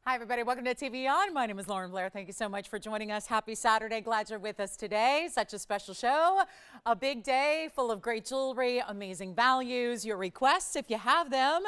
Hi, everybody. Welcome to TVON. My name is Lauren Blair. Thank you so much for joining us. Happy Saturday. Glad you're with us today. Such a special show. A big day full of great jewelry, amazing values, your requests if you have them.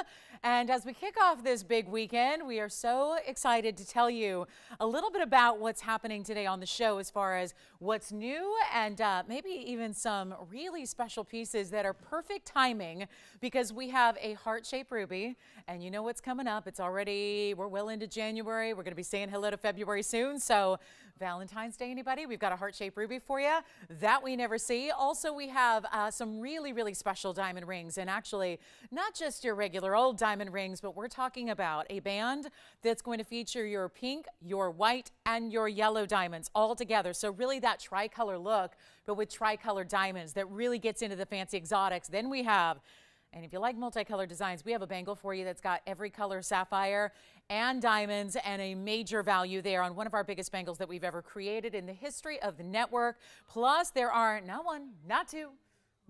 And as we kick off this big weekend, we are so excited to tell you a little bit about what's happening today on the show as far as what's new and maybe even some really special pieces that are perfect timing because we have a heart-shaped ruby. And you know what's coming up. It's already, we're well into January. We're going to be saying hello to February soon. So Valentine's Day, anybody? We've got a heart-shaped ruby for you that we never see. Also, we have some really, really special diamond rings. And actually, not just your regular old diamond rings, but we're talking about a band that's going to feature your pink, your white, and your yellow diamonds all together. So really that tricolor look, but with tricolor diamonds that really gets into the fancy exotics. Then we have, and if you like multicolored designs, we have a bangle for you that's got every color sapphire and diamonds and a major value there on one of our biggest bangles that we've ever created in the history of the network. Plus, there are not one, not two,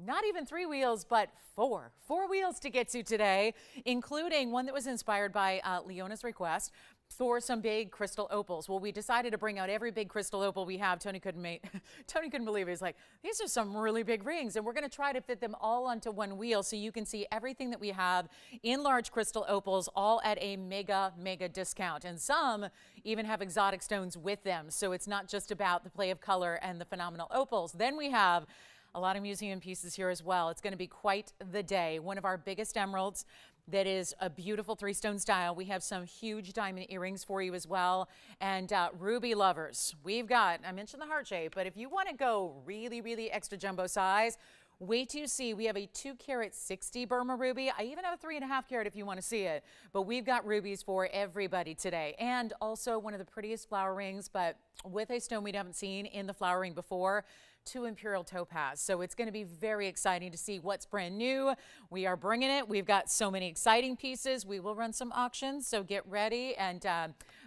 not even three wheels, but four wheels to get to today, including one that was inspired by Leona's request for some big crystal opals. Well, we decided to bring out every big crystal opal we have. Tony couldn't believe it. He's like, these are some really big rings, and we're going to try to fit them all onto one wheel so you can see everything that we have in large crystal opals, all at a mega discount. And some even have exotic stones with them, so it's not just about the play of color and the phenomenal opals. Then we have a lot of museum pieces here as well. It's going to be quite the day. One of our biggest emeralds that is a beautiful three-stone style. We have some huge diamond earrings for you as well. And ruby lovers, we've got, I mentioned the heart shape, but if you want to go really extra jumbo size, wait till you see, we have a 2-carat 60 Burma ruby. I even have a 3.5 carat if you want to see it. But we've got rubies for everybody today. And also one of the prettiest flower rings, but with a stone we haven't seen in the flower ring before, 2 Imperial topaz. So it's going to be very exciting to see what's brand new. We are bringing it. We've got so many exciting pieces. We will run some auctions, so get ready and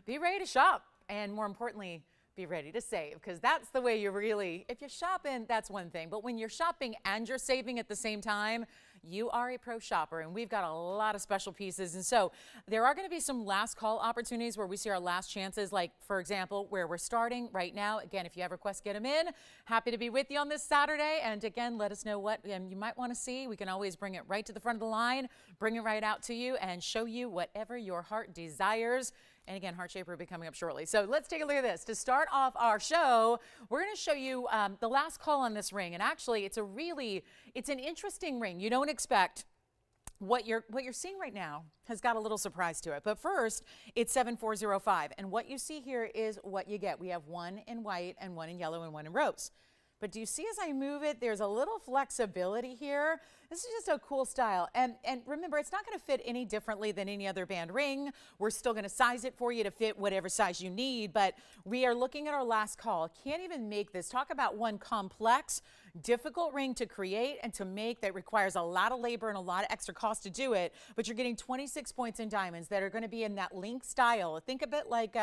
be ready to shop. And more importantly, be ready to save, because that's the way you really, if you're shopping, that's one thing. But when you're shopping and you're saving at the same time, you are a pro shopper, and we've got a lot of special pieces. And so there are going to be some last call opportunities where we see our last chances, like, for example, where we're starting right now. Again, if you have requests, get them in. Happy to be with you on this Saturday. And again, let us know what you might want to see. We can always bring it right to the front of the line, bring it right out to you, and show you whatever your heart desires. And again, heart shape will be coming up shortly. So let's take a look at this. To start off our show, we're going to show you the last call on this ring. And actually, it's an interesting ring. You don't expect what you're seeing right now has got a little surprise to it. But first, it's 7405. And what you see here is what you get. We have one in white and one in yellow and one in rose. But do you see as I move it, there's a little flexibility here. This is just a cool style. And remember, it's not going to fit any differently than any other band ring. We're still going to size it for you to fit whatever size you need. But we are looking at our last call. Can't even make this. Talk about one complex, difficult ring to create and to make that requires a lot of labor and a lot of extra cost to do it. But you're getting 26 points in diamonds that are going to be in that link style. Think of it like,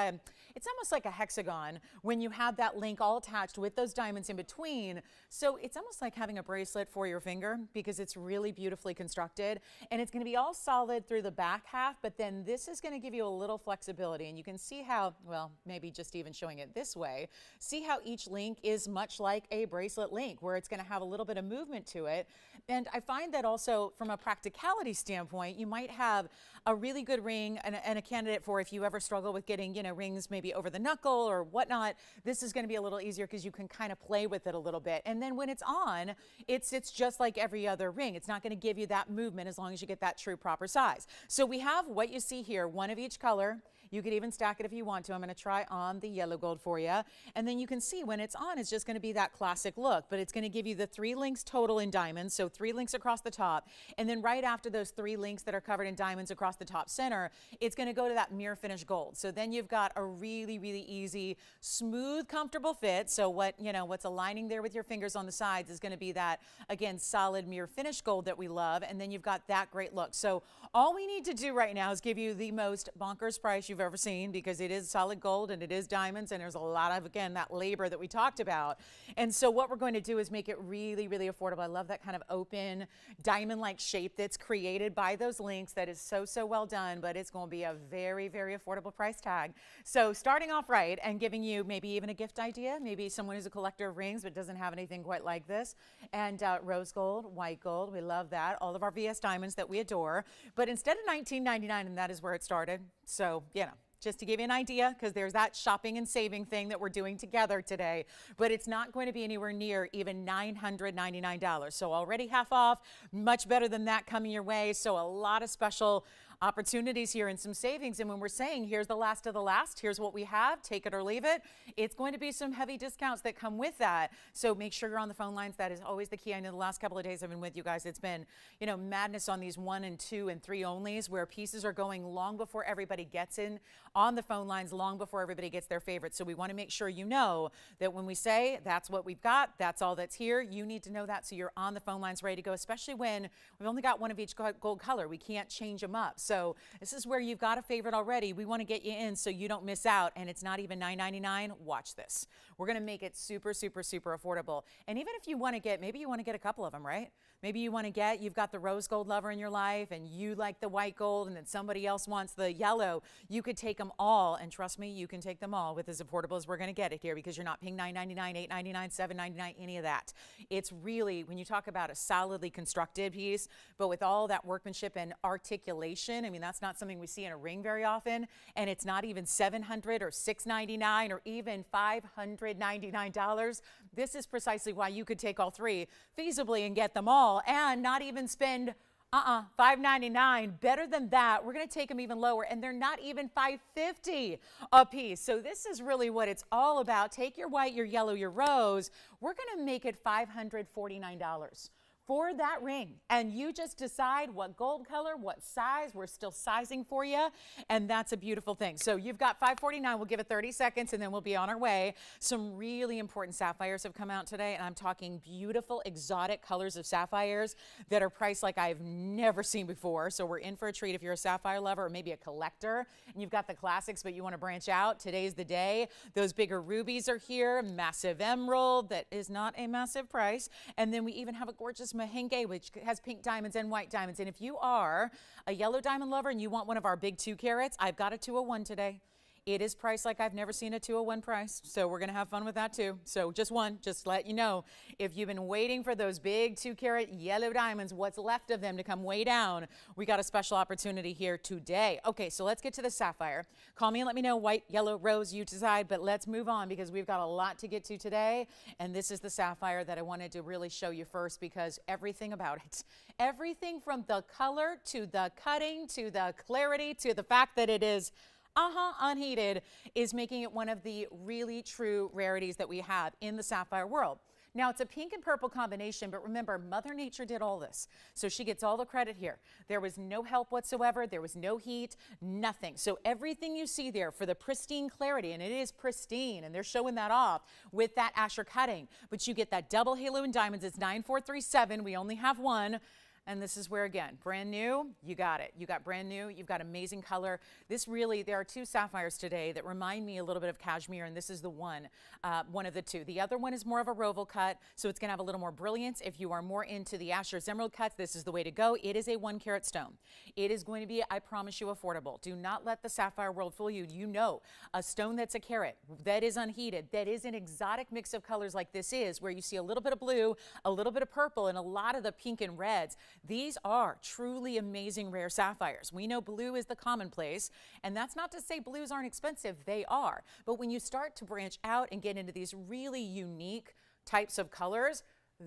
it's almost like a hexagon when you have that link all attached with those diamonds in between. So it's almost like having a bracelet for your finger because it's really beautifully constructed. And it's going to be all solid through the back half, but then this is going to give you a little flexibility. And you can see how, well, maybe just even showing it this way, see how each link is much like a bracelet link where it's going to have a little bit of movement to it. And I find that also from a practicality standpoint, you might have a really good ring and a candidate for if you ever struggle with getting, rings maybe over the knuckle or whatnot. This is going to be a little easier because you can kind of play with it a little bit. And then when it's on, it's just like every other ring. It's not going to give you that movement as long as you get that true proper size. So we have what you see here, one of each color. You could even stack it if you want to. I'm going to try on the yellow gold for you. And then you can see when it's on, it's just going to be that classic look, but it's going to give you the 3 links total in diamonds. So 3 links across the top. And then right after those 3 links that are covered in diamonds across the top center, it's going to go to that mirror finish gold. So then you've got a really easy, smooth, comfortable fit. So what's aligning there with your fingers on the sides is going to be that, again, solid mirror finish gold that we love. And then you've got that great look. So all we need to do right now is give you the most bonkers price you've you've ever seen because it is solid gold and it is diamonds, and there's a lot of, again, that labor that we talked about. And so what we're going to do is make it really, really affordable. I love that kind of open diamond-like shape that's created by those links. That is so, so well done, but it's going to be a very, very affordable price tag. So starting off right and giving you maybe even a gift idea, maybe someone who's a collector of rings but doesn't have anything quite like this. And rose gold, white gold, we love that. All of our VS diamonds that we adore. But instead of $19.99, and that is where it started. So, you know, just to give you an idea, because there's that shopping and saving thing that we're doing together today, but it's not going to be anywhere near even $999. So already half off, much better than that coming your way. So a lot of special opportunities here and some savings. And when we're saying here's the last of the last, here's what we have, take it or leave it, it's going to be some heavy discounts that come with that. So make sure you're on the phone lines. That is always the key. I know the last couple of days I've been with you guys, it's been, you know, madness on these 1 and 2 and 3 onlys, where pieces are going long before everybody gets in on the phone lines, long before everybody gets their favorite. So we want to make sure you know that when we say that's what we've got, that's all that's here, you need to know that so you're on the phone lines ready to go, especially when we've only got one of each gold color. We can't change them up. So this is where you've got a favorite already. We want to get you in so you don't miss out, and it's not even $9.99. Watch this. We're going to make it super, super, super affordable. And even if you want to get, maybe you want to get a couple of them, right? Maybe you want to get, you've got the rose gold lover in your life and you like the white gold, and then somebody else wants the yellow. You could take them all, and trust me, you can take them all with as affordable as we're going to get it here, because you're not paying $9.99, $8.99, $7.99, any of that. It's really, when you talk about a solidly constructed piece, but with all that workmanship and articulation, I mean, that's not something we see in a ring very often, and it's not even $700 or $699 or even $599. This is precisely why you could take all three feasibly and get them all and not even spend $5.99. Better than that, we're going to take them even lower, and they're not even $5.50 a piece. So this is really what it's all about. Take your white, your yellow, your rose. We're going to make it $549 for that ring, and you just decide what gold color, what size. We're still sizing for you, and that's a beautiful thing. So you've got $549. We'll give it 30 seconds and then we'll be on our way. Some really important sapphires have come out today, and I'm talking beautiful exotic colors of sapphires that are priced like I've never seen before. So we're in for a treat if you're a sapphire lover or maybe a collector and you've got the classics but you want to branch out. Today's the day. Those bigger rubies are here, massive emerald that is not a massive price, and then we even have a gorgeous Mahenge, which has pink diamonds and white diamonds. And if you are a yellow diamond lover and you want one of our big 2 carats, I've got a 201 today. It is priced like I've never seen a 201 price, so we're going to have fun with that too. So just one, just to let you know, if you've been waiting for those big 2-carat yellow diamonds, what's left of them to come way down, we got a special opportunity here today. Okay, so let's get to the sapphire. Call me and let me know, white, yellow, rose, you decide, but let's move on because we've got a lot to get to today, and this is the sapphire that I wanted to really show you first because everything about it, everything from the color to the cutting to the clarity to the fact that it is unheated, is making it one of the really true rarities that we have in the sapphire world. Now, it's a pink and purple combination, but remember, Mother Nature did all this. So she gets all the credit here. There was no help whatsoever. There was no heat, nothing. So everything you see there for the pristine clarity, and it is pristine, and they're showing that off with that Asher cutting. But you get that double halo in diamonds. It's 9437. We only have one. And this is where, again, brand new, you got it. You got brand new, you've got amazing color. This really, there are 2 sapphires today that remind me a little bit of cashmere, and this is the one of the 2. The other one is more of a roval cut, so it's gonna have a little more brilliance. If you are more into the Asher's emerald cuts, this is the way to go. It is a 1-carat stone. It is going to be, I promise you, affordable. Do not let the sapphire world fool you. You know, a stone that's a carat, that is unheated, that is an exotic mix of colors like this is, where you see a little bit of blue, a little bit of purple, and a lot of the pink and reds. These are truly amazing rare sapphires. We know blue is the commonplace, and that's not to say blues aren't expensive. They are. But when you start to branch out and get into these really unique types of colors,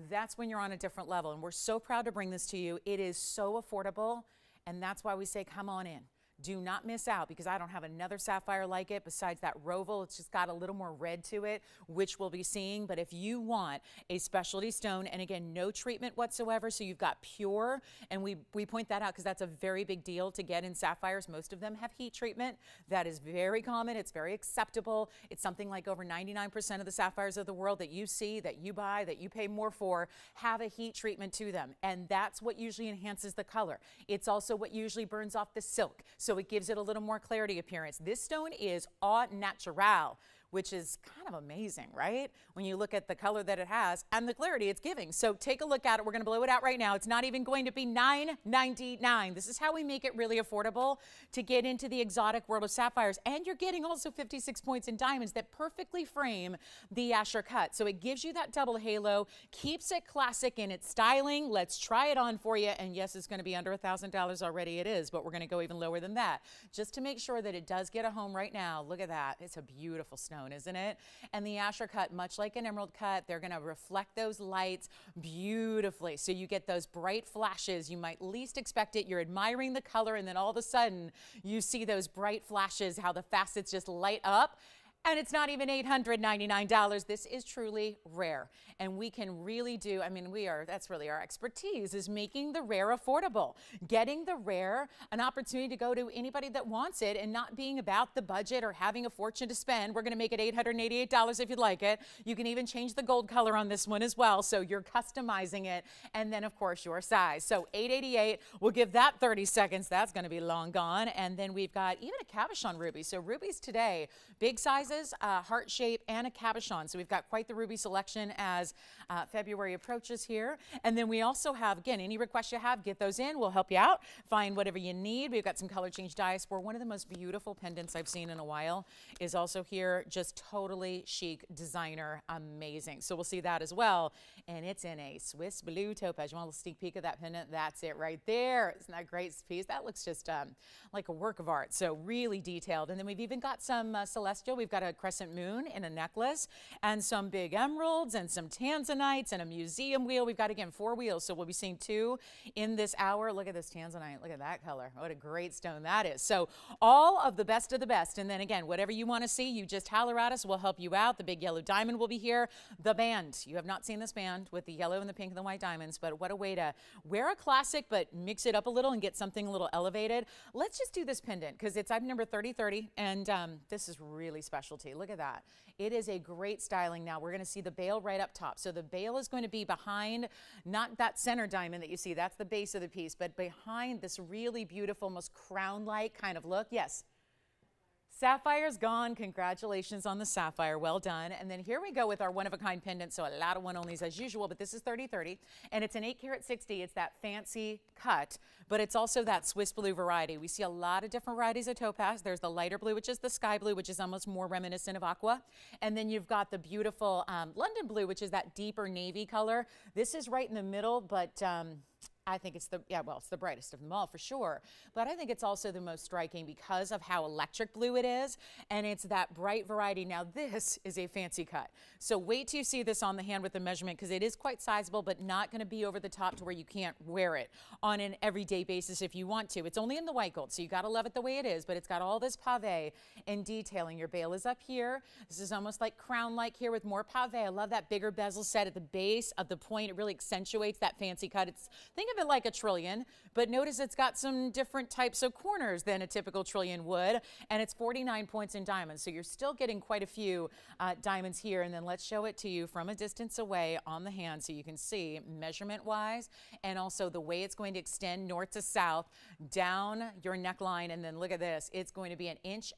that's when you're on a different level. And we're so proud to bring this to you. It is so affordable, and that's why we say come on in. Do not miss out, because I don't have another sapphire like it besides that roval. It's just got a little more red to it, which we'll be seeing. But if you want a specialty stone, and again, no treatment whatsoever, so you've got pure, and we point that out because that's a very big deal to get in sapphires. Most of them have heat treatment. That is very common. It's very acceptable. It's something like over 99% of the sapphires of the world that you see, that you buy, that you pay more for, have a heat treatment to them. And that's what usually enhances the color. It's also what usually burns off the silk. so it gives it a little more clarity appearance. This stone is au natural, which is kind of amazing, right? When you look at the color that it has and the clarity it's giving. So take a look at it. We're going to blow it out right now. It's not even going to be $9.99. This is how we make it really affordable to get into the exotic world of sapphires. And you're getting also 56 points in diamonds that perfectly frame the Asher cut. So it gives you that double halo, keeps it classic in its styling. Let's try it on for you. And yes, it's going to be under $1,000 already. It is, but we're going to go even lower than that just to make sure that it does get a home right now. Look at that. It's a beautiful stone, isn't it? And the Asher cut, much like an emerald cut, they're going to reflect those lights beautifully. So you get those bright flashes. You might least expect it. You're admiring the color, and then all of a sudden you see those bright flashes, how the facets just light up. And it's not even $899. This is truly rare. And we can really do, I mean, that's really our expertise, is making the rare affordable. Getting the rare an opportunity to go to anybody that wants it and not being about the budget or having a fortune to spend. We're going to make it $888 if you'd like it. You can even change the gold color on this one as well. So you're customizing it. And then, of course, your size. So $888, we'll give that 30 seconds. That's going to be long gone. And then we've got even a cabochon ruby. So rubies today, big sizes, heart shape, and a cabochon. So we've got quite the ruby selection as February approaches here. And then we also have, again, any requests you have, get those in. We'll help you out. Find whatever you need. We've got some color change Diaspore. One of the most beautiful pendants I've seen in a while is also here. Just totally chic, designer, amazing. So we'll see that as well. And it's in a Swiss blue topaz. You want a little sneak peek of that pendant? That's it right there. Isn't that a great piece? That looks just like a work of art. So really detailed. And then we've even got some celestial. We've got a crescent moon in a necklace and some big emeralds and some tanzanites and a museum wheel. We've got, again, 4 wheels, so we'll be seeing 2 in this hour. Look at this tanzanite. Look at that color. What a great stone that is. So all of the best of the best. And then again, whatever you want to see, you just holler at us. We'll help you out. The big yellow diamond will be here. The band. You have not seen this band with the yellow and the pink and the white diamonds, but what a way to wear a classic but mix it up a little and get something a little elevated. Let's just do this pendant because it's item number 3030, and this is really specialty. Look at that. It is a great styling. Now we're going to see the bail right up top. So the bail is going to be behind, not that center diamond that you see, that's the base of the piece, but behind this really beautiful, almost crown-like kind of look. Yes. Sapphire's gone. Congratulations on the sapphire. Well done. And then here we go with our one-of-a-kind pendant. So a lot of one-onlys as usual, but this is 3030, and it's an 8 karat 60. It's that fancy cut, but it's also that Swiss blue variety. We see a lot of different varieties of topaz. There's the lighter blue, which is the sky blue, which is almost more reminiscent of aqua. And then you've got the beautiful London blue, which is that deeper navy color. This is right in the middle, but I think it's it's the brightest of them all for sure. But I think it's also the most striking because of how electric blue it is. And it's that bright variety. Now this is a fancy cut. So wait till you see this on the hand with the measurement because it is quite sizable, but not going to be over the top to where you can't wear it on an everyday basis if you want to. It's only in the white gold, so you got to love it the way it is, but it's got all this pave and detailing. Your bail is up here. This is almost like crown-like here with more pave. I love that bigger bezel set at the base of the point. It really accentuates that fancy cut. Think of it like a trillion, but notice it's got some different types of corners than a typical trillion would, and it's 49 points in diamonds, so you're still getting quite a few diamonds here. And then let's show it to you from a distance away on the hand so you can see measurement-wise and also the way it's going to extend north to south down your neckline. And then look at this. It's going to be 1.5 inches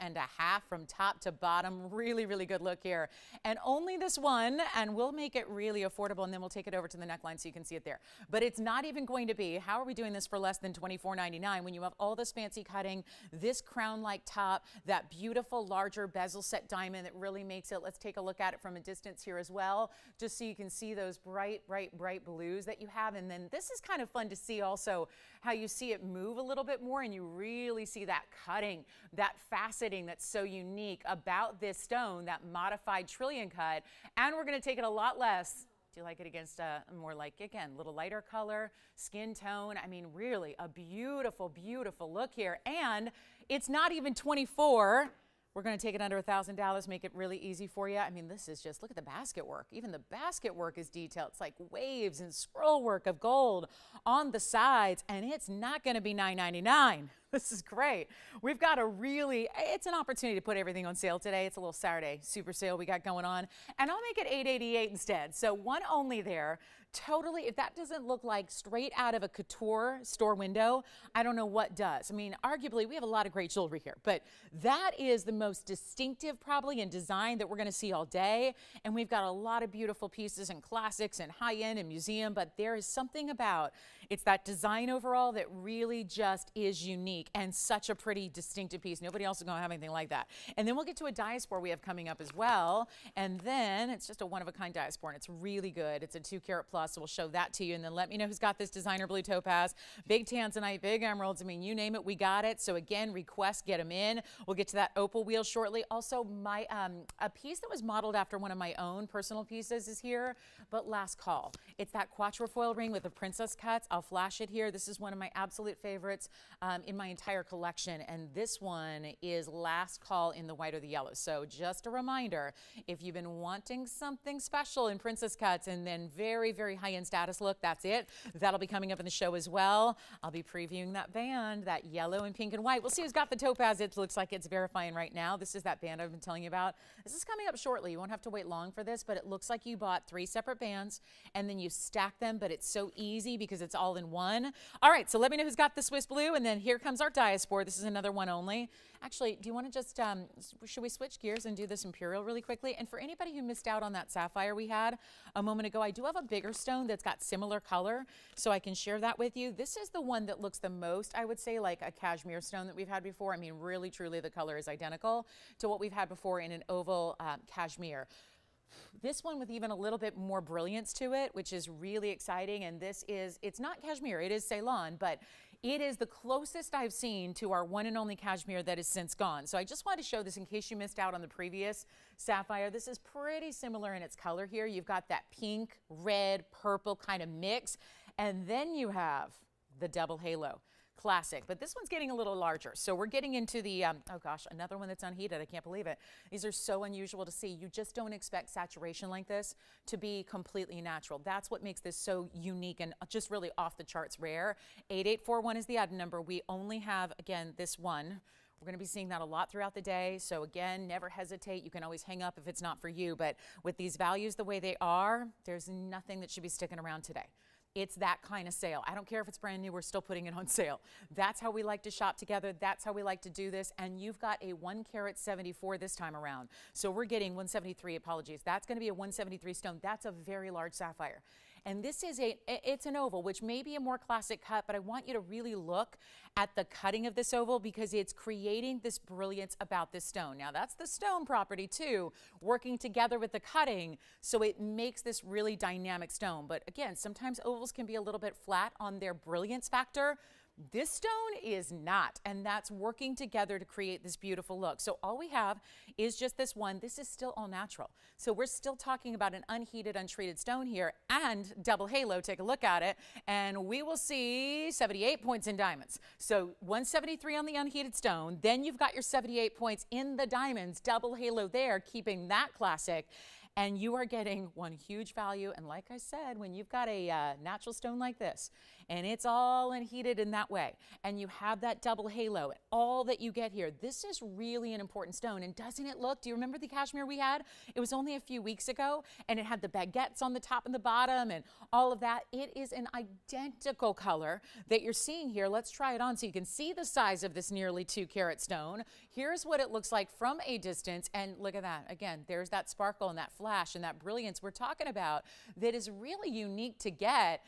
from top to bottom. Really, really good look here. And only this one, and we'll make it really affordable, and then we'll take it over to the neckline so you can see it there. But it's not even going to be, how are we doing this for less than $24.99 when you have all this fancy cutting, this crown-like top, that beautiful larger bezel set diamond that really makes it. Let's take a look at it from a distance here as well, just so you can see those bright, bright, bright blues that you have. And then this is kind of fun to see also how you see it move a little bit more, and you really see that cutting, that faceting that's so unique about this stone, that modified trillion cut. And we're going to take it a lot less. Do you like it against a more like, again, little lighter color, skin tone? I mean, really a beautiful, beautiful look here. And it's not even 24. We're going to take it under $1,000, make it really easy for you. I mean, this is just, look at the basket work. Even the basket work is detailed. It's like waves and scroll work of gold on the sides, and it's not going to be $9.99. This is great. We've got it's an opportunity to put everything on sale today. It's a little Saturday super sale we got going on. And I'll make it $888 instead. So one only there. Totally, if that doesn't look like straight out of a couture store window, I don't know what does. I mean, arguably, we have a lot of great jewelry here, but that is the most distinctive probably in design that we're going to see all day. And we've got a lot of beautiful pieces and classics and high-end and museum, but there is something about it's that design overall that really just is unique and such a pretty distinctive piece. Nobody else is going to have anything like that. And then we'll get to a Diaspore we have coming up as well. And then it's just a one-of-a-kind Diaspore, and it's really good. It's a 2-carat plus, so we'll show that to you. And then let me know who's got this designer blue topaz, big Tanzanite, big emeralds. I mean, you name it, we got it. So again, request, get them in. We'll get to that opal wheel shortly. Also, a piece that was modeled after one of my own personal pieces is here, but last call. It's that quatrefoil ring with the princess cuts. I'll flash it here. This is one of my absolute favorites in my entire collection. And this one is last call in the white or the yellow. So just a reminder, if you've been wanting something special in princess cuts and then very, very high-end status look, that's it. That'll be coming up in the show as well. I'll be previewing that band, that yellow and pink and white. We'll see who's got the topaz. It looks like it's verifying right now. This is that band I've been telling you about. This is coming up shortly. You won't have to wait long for this, but it looks like you bought 3 separate bands and then you stack them, but it's so easy because it's all in one. All right, so let me know who's got the Swiss blue, and then here comes our Diaspore. This is another one only. Actually, do you want to just, should we switch gears and do this Imperial really quickly? And for anybody who missed out on that sapphire we had a moment ago, I do have a bigger stone that's got similar color, so I can share that with you. This is the one that looks the most, I would say, like a cashmere stone that we've had before. I mean, really, truly, the color is identical to what we've had before in an oval cashmere. This one with even a little bit more brilliance to it, which is really exciting. And this is, it's not cashmere, it is Ceylon, but it is the closest I've seen to our one and only cashmere that is since gone. So I just wanted to show this in case you missed out on the previous sapphire. This is pretty similar in its color here. You've got that pink, red, purple kind of mix. And then you have the double halo. Classic, but this one's getting a little larger. So we're getting into the, oh gosh, another one that's unheated. I can't believe it. These are so unusual to see. You just don't expect saturation like this to be completely natural. That's what makes this so unique and just really off the charts rare. 8841 is the item number. We only have, again, this one. We're going to be seeing that a lot throughout the day. So again, never hesitate. You can always hang up if it's not for you. But with these values the way they are, there's nothing that should be sticking around today. It's that kind of sale. I don't care if it's brand new, we're still putting it on sale. That's how we like to shop together. That's how we like to do this. And you've got a 1-carat 74 this time around. So we're getting 173, apologies. That's going to be a 173 stone. That's a very large sapphire. And this is it's an oval, which may be a more classic cut, but I want you to really look at the cutting of this oval because it's creating this brilliance about this stone. Now that's the stone property too, working together with the cutting, so it makes this really dynamic stone. But again, sometimes ovals can be a little bit flat on their brilliance factor. This stone is not, and that's working together to create this beautiful look. So all we have is just this one. This is still all natural. So we're still talking about an unheated, untreated stone here and double halo. Take a look at it, and we will see 78 points in diamonds. So 173 on the unheated stone. Then you've got your 78 points in the diamonds, double halo there, keeping that classic. And you are getting one huge value. And like I said, when you've got a natural stone like this, and it's all unheated in that way, and you have that double halo, and all that you get here, this is really an important stone. And doesn't it look, do you remember the cashmere we had? It was only a few weeks ago, and it had the baguettes on the top and the bottom, and all of that. It is an identical color that you're seeing here. Let's try it on so you can see the size of this nearly 2-carat stone. Here's what it looks like from a distance, and look at that. Again, there's that sparkle and that flash and that brilliance we're talking about that is really unique to get,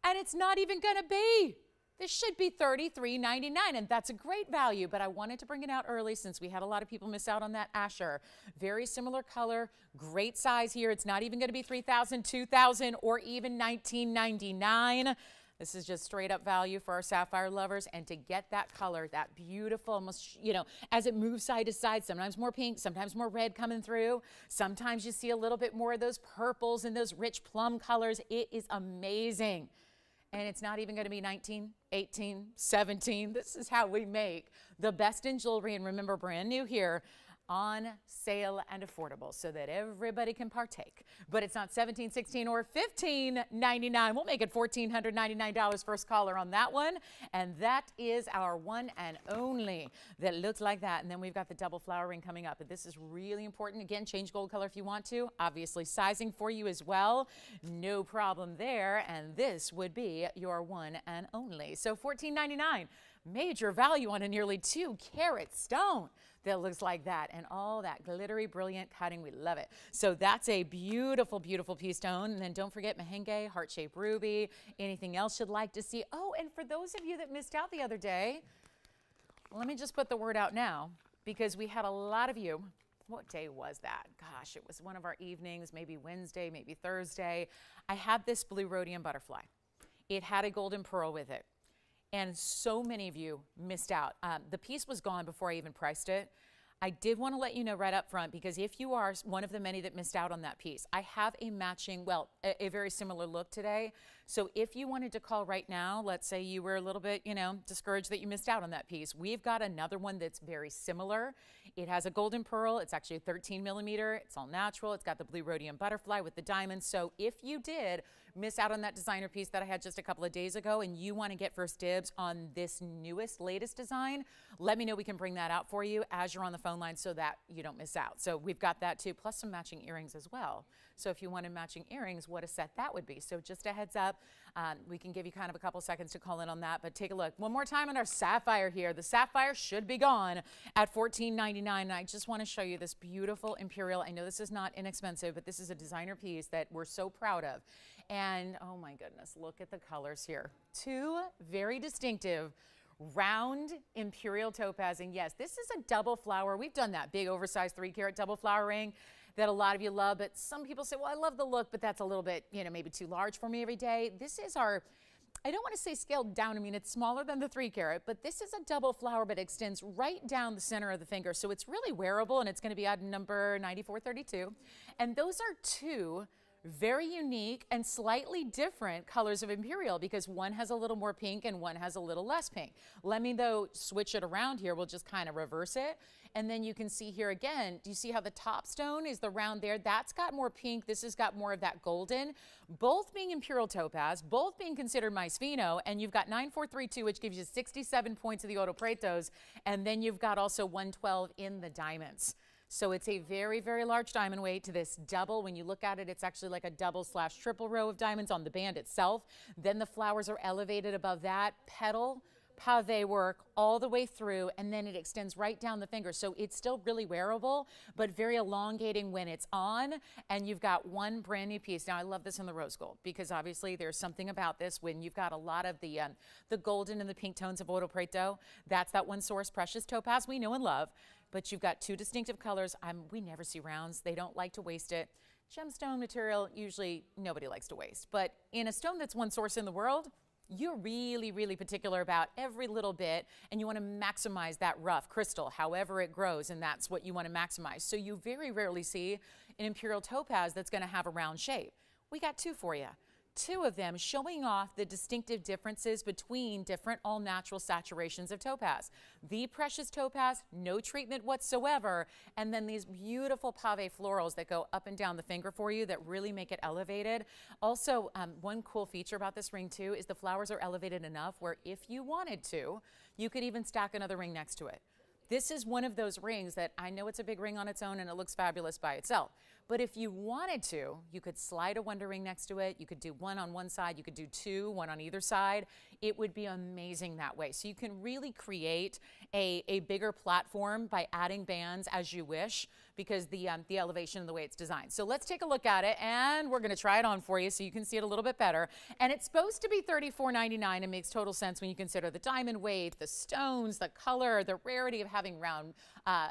and it's not even going to be. This should be $33.99, and that's a great value, but I wanted to bring it out early since we had a lot of people miss out on that Asher. Very similar color, great size here. It's not even going to be $3,000, $2,000, or even $19.99. This is just straight up value for our sapphire lovers. And to get that color, that beautiful, almost, you know, as it moves side to side, sometimes more pink, sometimes more red coming through. Sometimes you see a little bit more of those purples and those rich plum colors. It is amazing. And it's not even going to be 19, 18, 17. This is how we make the best in jewelry. And remember, brand new here, on sale and affordable so that everybody can partake. But it's not $17, $16, or $15.99. We'll make it $1,499 first caller on that one. And that is our one and only that looks like that. And then we've got the double flower ring coming up. And this is really important. Again, change gold color if you want to. Obviously sizing for you as well. No problem there. And this would be your one and only. So $14.99. Major value on a nearly 2-carat stone that looks like that, and all that glittery, brilliant cutting. We love it. So that's a beautiful, beautiful pea stone. And then don't forget Mahenge, heart-shaped ruby, anything else you'd like to see. Oh, and for those of you that missed out the other day, let me just put the word out now, because we had a lot of you. What day was that? Gosh, it was one of our evenings, maybe Wednesday, maybe Thursday. I had this blue rhodium butterfly. It had a golden pearl with it. And so many of you missed out. The piece was gone before I even priced it. I did want to let you know right up front, because if you are one of the many that missed out on that piece, I have a matching, well, a very similar look today. So if you wanted to call right now, let's say you were a little bit, discouraged that you missed out on that piece, we've got another one that's very similar. It has a golden pearl. It's actually a 13 millimeter. It's all natural. It's got the blue rhodium butterfly with the diamonds. So if you did miss out on that designer piece that I had just a couple of days ago and you want to get first dibs on this newest, latest design, let me know. We can bring that out for you as you're on the phone line so that you don't miss out. So we've got that too, plus some matching earrings as well. So if you wanted matching earrings, what a set that would be. So just a heads up, we can give you kind of a couple seconds to call in on that, but take a look. One more time on our sapphire here. The sapphire should be gone at $14.99. And I just want to show you this beautiful Imperial. I know this is not inexpensive, but this is a designer piece that we're so proud of. And oh my goodness, look at the colors here. Two very distinctive round Imperial topaz. And yes, this is a double flower. We've done that big oversized 3-carat double flower ring that a lot of you love, but some people say, well, I love the look, but that's a little bit, maybe too large for me every day. This is our, I don't want to say scaled down. I mean, it's smaller than the 3-carat, but this is a double flower, but extends right down the center of the finger. So it's really wearable, and it's going to be at number 9432. And those are two very unique and slightly different colors of Imperial, because one has a little more pink and one has a little less pink. Let me, though, switch it around here. We'll just kind of reverse it. And then you can see here again, do you see how the top stone is the round there? That's got more pink. This has got more of that golden, both being Imperial topaz, both being considered my spinel. And you've got 9432, which gives you 67 points of the Oro Pretos. And then you've got also 112 in the diamonds. So it's a very, very large diamond weight to this double. When you look at it, it's actually like a double/triple row of diamonds on the band itself. Then the flowers are elevated above that, petal, pave work all the way through, and then it extends right down the finger. So it's still really wearable, but very elongating when it's on. And you've got one brand new piece. Now, I love this in the rose gold, because obviously there's something about this when you've got a lot of the golden and the pink tones of Oro Preto. That's that one source precious topaz we know and love. But you've got two distinctive colors. We never see rounds. They don't like to waste it. Gemstone material, usually nobody likes to waste. But in a stone that's one source in the world, you're really, really particular about every little bit, and you want to maximize that rough crystal, however it grows, and that's what you want to maximize. So you very rarely see an Imperial topaz that's going to have a round shape. We got two for you. Two of them showing off the distinctive differences between different all-natural saturations of topaz. The precious topaz, no treatment whatsoever, and then these beautiful pave florals that go up and down the finger for you that really make it elevated. Also, one cool feature about this ring too is the flowers are elevated enough where if you wanted to, you could even stack another ring next to it. This is one of those rings that I know it's a big ring on its own and it looks fabulous by itself. But if you wanted to, you could slide a wonder ring next to it. You could do one on one side. You could do two, one on either side. It would be amazing that way. So you can really create a bigger platform by adding bands as you wish, because the elevation and the way it's designed. So let's take a look at it, and we're going to try it on for you so you can see it a little bit better. And it's supposed to be $34.99. It makes total sense when you consider the diamond weight, the stones, the color, the rarity of having round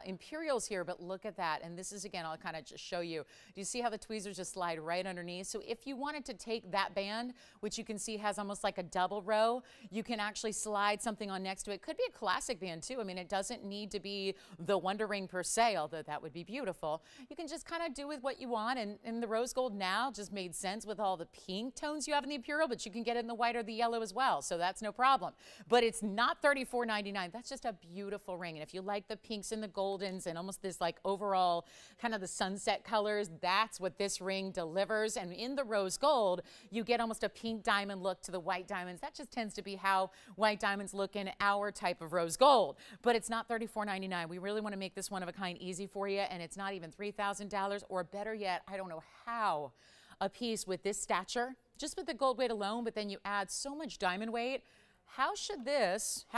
Imperials here. But look at that. And this is, again, I'll kind of just show you Do you see how the tweezers just slide right underneath? So if you wanted to take that band, which you can see has almost like a double row, you can actually slide something on next to it. Could be a classic band too. I mean, it doesn't need to be the Wonder Ring per se, although that would be beautiful. You can just kind of do with what you want, and the rose gold now just made sense with all the pink tones you have in the Imperial, but you can get it in the white or the yellow as well, so that's no problem. But it's not $34.99. That's just a beautiful ring, and if you like the pinks and the goldens and almost this like overall kind of the sunset colors, that's what this ring delivers. And in the rose gold, you get almost a pink diamond look to the white diamonds. That just tends to be how white diamonds look in our type of rose gold. But it's not $34.99. We really want to make this one of a kind easy for you, and it's not even $3,000, or better yet, I don't know how a piece with this stature, just with the gold weight alone, but then you add so much diamond weight. How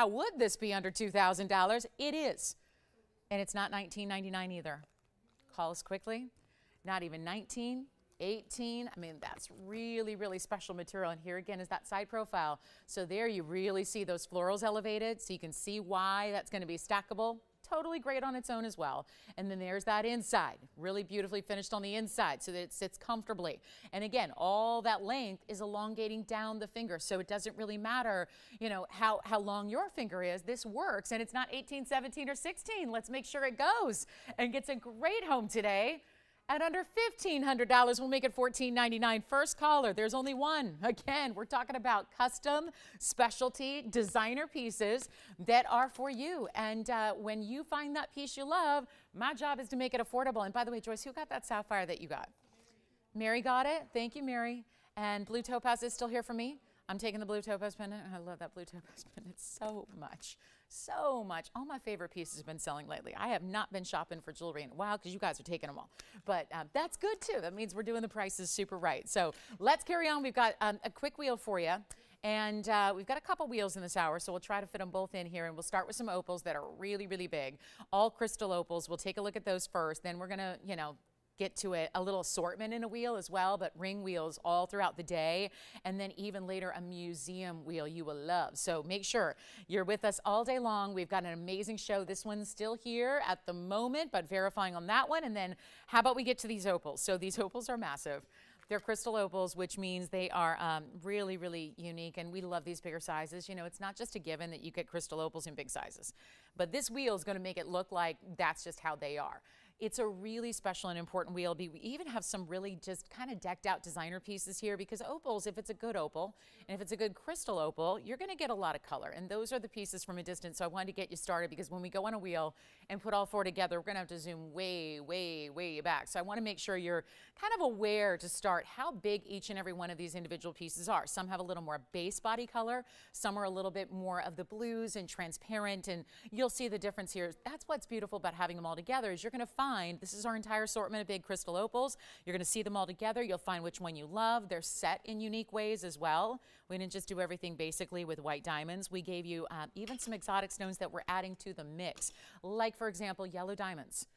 would this be under $2,000? It is. And it's not $19.99 either. Call us quickly. Not even 19, 18. I mean, that's really, really special material. And here again is that side profile. So there you really see those florals elevated, so you can see why that's going to be stackable. Totally great on its own as well. And then there's that inside, really beautifully finished on the inside so that it sits comfortably. And again, all that length is elongating down the finger, so it doesn't really matter, you know, how long your finger is. This works, and it's not 18, 17, or 16. Let's make sure it goes and gets a great home today. At under $1,500, we'll make it $14.99. First caller, there's only one. Again, we're talking about custom, specialty, designer pieces that are for you. And when you find that piece you love, my job is to make it affordable. And by the way, Joyce, who got that sapphire that you got? Mary got it. Thank you, Mary. And blue topaz is still here for me. I'm taking the blue topaz pendant. I love that blue topaz pendant so much. So much. All my favorite pieces have been selling lately. I have not been shopping for jewelry in a while because you guys are taking them all. But that's good too. That means we're doing the prices super right. So let's carry on. We've got a quick wheel for you. And we've got a couple wheels in this hour, so we'll try to fit them both in here. And we'll start with some opals that are really, really big. All crystal opals. We'll take a look at those first. Then we're going to, you know, get to it, a little assortment in a wheel as well, but ring wheels all throughout the day, and then even later a museum wheel you will love. So make sure you're with us all day long. We've got an amazing show. This one's still here at the moment, but verifying on that one. And then how about we get to these opals? So these opals are massive. They're crystal opals, which means they are really, really unique, and we love these bigger sizes. You know, it's not just a given that you get crystal opals in big sizes, but this wheel is going to make it look like that's just how they are. It's a really special and important wheel. We even have some really just kind of decked out designer pieces here, because opals, if it's a good opal and if it's a good crystal opal, you're going to get a lot of color. And those are the pieces from a distance. So I wanted to get you started, because when we go on a wheel and put all four together, we're going to have to zoom way, way, way back. So I want to make sure you're kind of aware to start how big each and every one of these individual pieces are. Some have a little more base body color. Some are a little bit more of the blues and transparent, and you'll see the difference here. That's what's beautiful about having them all together, is you're going to find this is our entire assortment of big crystal opals. You're going to see them all together. You'll find which one you love. They're set in unique ways as well. We didn't just do everything basically with white diamonds. We gave you even some exotic stones that we're adding to the mix, like, for example, yellow diamonds.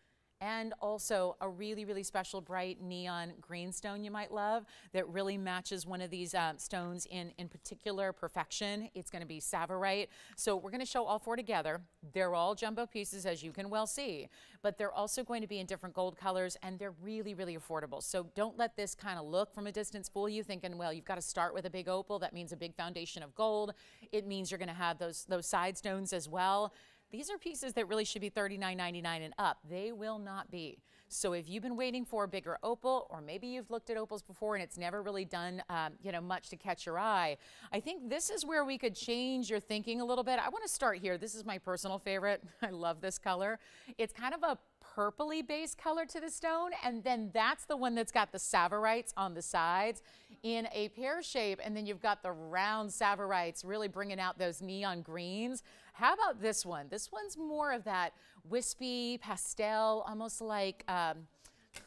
And also a really, really special bright neon green stone you might love that really matches one of these stones in particular perfection. It's going to be Tsavorite. So we're going to show all four together. They're all jumbo pieces, as you can well see, but they're also going to be in different gold colors, and they're really, really affordable. So don't let this kind of look from a distance fool you, thinking, well, you've got to start with a big opal. That means a big foundation of gold. It means you're going to have those side stones as well. These are pieces that really should be $39.99 and up. They will not be. So if you've been waiting for a bigger opal, or maybe you've looked at opals before and it's never really done much to catch your eye, I think this is where we could change your thinking a little bit. I want to start here. This is my personal favorite. I love this color. It's kind of a purpley base color to the stone, and then that's the one that's got the Tsavorites on the sides in a pear shape, and then you've got the round Tsavorites really bringing out those neon greens. How about this one? This one's more of that wispy pastel, almost like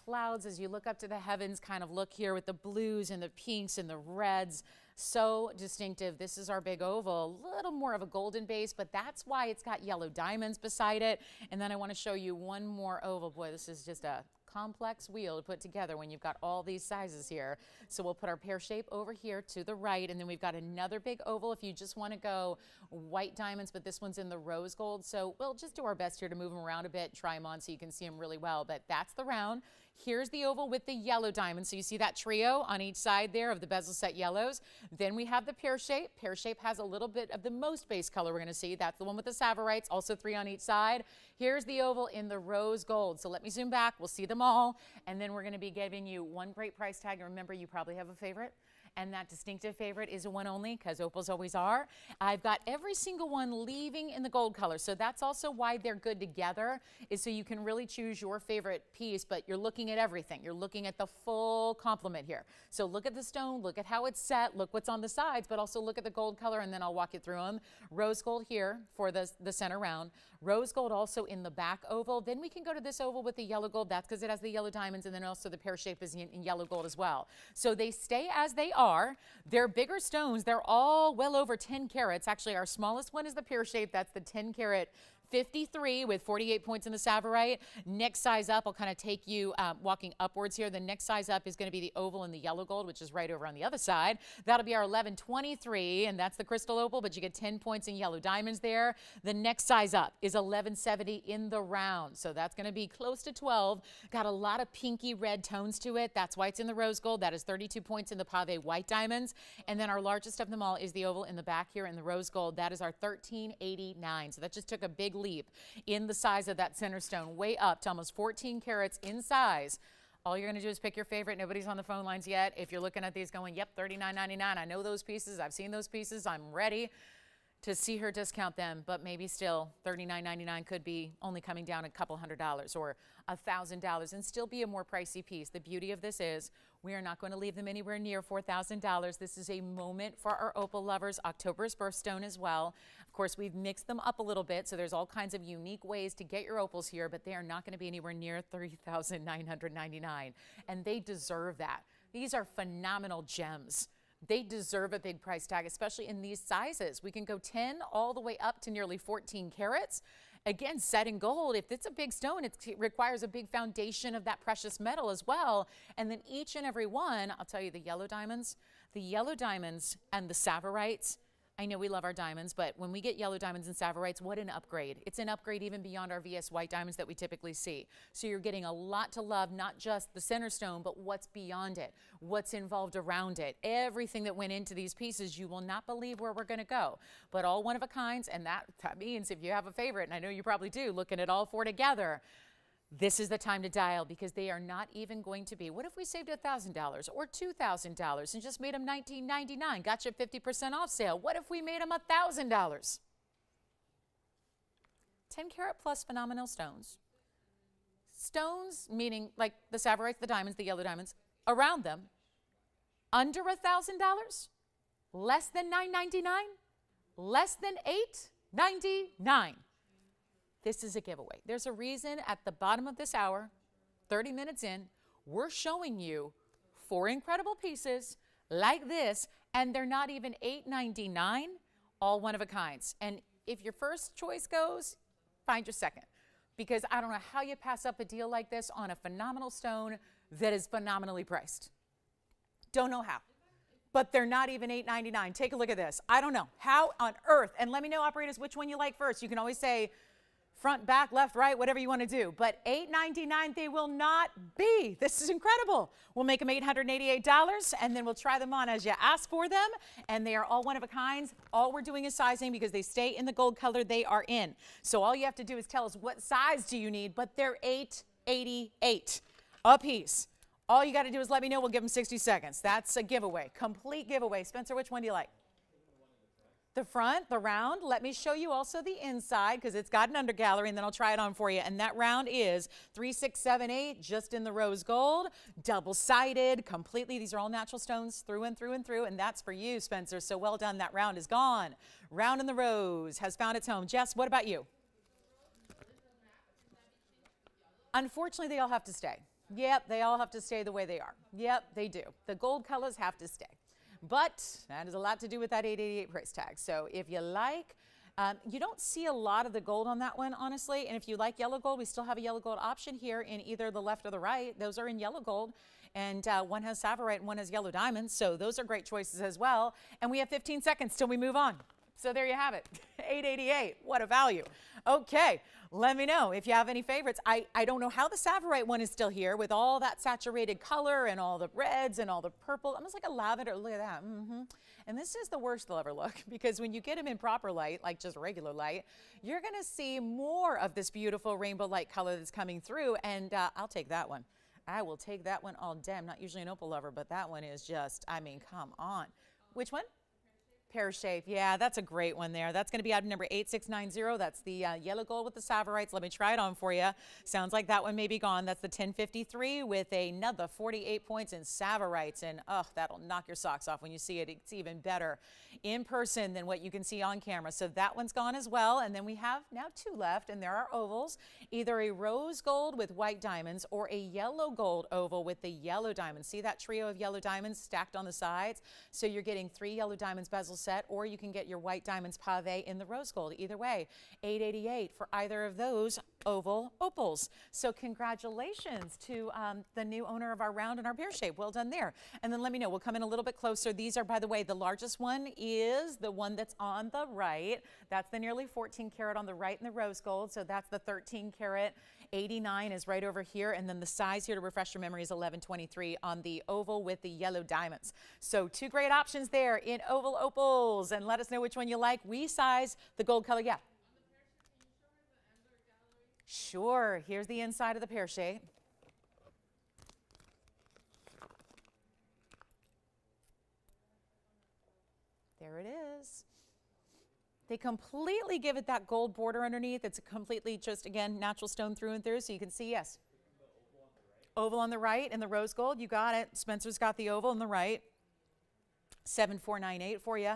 clouds as you look up to the heavens kind of look here, with the blues and the pinks and the reds. So distinctive. This is our big oval, a little more of a golden base, but that's why it's got yellow diamonds beside it. And then I want to show you one more oval. Boy, this is just a complex wheel to put together when you've got all these sizes here. So we'll put our pear shape over here to the right, and then we've got another big oval if you just want to go white diamonds, but this one's in the rose gold. So we'll just do our best here to move them around a bit, try them on so you can see them really well. But that's the round. Here's the oval with the yellow diamond. So you see that trio on each side there of the bezel set yellows. Then we have the pear shape. Pear shape has a little bit of the most base color we're going to see. That's the one with the sapphirites, also 3 on each side. Here's the oval in the rose gold. So let me zoom back. We'll see them all. And then we're going to be giving you one great price tag. And remember, you probably have a favorite. And that distinctive favorite is a one only, because opals always are. I've got every single one leaving in the gold color. So that's also why they're good together, is so you can really choose your favorite piece, but you're looking at everything. You're looking at the full complement here. So look at the stone, look at how it's set, look what's on the sides, but also look at the gold color, and then I'll walk you through them. Rose gold here for the center round. Rose gold also in the back oval. Then we can go to this oval with the yellow gold. That's because it has the yellow diamonds, and then also the pear shape is in yellow gold as well. So they stay as they are. They're bigger stones. They're all well over 10 carats. Actually, our smallest one is the pear shape. That's the 10 carat 53 with 48 points in the sapphirite. Next size up, I'll kind of take you walking upwards here. The next size up is going to be the oval in the yellow gold, which is right over on the other side. That'll be our 1123, and that's the crystal opal, but you get 10 points in yellow diamonds there. The next size up is 1170 in the round, so that's going to be close to 12. Got a lot of pinky red tones to it. That's why it's in the rose gold. That is 32 points in the pave white diamonds. And then our largest of them all is the oval in the back here in the rose gold. That is our 1389. So that just took a big leap in the size of that center stone, way up to almost 14 carats in size. All you're going to do is pick your favorite. Nobody's on the phone lines yet. If you're looking at these going, yep, $39.99. I know those pieces. I've seen those pieces. I'm ready to see her discount them, but maybe still $39.99 could be only coming down a couple $100 or $1,000 and still be a more pricey piece. The beauty of this is we are not going to leave them anywhere near $4,000. This is a moment for our opal lovers. October's birthstone as well. Of course, we've mixed them up a little bit, so there's all kinds of unique ways to get your opals here, but they are not going to be anywhere near $3,999, and they deserve that. These are phenomenal gems. They deserve a big price tag, especially in these sizes. We can go 10 all the way up to nearly 14 carats. Again, set in gold. If it's a big stone, it requires a big foundation of that precious metal as well. And then each and every one, I'll tell you, the yellow diamonds and the sapphirites. I know we love our diamonds, but when we get yellow diamonds and sapphirites, what an upgrade. It's an upgrade even beyond our VS white diamonds that we typically see. So you're getting a lot to love, not just the center stone, but what's beyond it, what's involved around it, everything that went into these pieces. You will not believe where we're going to go, but all one of a kinds. And that means if you have a favorite, and I know you probably do, looking at all four together, this is the time to dial, because they are not even going to be. What if we saved $1,000 or $2,000 and just made them $19.99? Got you 50% off sale. What if we made them $1,000? 10 carat plus phenomenal stones. Stones, meaning like the sapphirites, the diamonds, the yellow diamonds, around them, under $1,000, less than $9.99, less than $8.99. This is a giveaway. There's a reason at the bottom of this hour, 30 minutes in, we're showing you 4 incredible pieces like this, and they're not even $8.99, all one of a kinds. And if your first choice goes, find your second, because I don't know how you pass up a deal like this on a phenomenal stone that is phenomenally priced. Don't know how. But they're not even $8.99. Take a look at this. I don't know how on earth, and let me know, operators, which one you like first. You can always say front, back, left, right, whatever you want to do. But $8.99 they will not be. This is incredible. We'll make them $888, and then we'll try them on as you ask for them. And they are all one of a kind. All we're doing is sizing because they stay in the gold color they are in. So all you have to do is tell us what size do you need, but they're $888 a piece. All you got to do is let me know. We'll give them 60 seconds. That's a giveaway, complete giveaway. Spencer, which one do you like? The front, the round. Let me show you also the inside because it's got an under gallery, and then I'll try it on for you. And that round is 3678, just in the rose gold, double-sided, completely. These are all natural stones through and through and through, and that's for you, Spencer. So well done. That round is gone. Round in the rose has found its home. Jess, what about you? Unfortunately, they all have to stay. Yep, they all have to stay the way they are. Yep, they do. The gold colors have to stay. But that has a lot to do with that $888 price tag. So if you like You don't see a lot of the gold on that one, honestly. And if you like yellow gold, we still have a yellow gold option here in either the left or the right. Those are in yellow gold. And one has sapphire and one has yellow diamonds. So those are great choices as well. And we have 15 seconds till we move on. So there you have it, $888. What a value. Okay, let me know if you have any favorites. I don't know how the sapphire one is still here with all that saturated color and all the reds and all the purple, almost like a lavender. Look at that. And this is the worst they'll ever look, because when you get them in proper light, like just regular light, you're going to see more of this beautiful rainbow light color that's coming through. And I'll take that one. I will take that one all day. I'm not usually an opal lover, but that one is just, I mean, come on. Which one? Pear shape. Yeah, that's a great one there. That's going to be item number 8690. That's the yellow gold with the sapphirites. Let me try it on for you. Sounds like that one may be gone. That's the 1053 with another 48 points in sapphirites. And oh, that'll knock your socks off when you see it. It's even better in person than what you can see on camera. So that one's gone as well. And then we have now two left, and there are ovals. Either a rose gold with white diamonds or a yellow gold oval with the yellow diamonds. See that trio of yellow diamonds stacked on the sides? So you're getting 3 yellow diamonds bezel set, or you can get your white diamonds pave in the rose gold. Either way, $888 for either of those oval opals. So congratulations to the new owner of our round and our pear shape. Well done there. And then let me know, we'll come in a little bit closer. These are, by the way, the largest one is the one that's on the right. That's the nearly 14 karat on the right in the rose gold. So that's the 13 karat. 89 is right over here, and then the size here, to refresh your memory, is 1123 on the oval with the yellow diamonds. So two great options there in oval opals, and let us know which one you like. We size the gold color. Yeah. Sure. Here's the inside of the pear shape. There it is. They completely give it that gold border underneath. It's a completely just, again, natural stone through and through. So you can see, yes. Oval on the right and the rose gold. You got it. Spencer's got the oval on the right. 7498 for you.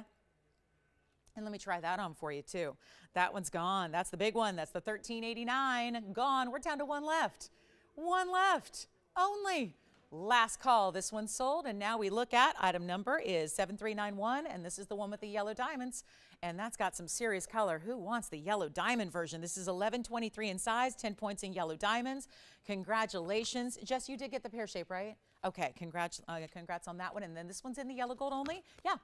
And let me try that on for you too. That one's gone. That's the big one. That's the 1389. Gone. We're down to one left. One left. Only. Last call. This one's sold. And now we look at item number is 7391. And this is the one with the yellow diamonds. And that's got some serious color. Who wants the yellow diamond version? This is 1123 in size, 10 points in yellow diamonds. Congratulations. Jess, you did get the pear shape, right? Okay, congrats on that one. And then this one's in the yellow gold only? Yeah.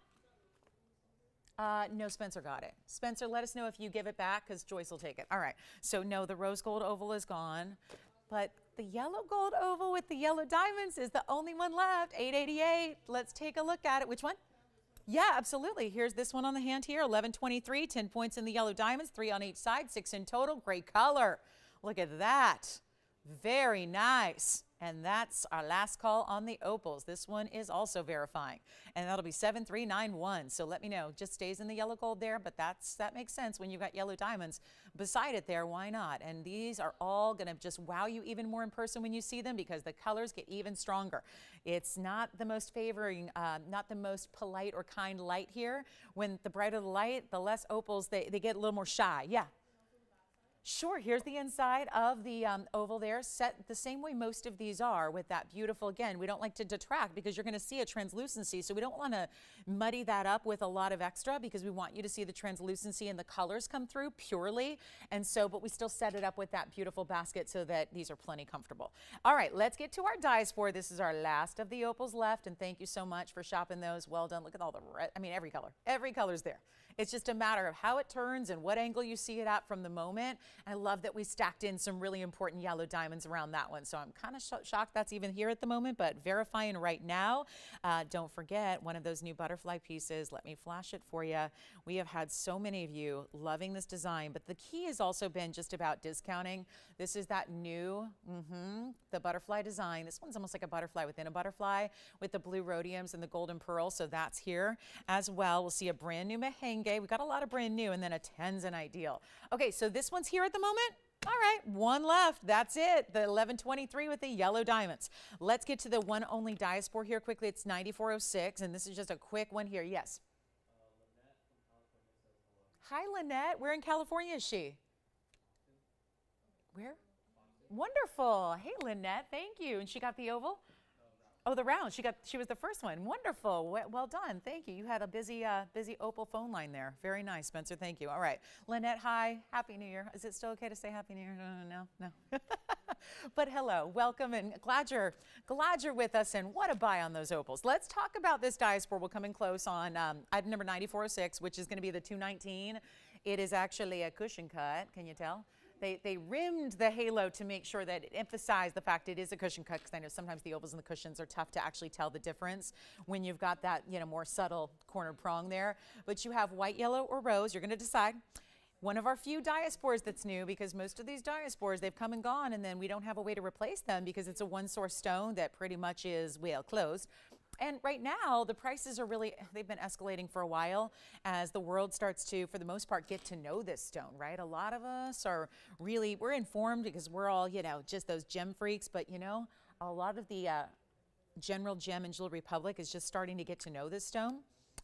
No, Spencer got it. Spencer, let us know if you give it back, because Joyce will take it. All right. So no, the rose gold oval is gone. But the yellow gold oval with the yellow diamonds is the only one left. 888. Let's take a look at it. Which one? Yeah, absolutely. Here's this one on the hand here, 1123, 10 points in the yellow diamonds, 3 on each side, 6 in total. Great color. Look at that. Very nice. And that's our last call on the opals. This one is also verifying. And that'll be 7391. So let me know. Just stays in the yellow gold there, but that makes sense when you've got yellow diamonds beside it there. Why not? And these are all going to just wow you even more in person when you see them, because the colors get even stronger. It's not the most favoring, not the most polite or kind light here. When the brighter the light, the less opals, they get a little more shy. Yeah. Sure, here's the inside of the oval there, set the same way most of these are, with that beautiful, again, we don't like to detract because you're going to see a translucency, so we don't want to muddy that up with a lot of extra, because we want you to see the translucency and the colors come through purely, and so, but we still set it up with that beautiful basket so that these are plenty comfortable. All right, let's get to our Diaspore. This is our last of the opals left, and thank you so much for shopping those. Well done. Look at all the red, I mean, every color's there. It's just a matter of how it turns and what angle you see it at from the moment. I love that we stacked in some really important yellow diamonds around that one. So I'm kind of shocked that's even here at the moment, but verifying right now. Don't forget one of those new butterfly pieces. Let me flash it for you. We have had so many of you loving this design, but the key has also been just about discounting. This is that new, the butterfly design. This one's almost like a butterfly within a butterfly with the blue rhodiums and the golden pearl. So that's here as well. We'll see a brand new Mahenge. We got a lot of brand new, and then a Tanzanite deal. Okay, so this one's here at the moment. All right, one left. That's it. The 1123 with the yellow diamonds. Let's get to the one only Diaspore here quickly. It's 9406, and this is just a quick one here. Yes. Hi, Lynette. Where in California is she? Where? Wonderful. Hey, Lynette. Thank you. And she got the oval? Oh, the round. She was the first one. Wonderful. Well done. Thank you. You had a busy opal phone line there. Very nice, Spencer. Thank you. All right. Lynette, hi. Happy New Year. Is it still okay to say Happy New Year? No. But hello, welcome, and glad you're with us. And what a buy on those opals. Let's talk about this Diaspore. We'll come in close on item number 9406, which is going to be the 219. It is actually a cushion cut. Can you tell? They rimmed the halo to make sure that it emphasized the fact it is a cushion cut, because I know sometimes the opals and the cushions are tough to actually tell the difference when you've got that, more subtle cornered prong there. But you have white, yellow, or rose. You're going to decide. One of our few Diaspores that's new, because most of these Diaspores, they've come and gone, and then we don't have a way to replace them because it's a one-source stone that pretty much is, well, closed. And right now, the prices are they've been escalating for a while as the world starts to, for the most part, get to know this stone, right? A lot of us are we're informed because we're all, just those gem freaks, but, a lot of the general gem and jewelry public is just starting to get to know this stone.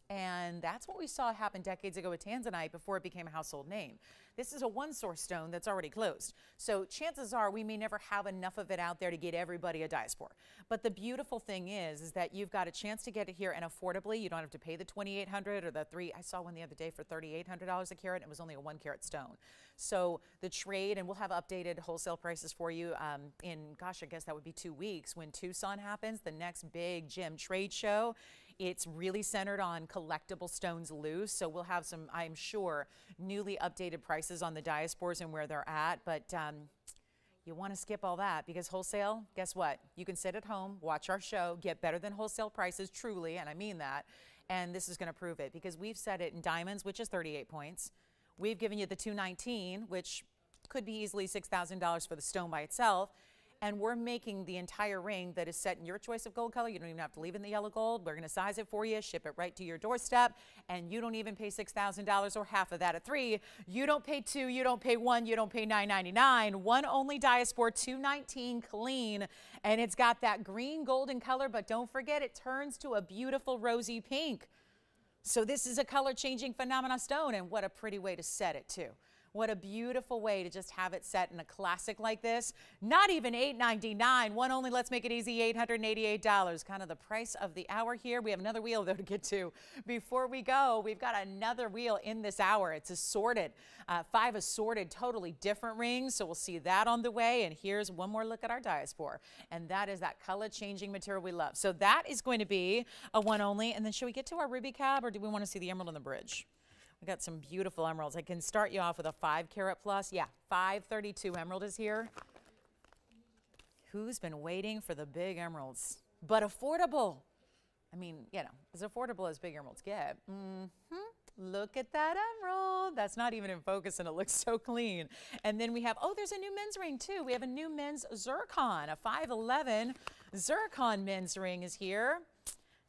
And that's what we saw happen decades ago with Tanzanite before it became a household name. This is a one-source stone that's already closed. So chances are we may never have enough of it out there to get everybody a Diaspore. But the beautiful thing is that you've got a chance to get it here and affordably. You don't have to pay the $2,800 or the I saw one the other day for $3,800 a carat. And it was only a 1-carat stone. So the trade, and we'll have updated wholesale prices for you in, gosh, I guess that would be 2 weeks when Tucson happens, the next big gem trade show. It's really centered on collectible stones loose. So we'll have some, I'm sure, newly updated prices on the Diaspores and where they're at. But you want to skip all that because wholesale, guess what? You can sit at home, watch our show, get better than wholesale prices, truly, and I mean that. And this is going to prove it because we've set it in diamonds, which is 38 points. We've given you the 219, which could be easily $6,000 for the stone by itself. And we're making the entire ring that is set in your choice of gold color. You don't even have to leave in the yellow gold. We're going to size it for you, ship it right to your doorstep, and you don't even pay $6,000 or half of that at 3. You don't pay 2, you don't pay 1, you don't pay $9.99. One only Diaspore, 219 clean, and it's got that green golden color, but don't forget it turns to a beautiful rosy pink. So this is a color changing phenomena stone, and what a pretty way to set it too. What a beautiful way to just have it set in a classic like this. Not even $8.99. One only, let's make it easy, $888. Kind of the price of the hour here. We have another wheel though to get to. Before we go, we've got another wheel in this hour. It's assorted, 5 assorted, totally different rings. So we'll see that on the way. And here's one more look at our Diaspore. And that is that color changing material we love. So that is going to be a one only. And then should we get to our ruby cab or do we want to see the emerald on the bridge? We got some beautiful emeralds. I can start you off with a 5-carat plus. Yeah, 532 emerald is here. Who's been waiting for the big emeralds? But affordable. I mean, as affordable as big emeralds get. Look at that emerald. That's not even in focus and it looks so clean. And then we have, there's a new men's ring too. We have a new men's zircon. A 511 zircon men's ring is here.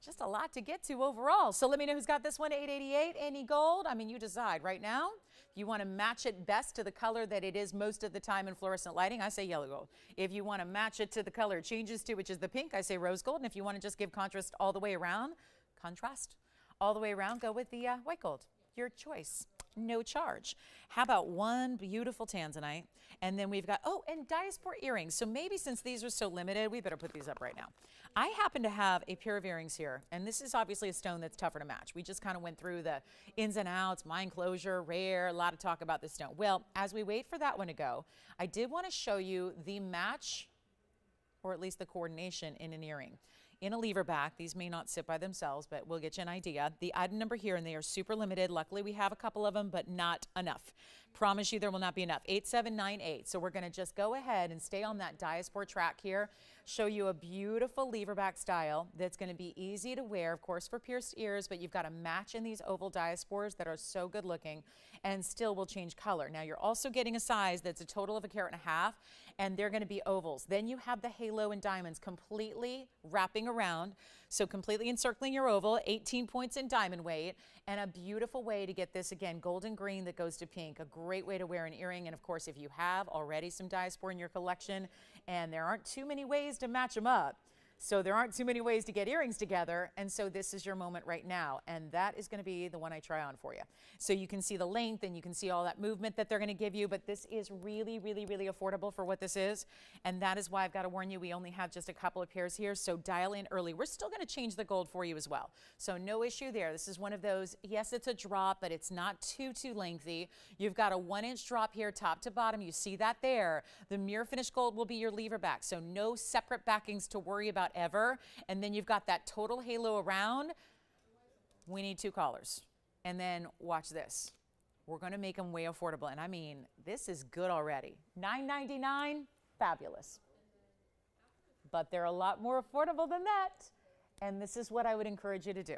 Just a lot to get to overall. So let me know who's got this one, 888. Any gold? I mean, you decide right now. If you want to match it best to the color that it is most of the time in fluorescent lighting, I say yellow gold. If you want to match it to the color it changes to, which is the pink, I say rose gold. And if you want to just give contrast all the way around, go with the white gold. Your choice. No charge. How about one beautiful Tanzanite? And then we've got, and Diaspore earrings. So maybe since these are so limited, we better put these up right now. I happen to have a pair of earrings here, and this is obviously a stone that's tougher to match. We just kind of went through the ins and outs, mine closure, rare, a lot of talk about this stone. Well, as we wait for that one to go, I did want to show you the match, or at least the coordination in an earring. In a lever back, these may not sit by themselves, but we'll get you an idea. The item number here, and they are super limited. Luckily, we have a couple of them, but not enough. Promise you there will not be enough. 8798. So we're going to just go ahead and stay on that Diaspore track here. Show you a beautiful lever back style that's going to be easy to wear, of course, for pierced ears, but you've got a match in these oval Diaspores that are so good looking and still will change color. Now, you're also getting a size that's a total of 1.5 carats, and they're going to be ovals. Then you have the halo and diamonds completely wrapping around, so completely encircling your oval, 18 points in diamond weight, and a beautiful way to get this, again, golden green that goes to pink, a great way to wear an earring. And of course, if you have already some Diaspore in your collection, and there aren't too many ways to match them up, So there aren't too many ways to get earrings together, and so this is your moment right now, and that is going to be the one I try on for you. So you can see the length and you can see all that movement that they're going to give you, but this is really, really, really affordable for what this is, and that is why I've got to warn you, we only have just a couple of pairs here, so dial in early. We're still going to change the gold for you as well, so no issue there. This is one of those, yes, it's a drop, but it's not too lengthy. You've got a 1-inch drop here, top to bottom. You see that there. The mirror finish gold will be your lever back, so no separate backings to worry about ever. And then you've got that total halo around. We need 2 collars. And then watch this. We're going to make them way affordable. And I mean, this is good already. $9.99, fabulous. But they're a lot more affordable than that. And this is what I would encourage you to do.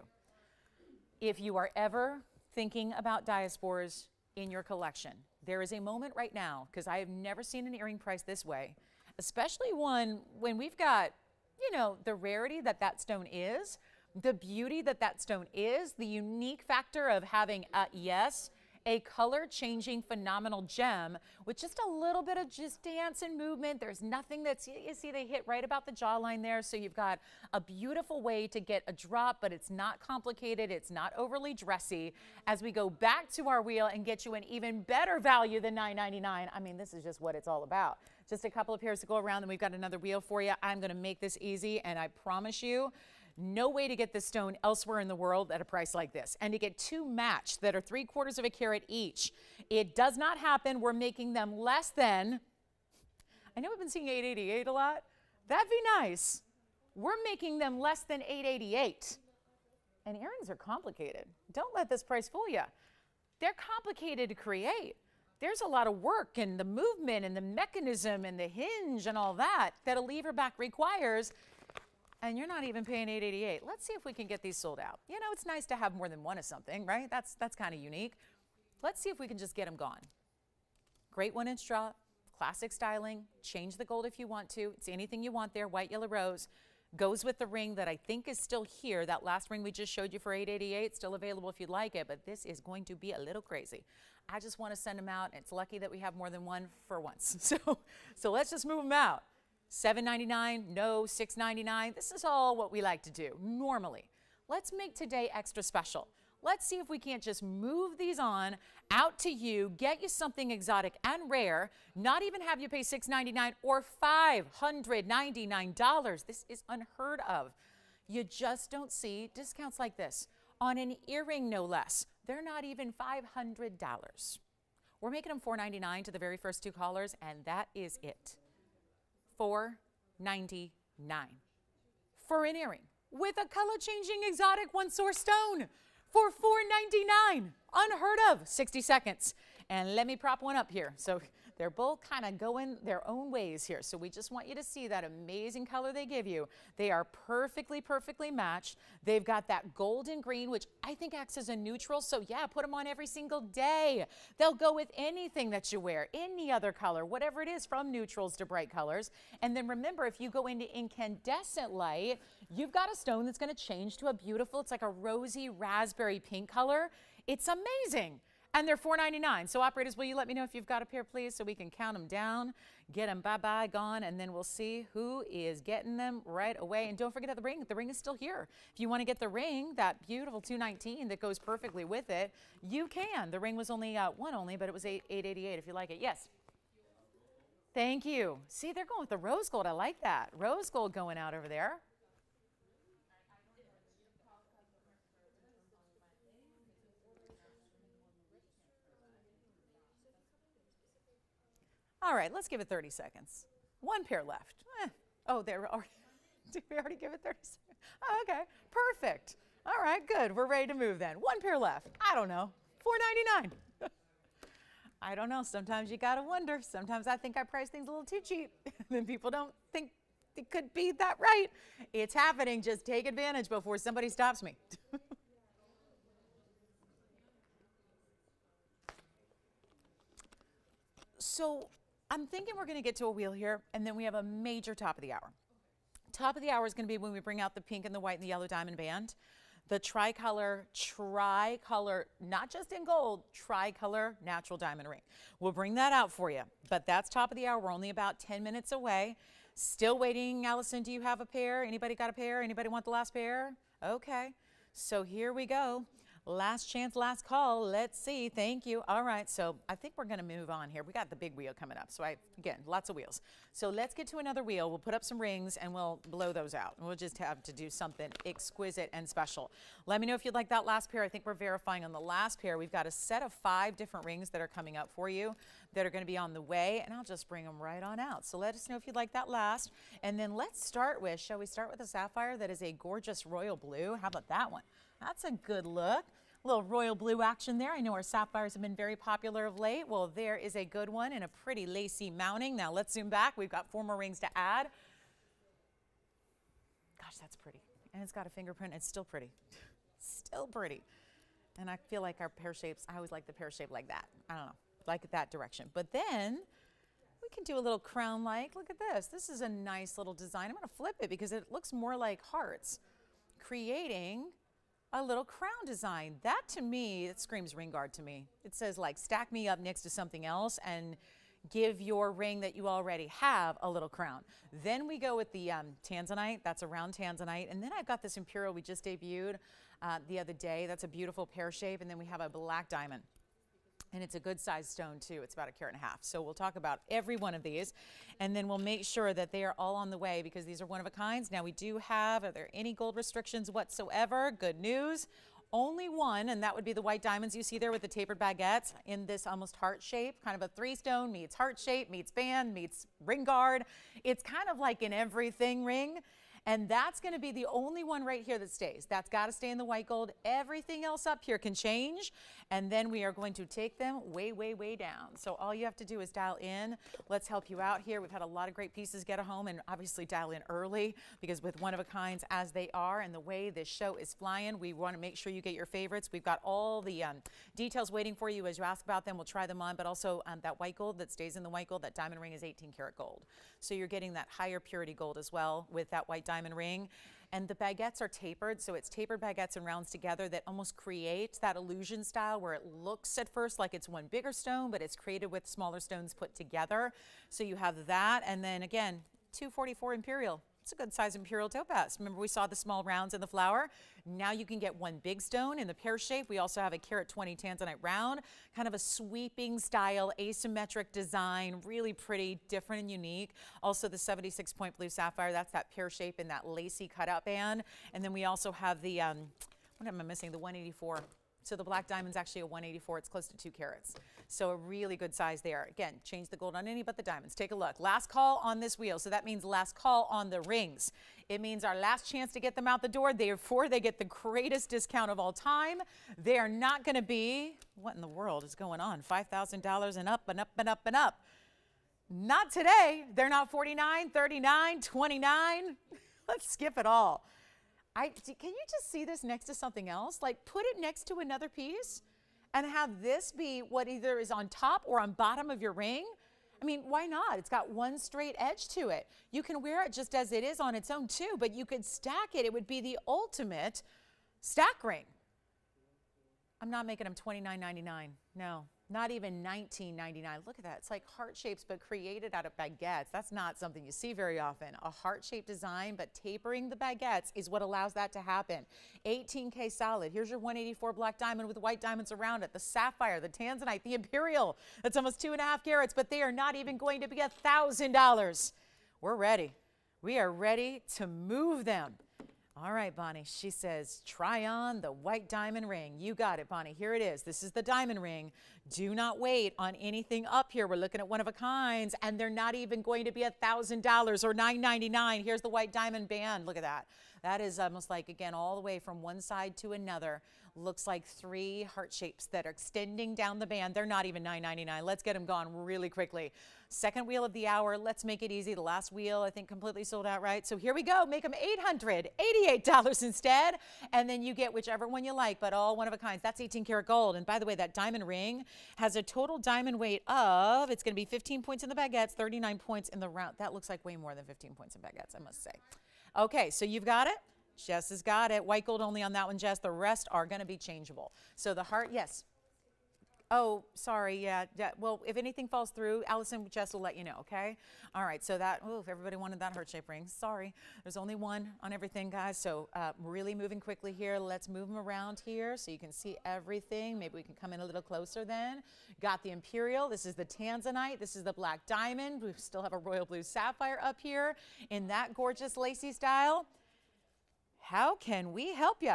If you are ever thinking about Diaspores in your collection, there is a moment right now, because I have never seen an earring price this way, especially one when we've got, you know, the rarity that that stone is, the beauty that that stone is, the unique factor of having, yes, a color-changing phenomenal gem with just a little bit of just dance and movement. There's nothing that's, you see they hit right about the jawline there, so you've got a beautiful way to get a drop, but it's not complicated, it's not overly dressy. As we go back to our wheel and get you an even better value than $9.99, I mean, this is just what it's all about. Just a couple of pairs to go around, then we've got another wheel for you. I'm gonna make this easy, and I promise you, no way to get this stone elsewhere in the world at a price like this. And to get 2 matched that are 3/4 of a carat each, it does not happen. We're making them less than, I know we've been seeing $888 a lot. That'd be nice. We're making them less than $888. And earrings are complicated. Don't let this price fool you. They're complicated to create. There's a lot of work and the movement and the mechanism and the hinge and all that that a lever back requires. And you're not even paying $888. Let's see if we can get these sold out. You know, it's nice to have more than one of something, right? That's kind of unique. Let's see if we can just get them gone. Great 1-inch drop, classic styling, change the gold if you want to. It's anything you want there, white, yellow, rose. Goes with the ring that I think is still here. That last ring we just showed you for $888, still available if you'd like it, but this is going to be a little crazy. I just want to send them out. It's lucky that we have more than one for once. So let's just move them out. $7.99, no, $6.99. This is all what we like to do normally. Let's make today extra special. Let's see if we can't just move these on out to you, get you something exotic and rare, not even have you pay $6.99 or $599. This is unheard of. You just don't see discounts like this on an earring, no less. They're not even $500. We're making them $4.99 to the very first 2 callers, and that is it. $4.99 for an earring with a color-changing exotic 1-source stone for $4.99. Unheard of. 60 seconds. And let me prop one up here. So they're both kind of going their own ways here. So we just want you to see that amazing color they give you. They are perfectly, perfectly matched. They've got that golden green, which I think acts as a neutral. So yeah, put them on every single day. They'll go with anything that you wear, any other color, whatever it is, from neutrals to bright colors. And then remember, if you go into incandescent light, you've got a stone that's going to change to a beautiful, it's like a rosy raspberry pink color. It's amazing. And they're $4.99. So operators, will you let me know if you've got a pair, please, so we can count them down, get them bye-bye, gone, and then we'll see who is getting them right away. And don't forget the ring. The ring is still here. If you want to get the ring, that beautiful $219 that goes perfectly with it, you can. The ring was only one only, but it was $888 if you like it. Yes. Thank you. See, they're going with the rose gold. I like that. Rose gold going out over there. All right, let's give it 30 seconds. 1 pair left. Oh, did we already give it 30 seconds? Oh, okay, perfect. All right, good. We're ready to move then. 1 pair left. I don't know. $4.99. I don't know. Sometimes you gotta wonder. Sometimes I think I price things a little too cheap. Then people don't think it could be that right. It's happening. Just take advantage before somebody stops me. So I'm thinking we're going to get to a wheel here, and then we have a major top of the hour. Top of the hour is going to be when we bring out the pink and the white and the yellow diamond band. The tricolor, not just in gold, tricolor natural diamond ring. We'll bring that out for you, but that's top of the hour. We're only about 10 minutes away. Still waiting, Allison, do you have a pair? Anybody got a pair? Anybody want the last pair? Okay, so here we go. Last chance, last call. Let's see. Thank you. All right, so I think we're going to move on here. We got the big wheel coming up. So again, lots of wheels. So let's get to another wheel. We'll put up some rings and we'll blow those out. We'll just have to do something exquisite and special. Let me know if you'd like that last pair. I think we're verifying on the last pair. We've got a set of 5 different rings that are coming up for you that are going to be on the way, and I'll just bring them right on out. So let us know if you'd like that last. And then let's start with, shall we start with a sapphire that is a gorgeous royal blue? How about that one? That's a good look. A little royal blue action there. I know our sapphires have been very popular of late. Well, there is a good one in a pretty lacy mounting. Now let's zoom back. We've got 4 more rings to add. Gosh, that's pretty. And it's got a fingerprint. It's still pretty. Still pretty. And I feel like our pear shapes, I always like the pear shape like that. I don't know, like it that direction. But then we can do a little crown-like. Look at this. This is a nice little design. I'm going to flip it because it looks more like hearts, creating a little crown design. That to me, it screams ring guard to me. It says like stack me up next to something else and give your ring that you already have a little crown. Then we go with the Tanzanite. That's a round Tanzanite. And then I've got this Imperial we just debuted the other day. That's a beautiful pear shape. And then we have a black diamond. And it's a good sized stone too. It's about 1.5 carats. So we'll talk about every one of these, and then we'll make sure that they are all on the way because these are one of a kinds. Now we do have, are there any gold restrictions whatsoever? Good news. Only one, and that would be the white diamonds you see there with the tapered baguettes in this almost heart shape, kind of a 3-stone meets heart shape, meets band, meets ring guard. It's kind of like an everything ring. And that's going to be the only one right here that stays. That's got to stay in the white gold. Everything else up here can change. And then we are going to take them way, way, way down. So all you have to do is dial in. Let's help you out here. We've had a lot of great pieces get home, and obviously dial in early because with one of a kinds as they are and the way this show is flying, we want to make sure you get your favorites. We've got all the details waiting for you as you ask about them. We'll try them on, but also that white gold that stays in the white gold, that diamond ring is 18-karat gold. So you're getting that higher purity gold as well with that white diamond ring. And the baguettes are tapered, so it's tapered baguettes and rounds together that almost create that illusion style where it looks at first like it's one bigger stone, but it's created with smaller stones put together. So you have that, and then again, 244 Imperial. It's a good size Imperial topaz. Remember we saw the small rounds in the flower? Now you can get one big stone in the pear shape. We also have a 1.20 carat Tanzanite round, kind of a sweeping style, asymmetric design, really pretty, different and unique. Also the 76-point blue sapphire, that's that pear shape in that lacy cutout band. And then we also have the, what am I missing? The 184. So the black diamond's actually a 184. It's close to 2 carats. So a really good size there. Again, change the gold on any but the diamonds. Take a look. Last call on this wheel. So that means last call on the rings. It means our last chance to get them out the door. Therefore, they get the greatest discount of all time. They are not going to be, what in the world is going on? $5,000 and up and up and up and up. Not today. They're not 49, 39, 29. Let's skip it all. Can you just see this next to something else? Like put it next to another piece and have this be what either is on top or on bottom of your ring. I mean, why not? It's got one straight edge to it. You can wear it just as it is on its own too, but you could stack it. It would be the ultimate stack ring. I'm not making them $29.99. No, not even $19.99. Look at that. It's like heart shapes, but created out of baguettes. That's not something you see very often. A heart-shaped design, but tapering the baguettes is what allows that to happen. 18K solid. Here's your 184 black diamond with white diamonds around it. The sapphire, the Tanzanite, the Imperial. That's almost 2.5 carats, but they are not even going to be $1,000. We're ready. We are ready to move them. All right, Bonnie, she says, try on the white diamond ring. You got it, Bonnie. Here it is. This is the diamond ring. Do not wait on anything up here. We're looking at one of a kinds, and they're not even going to be $1,000 or $9.99. Here's the white diamond band. Look at that. That is almost like, again, all the way from one side to another. Looks like 3 heart shapes that are extending down the band. They're not even $9.99. Let's get them gone really quickly. Second wheel of the hour. Let's make it easy. The last wheel, I think, completely sold out, right? So here we go. Make them $888 instead. And then you get whichever one you like, but all one of a kinds. That's 18-karat gold. And by the way, that diamond ring has a total diamond weight of, it's going to be 15 points in the baguettes, 39 points in the round. That looks like way more than 15 points in baguettes, I must say. Okay, so you've got it. Jess has got it. White gold only on that one, Jess. The rest are going to be changeable. So the heart, yes. Oh, sorry. Yeah. Well, if anything falls through, Allison Jess will let you know. Okay. All right. So that, oh, if everybody wanted that heart shape ring, sorry. There's only one on everything, guys. So really moving quickly here. Let's move them around here so you can see everything. Maybe we can come in a little closer then. Got the Imperial. This is the Tanzanite. This is the black diamond. We still have a royal blue sapphire up here in that gorgeous lacy style. How can we help you?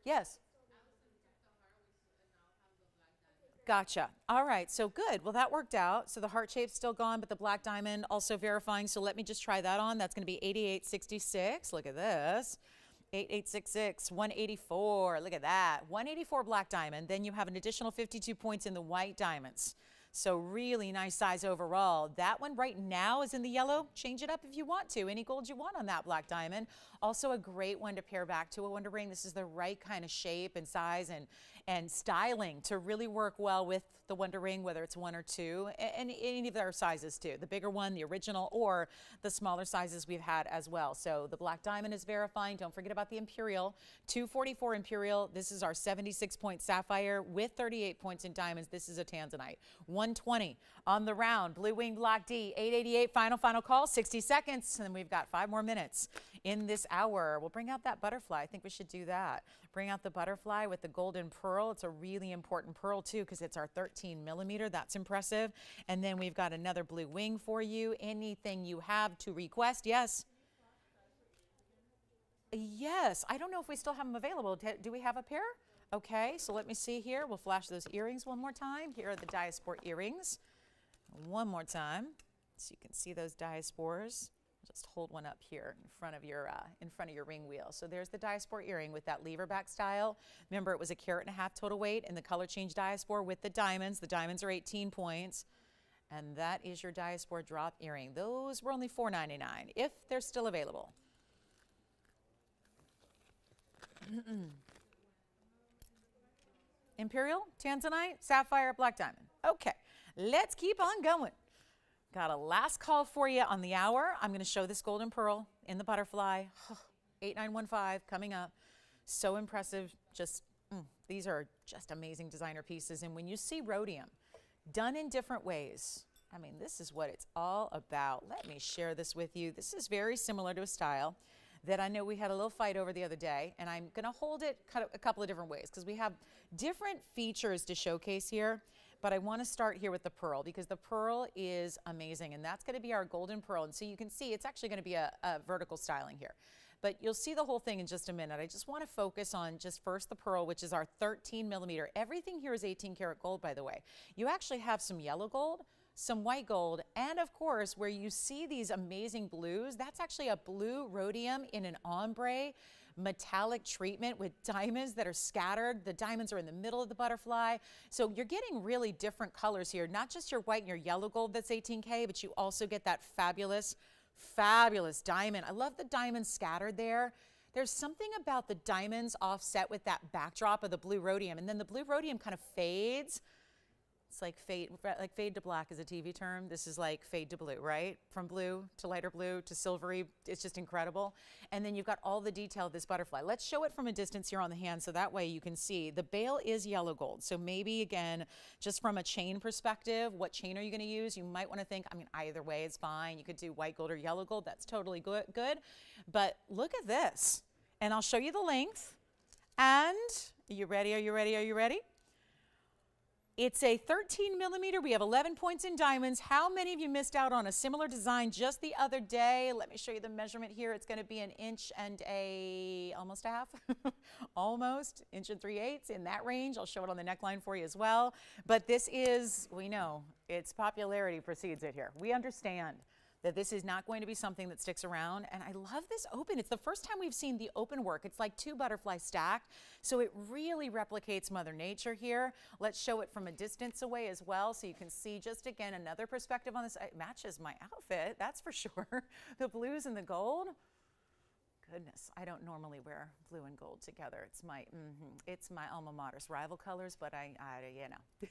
Yes. Gotcha. All right. So good. Well, that worked out. So the heart shape's still gone, but the black diamond also verifying. So let me just try that on. That's going to be 8866. Look at this. 8866, 184. Look at that. 184 black diamond. Then you have an additional 52 points in the white diamonds. So really nice size overall. That one right now is in the yellow. Change it up if you want to. Any gold you want on that black diamond. Also a great one to pair back to a wonder ring. This is the right kind of shape and size and styling to really work well with the wonder ring, whether it's one or two, and any of our sizes too. The bigger one, the original, or the smaller sizes we've had as well. So the black diamond is verifying. Don't forget about the Imperial. 244 Imperial. This is our 76-point sapphire with 38 points in diamonds. This is a Tanzanite. 120 on the round. Blue wing block D. 888. Final call. 60 seconds. And then we've got 5 more minutes in this hour. We'll bring out that butterfly. I think we should do that. Bring out the butterfly with the golden pearl. It's a really important pearl too because it's our 13 millimeter. That's impressive. And then we've got another blue wing for you. Anything you have to request. Yes. Yes. I don't know if we still have them available. Do we have a pair? Okay. So let me see here. We'll flash those earrings one more time. Here are the Diaspore earrings. One more time so you can see those Diaspores. Just hold one up here in front of your ring wheel. So there's the Diaspore earring with that lever back style. Remember, it was a 1.5 carat total weight, and the color change Diaspore with the diamonds. The diamonds are 18 points, and that is your Diaspore drop earring. Those were only $4.99 if they're still available. Imperial, Tanzanite, sapphire, black diamond. Okay, let's keep on going. Got a last call for you on the hour. I'm going to show this golden pearl in the butterfly. 8915 coming up. So impressive. Just these are just amazing designer pieces. And when you see rhodium done in different ways, I mean, this is what it's all about. Let me share this with you. This is very similar to a style that I know we had a little fight over the other day, and I'm going to hold it kind of a couple of different ways because we have different features to showcase here. But I want to start here with the pearl because the pearl is amazing, and that's going to be our golden pearl. And so you can see it's actually going to be a vertical styling here. But you'll see the whole thing in just a minute. I just want to focus on just first the pearl, which is our 13 millimeter. Everything here is 18 karat gold, by the way. You actually have some yellow gold, some white gold, and of course, where you see these amazing blues, that's actually a blue rhodium in an ombre metallic treatment with diamonds that are scattered. The diamonds are in the middle of the butterfly. So you're getting really different colors here, not just your white and your yellow gold that's 18K, but you also get that fabulous, fabulous diamond. I love the diamonds scattered there. There's something about the diamonds offset with that backdrop of the blue rhodium, and then the blue rhodium kind of fades. It's like fade to black is a TV term. This is like fade to blue, right? From blue to lighter blue to silvery. It's just incredible. And then you've got all the detail of this butterfly. Let's show it from a distance here on the hand so that way you can see. The bail is yellow gold. So maybe, again, just from a chain perspective, what chain are you going to use? You might want to think, I mean, either way is fine. You could do white gold or yellow gold. That's totally good. But look at this. And I'll show you the length. And are you ready? Are you ready? Are you ready? It's a 13 millimeter. We have 11 points in diamonds. How many of you missed out on a similar design just the other day? Let me show you the measurement here. It's going to be 1 inch and almost a half, almost 1 3/8 in that range. I'll show it on the neckline for you as well. But this is, we know, its popularity precedes it here. We understand that this is not going to be something that sticks around. And I love this open. It's the first time we've seen the open work. It's like 2 butterflies stacked. So it really replicates Mother Nature here. Let's show it from a distance away as well. So you can see just again, another perspective on this. It matches my outfit, that's for sure. The blues and the gold. Goodness, I don't normally wear blue and gold together. It's my alma mater's rival colors, but I you know.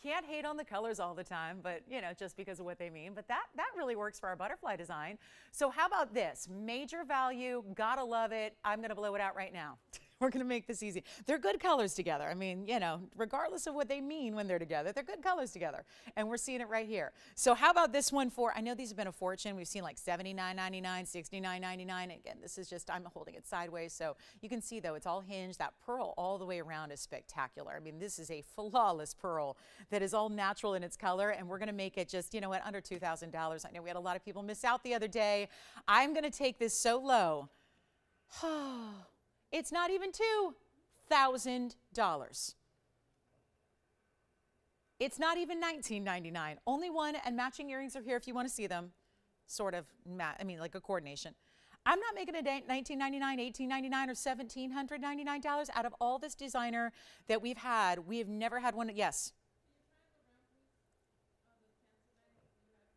Can't hate on the colors all the time, but you know, just because of what they mean. But that really works for our butterfly design. So how about this? Major value, gotta love it. I'm gonna blow it out right now. We're going to make this easy. They're good colors together. I mean, you know, regardless of what they mean when they're together, they're good colors together. And we're seeing it right here. So how about this one for, I know these have been a fortune. We've seen like $79.99, $69.99. Again, this is just, I'm holding it sideways. So you can see though, it's all hinged. That pearl all the way around is spectacular. I mean, this is a flawless pearl that is all natural in its color. And we're going to make it just, you know what, under $2,000. I know we had a lot of people miss out the other day. I'm going to take this so low. It's not even $2,000. It's not even $19.99. Only one, and matching earrings are here if you want to see them. Sort of, I mean, like a coordination. I'm not making it $19.99, $18.99, or $1,799 out of all this designer that we've had. We have never had one. Yes.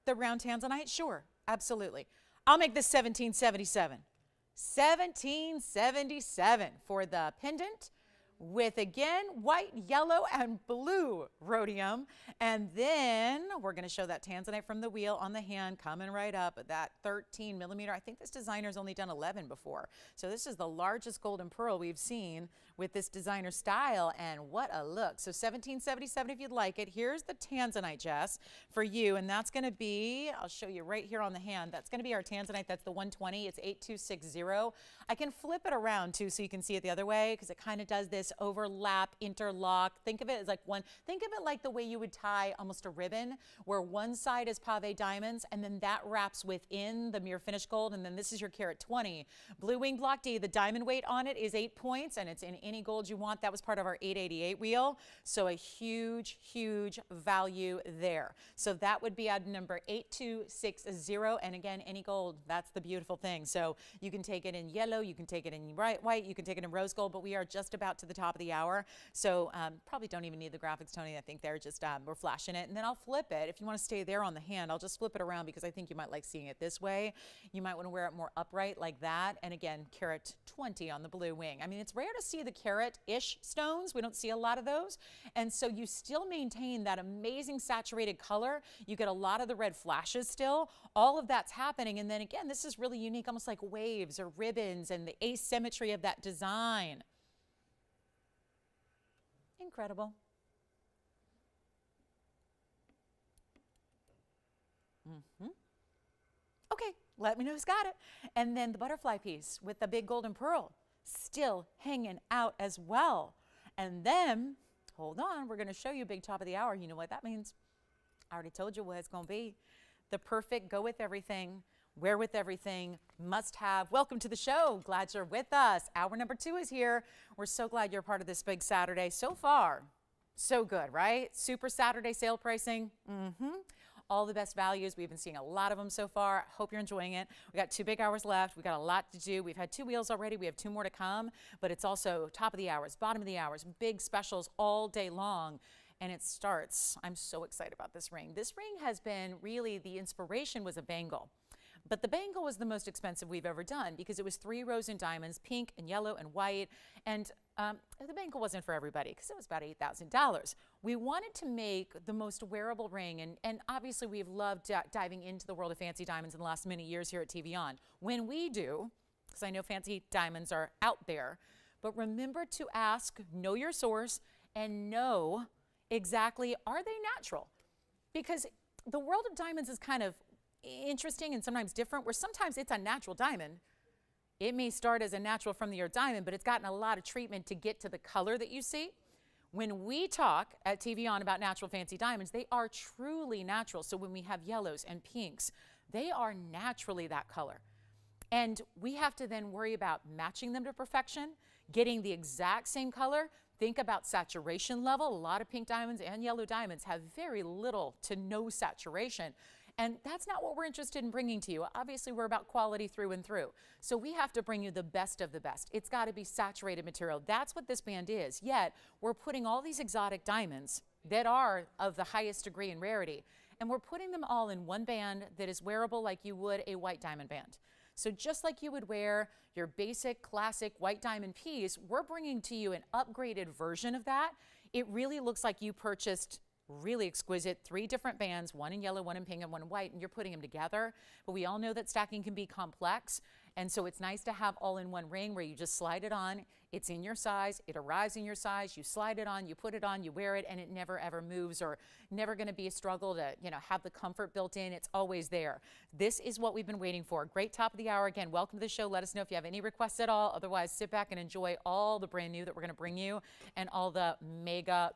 The round Tanzanite? Sure, absolutely. I'll make this $1,777. $1,777 for the pendant with, again, white, yellow, and blue rhodium. And then we're going to show that Tanzanite from the wheel on the hand coming right up at that 13 millimeter. I think this designer's only done 11 before. So this is the largest golden pearl we've seen with this designer style, and what a look. So $1,777 if you'd like it. Here's the Tanzanite, Jess, for you, and that's going to be, I'll show you right here on the hand. That's going to be our Tanzanite. That's the 120. It's 8260. I can flip it around too so you can see it the other way, because it kind of does this overlap, interlock. Think of it as like one, think of it like the way you would tie almost a ribbon, where one side is pave diamonds and then that wraps within the mirror finish gold, and then this is your carat 20. Blue wing block D, the diamond weight on it is 8 points, and it's in any gold you want. That was part of our 888 wheel, so a huge, huge value there. So that would be at number 8260, and again, any gold, that's the beautiful thing. So you can take it in yellow, you can take it in white, you can take it in rose gold, but we are just about to the top of the hour, so probably don't even need the graphics, Tony. I think they're just, we're flashing it, and then I'll flip it. If you want to stay there on the hand, I'll just flip it around because I think you might like seeing it this way. You might want to wear it more upright like that, and again, carat 20 on the blue wing. I mean, it's rare to see the carat-ish stones. We don't see a lot of those, and so you still maintain that amazing saturated color. You get a lot of the red flashes still. All of that's happening, and then again, this is really unique, almost like waves or ribbons, and the asymmetry of that design. Incredible. Okay, let me know who's got it. And then the butterfly piece with the big golden pearl still hanging out as well. And then, hold on, we're going to show you big top of the hour. You know what that means? I already told you what it's going to be. The perfect go with everything, wear with everything, must have. Welcome to the show. Glad you're with us. Hour number 2 is here. We're so glad you're part of this big Saturday. So far, so good, right? Super Saturday sale pricing. All the best values. We've been seeing a lot of them so far. Hope you're enjoying it. We got 2 big hours left. We got a lot to do. We've had 2 wheels already. We have 2 more to come, but it's also top of the hours, bottom of the hours, big specials all day long. And it starts, I'm so excited about this ring. This ring has been really, the inspiration was a bangle. But the bangle was the most expensive we've ever done because it was 3 rows in diamonds, pink and yellow and white. And the bangle wasn't for everybody because it was about $8,000. We wanted to make the most wearable ring. And obviously we've loved diving into the world of fancy diamonds in the last many years here at TVON. When we do, because I know fancy diamonds are out there, but remember to ask, know your source, and know exactly, are they natural? Because the world of diamonds is kind of interesting and sometimes different, where sometimes it's a natural diamond. It may start as a natural from the earth diamond, but it's gotten a lot of treatment to get to the color that you see. When we talk at TVON about natural fancy diamonds, they are truly natural. So when we have yellows and pinks, they are naturally that color. And we have to then worry about matching them to perfection, getting the exact same color. Think about saturation level. A lot of pink diamonds and yellow diamonds have very little to no saturation. And that's not what we're interested in bringing to you. Obviously, we're about quality through and through. So we have to bring you the best of the best. It's got to be saturated material. That's what this band is. Yet, we're putting all these exotic diamonds that are of the highest degree in rarity, and we're putting them all in one band that is wearable like you would a white diamond band. So just like you would wear your basic, classic white diamond piece, we're bringing to you an upgraded version of that it really looks like you purchased really exquisite 3 different bands, one in yellow, one in pink, and one in white, and you're putting them together. But we all know that stacking can be complex, and so it's nice to have all in one ring where you just slide it on. It's in your size, it arrives in your size, you slide it on, you put it on, you wear it, and it never ever moves, or never going to be a struggle to, you know, have the comfort built in. It's always there. This is what we've been waiting for. Great top of the hour. Again, welcome to the show. Let us know if you have any requests at all. Otherwise, sit back and enjoy all the brand new that we're going to bring you and all the mega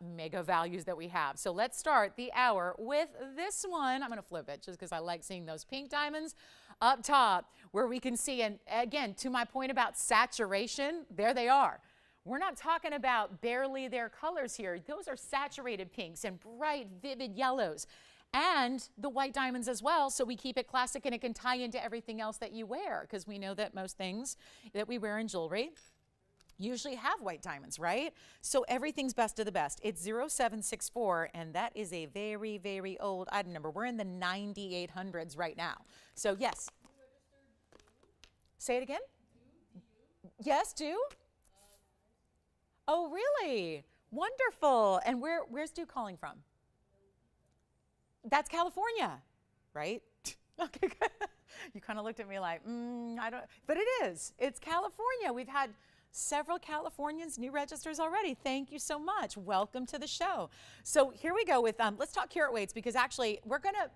values that we have. So let's start the hour with this one. I'm going to flip it just because I like seeing those pink diamonds up top where we can see, and again, to my point about saturation, there they are. We're not talking about barely their colors here. Those are saturated pinks and bright, vivid yellows, and the white diamonds as well. So we keep it classic and it can tie into everything else that you wear, because we know that most things that we wear in jewelry usually have white diamonds, right? So everything's best of the best. It's 0764, and that is a very old item number. We're in the 9800s right now. So yes. Say it again? Yes, do? Oh, really? Wonderful. And where's Stu calling from? That's California, right? Okay, good. You kind of looked at me like, I don't, but it is. It's California. We've had several Californians, new registers already. Thank you so much. Welcome to the show. So here we go with, let's talk carat weights, because actually we're going to,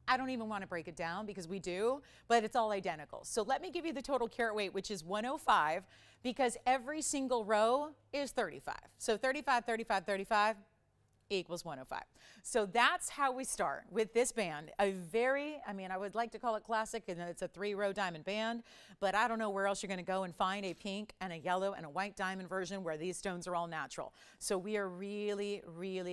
I don't even want to break it down because we do, but it's all identical. So let me give you the total carat weight, which is 105, because every single row is 35. So 35, 35, 35 equals 105. So that's how we start with this band. A very, I mean, I would like to call it classic, and it's a 3-row diamond band, but I don't know where else you're going to go and find a pink and a yellow and a white diamond version where these stones are all natural. So we are really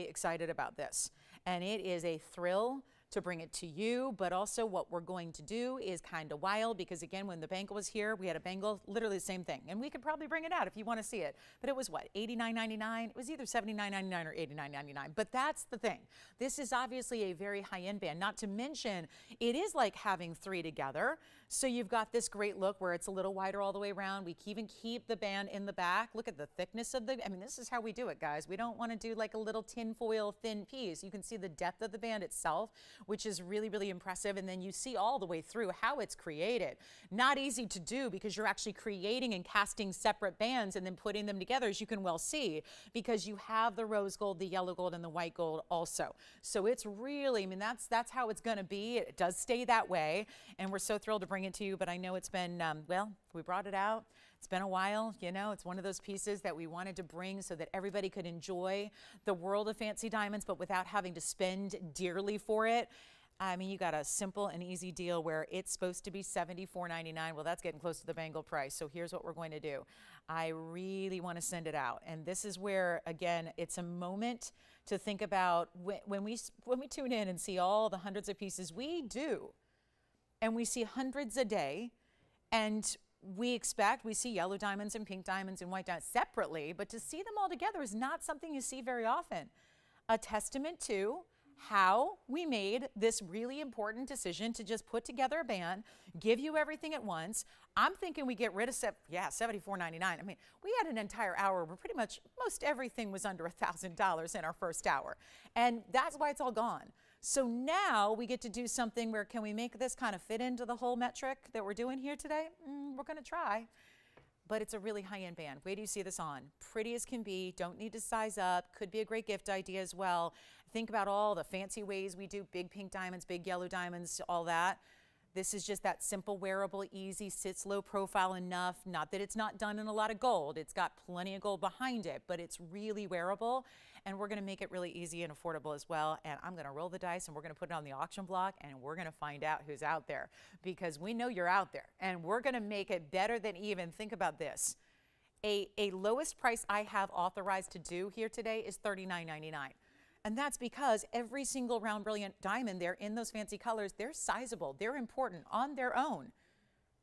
excited about this. And it is a thrill to bring it to you, but also what we're going to do is kind of wild, because again, when the bangle was here, we had a bangle, literally the same thing, and we could probably bring it out if you want to see it, but it was what, $89.99? It was either $79.99 or $89.99, but that's the thing. This is obviously a very high-end band, not to mention it is like having 3 together. So you've got this great look where it's a little wider all the way around. We even keep the band in the back. Look at the thickness of the, I mean, this is how we do it, guys. We don't want to do like a little tinfoil thin piece. You can see the depth of the band itself, which is really impressive. And then you see all the way through how it's created. Not easy to do, because you're actually creating and casting separate bands and then putting them together, as you can well see, because you have the rose gold, the yellow gold, and the white gold also. So it's really, I mean, that's how it's going to be. It does stay that way. And we're so thrilled to bring it to you. But I know it's been, well, we brought it out. It's been a while, you know, it's one of those pieces that we wanted to bring so that everybody could enjoy the world of fancy diamonds, but without having to spend dearly for it. I mean, you got a simple and easy deal where it's supposed to be $74.99. Well, that's getting close to the bangle price. So here's what we're going to do. I really want to send it out. And this is where, again, it's a moment to think about when we tune in and see all the hundreds of pieces we do, and we see hundreds a day, and we see yellow diamonds and pink diamonds and white diamonds separately, but to see them all together is not something you see very often. A testament to how we made this really important decision to just put together a band, give you everything at once. I'm thinking we get rid of $74.99. I mean, we had an entire hour where pretty much most everything was under $1,000 in our first hour. And that's why it's all gone. So now we get to do something where, can we make this kind of fit into the whole metric that we're doing here today? We're going to try. But it's a really high-end band. Wait till you see this on. Pretty as can be. Don't need to size up. Could be a great gift idea as well. Think about all the fancy ways we do big pink diamonds, big yellow diamonds, all that. This is just that simple, wearable, easy, sits low profile enough. Not that it's not done in a lot of gold. It's got plenty of gold behind it, but it's really wearable. And we're going to make it really easy and affordable as well. And I'm going to roll the dice, and we're going to put it on the auction block, and we're going to find out who's out there, because we know you're out there. And we're going to make it better than even. Think about this. A lowest price I have authorized to do here today is $39.99. And that's because every single round brilliant diamond there in those fancy colors, they're sizable, they're important on their own.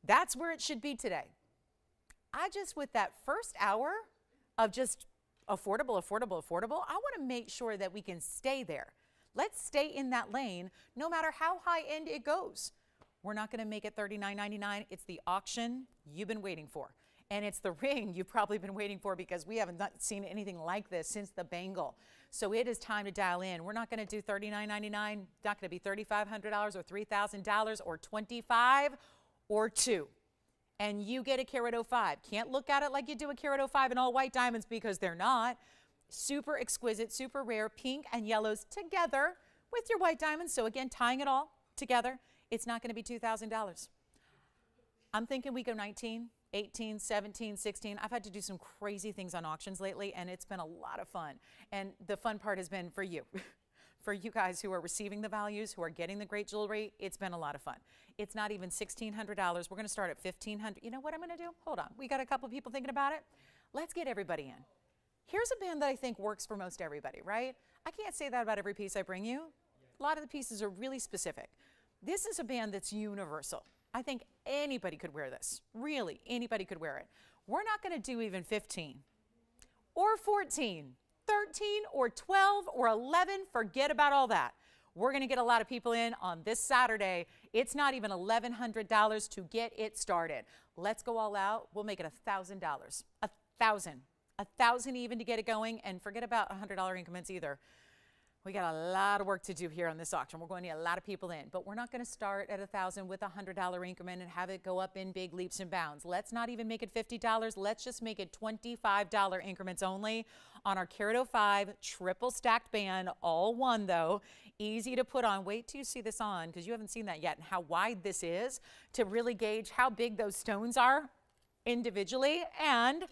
That's where it should be today. With that first hour of just affordable, I want to make sure that we can stay there. Let's stay in that lane no matter how high end it goes. We're not going to make it $39.99. It's the auction you've been waiting for. And it's the ring you've probably been waiting for, because we haven't seen anything like this since the bangle. So it is time to dial in. We're not going to do $39.99, not going to be $3,500 or $3,000 or $25 or $2. And you get a carat 05. Can't look at it like you do a carat 05 in all white diamonds, because they're not. Super exquisite, super rare, pink and yellows together with your white diamonds. So again, tying it all together, it's not going to be $2,000. I'm thinking we go 19, 18, 17, 16. I've had to do some crazy things on auctions lately, and it's been a lot of fun. And the fun part has been for you. For you guys who are receiving the values, who are getting the great jewelry, it's been a lot of fun. It's not even $1,600. We're going to start at $1,500. You know what I'm going to do? Hold on. We got a couple of people thinking about it. Let's get everybody in. Here's a band that I think works for most everybody, right? I can't say that about every piece I bring you. A lot of the pieces are really specific. This is a band that's universal. I think anybody could wear this. Really, anybody could wear it. We're not going to do even 15 or 14, 13 or 12 or 11. Forget about all that. We're going to get a lot of people in on this Saturday. It's not even $1,100 to get it started. Let's go all out. We'll make it $1,000. $1,000 even to get it going, and forget about $100 increments either. We got a lot of work to do here on this auction. We're going to need a lot of people in, but we're not going to start at $1,000 with a $100 increment and have it go up in big leaps and bounds. Let's not even make it $50. Let's just make it $25 increments only on our carat 05 triple stacked band, all one though, easy to put on. Wait till you see this on, because you haven't seen that yet, and how wide this is to really gauge how big those stones are individually. And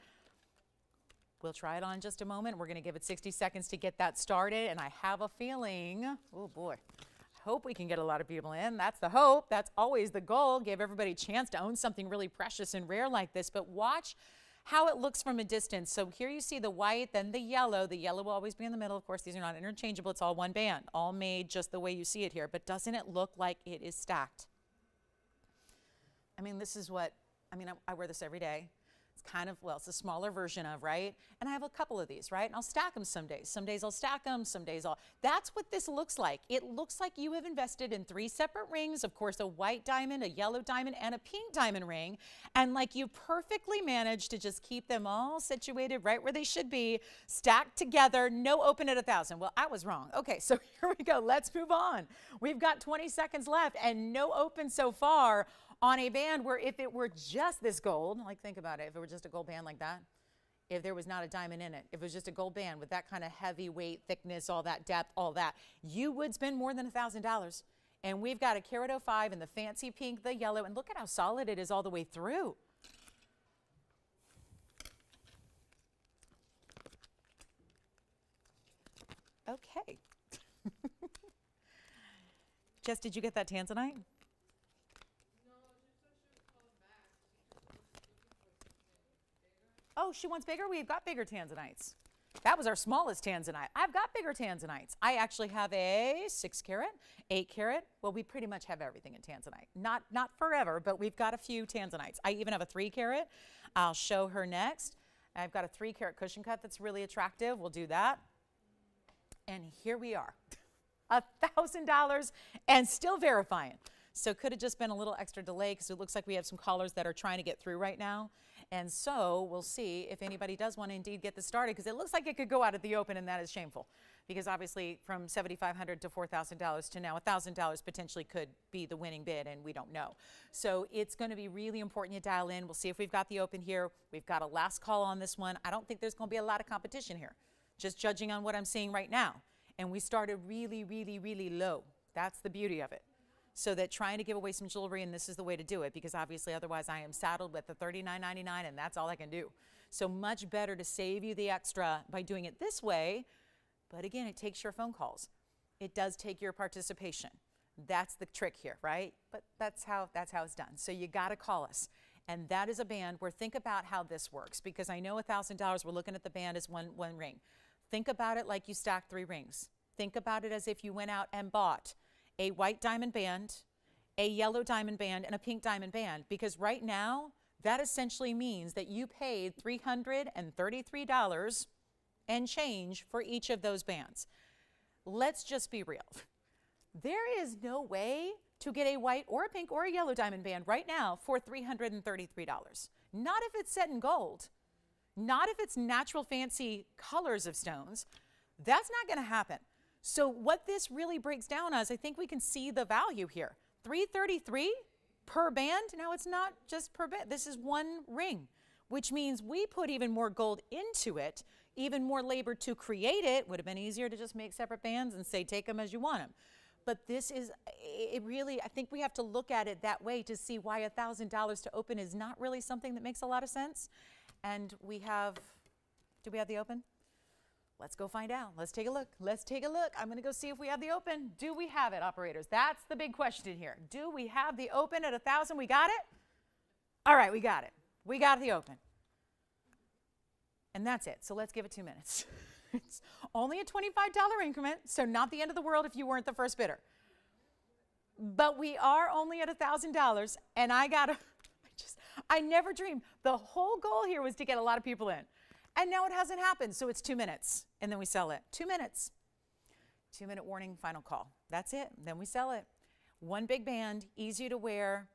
we'll try it on in just a moment. We're going to give it 60 seconds to get that started, and I have a feeling, oh boy, I hope we can get a lot of people in. That's the hope. That's always the goal. Give everybody a chance to own something really precious and rare like this. But watch how it looks from a distance. So here you see the white, then the yellow. The yellow will always be in the middle. Of course, these are not interchangeable. It's all one band, all made just the way you see it here. But doesn't it look like it is stacked? I mean, this is what, I wear this every day. It's kind of, well, it's a smaller version of, right? And I have a couple of these, right? And I'll stack them some days. Some days I'll stack them, some days I'll, that's what this looks like. It looks like you have invested in 3 separate rings, of course, a white diamond, a yellow diamond, and a pink diamond ring. And like you perfectly managed to just keep them all situated right where they should be, stacked together, no open at 1,000. Well, I was wrong. Okay, so here we go. Let's move on. We've got 20 seconds left and no open so far on a band where if it were just this gold, like think about it, if it were just a gold band like that, if there was not a diamond in it, if it was just a gold band with that kind of heavy weight, thickness, all that depth, all that, you would spend more than $1,000. And we've got a carat 05 in the fancy pink, the yellow, and look at how solid it is all the way through. Okay. Jess, did you get that Tanzanite? Oh, she wants bigger? We've got bigger Tanzanites. That was our smallest Tanzanite. I've got bigger Tanzanites. I actually have a 6 carat, 8 carat. Well, we pretty much have everything in Tanzanite. Not forever, but we've got a few Tanzanites. I even have a 3 carat. I'll show her next. I've got a 3 carat cushion cut that's really attractive. We'll do that. And here we are. $1,000 and still verifying. So could have just been a little extra delay because it looks like we have some callers that are trying to get through right now. And so we'll see if anybody does want to indeed get this started, because it looks like it could go out at the open, and that is shameful. Because obviously from $7,500 to $4,000 to now $1,000 potentially could be the winning bid, and we don't know. So it's going to be really important you dial in. We'll see if we've got the open here. We've got a last call on this one. I don't think there's going to be a lot of competition here, just judging on what I'm seeing right now. And we started really, really, really low. That's the beauty of it. So that trying to give away some jewelry, and this is the way to do it, because obviously otherwise I am saddled with the $39.99, and that's all I can do. So much better to save you the extra by doing it this way. But again, it takes your phone calls. It does take your participation. That's the trick here, right? But that's how it's done. So you got to call us. And that is a band where, think about how this works, because I know $1,000, we're looking at the band as one ring. Think about it like you stacked 3 rings. Think about it as if you went out and bought a white diamond band, a yellow diamond band, and a pink diamond band, because right now that essentially means that you paid $333 and change for each of those bands. Let's just be real. There is no way to get a white or a pink or a yellow diamond band right now for $333. Not if it's set in gold. Not if it's natural fancy colors of stones. That's not going to happen. So what this really breaks down as, I think we can see the value here. $333 per band. Now it's not just per band. This is one ring, which means we put even more gold into it, even more labor to create it. Would have been easier to just make separate bands and say, take them as you want them. But this is, it really, I think we have to look at it that way to see why $1,000 to open is not really something that makes a lot of sense. And we have, do we have the open? Let's go find out. Let's take a look. Let's take a look. I'm going to go see if we have the open. Do we have it, operators? That's the big question here. Do we have the open at 1,000? We got it? All right, we got it. We got the open. And that's it. So let's give it 2 minutes. It's only a $25 increment, so not the end of the world if you weren't the first bidder. But we are only at $1,000, and I never dreamed. The whole goal here was to get a lot of people in. And now it hasn't happened, so it's 2 minutes, and then we sell it. 2 minutes. 2-minute warning, final call. That's it. Then we sell it. One big band, easy to wear,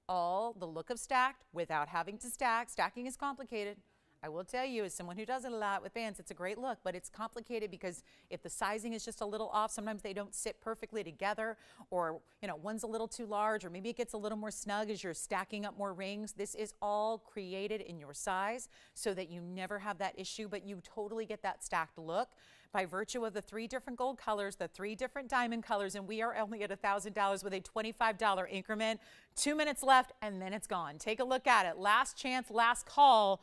all the look of stacked without having to stack. Stacking is complicated. I will tell you, as someone who does it a lot with bands, it's a great look, but it's complicated because if the sizing is just a little off, sometimes they don't sit perfectly together, or one's a little too large, or maybe it gets a little more snug as you're stacking up more rings. This is all created in your size so that you never have that issue, but you totally get that stacked look by virtue of the 3 different gold colors, the 3 different diamond colors, and we are only at $1,000 with a $25 increment. 2 minutes left, and then it's gone. Take a look at it. Last chance, last call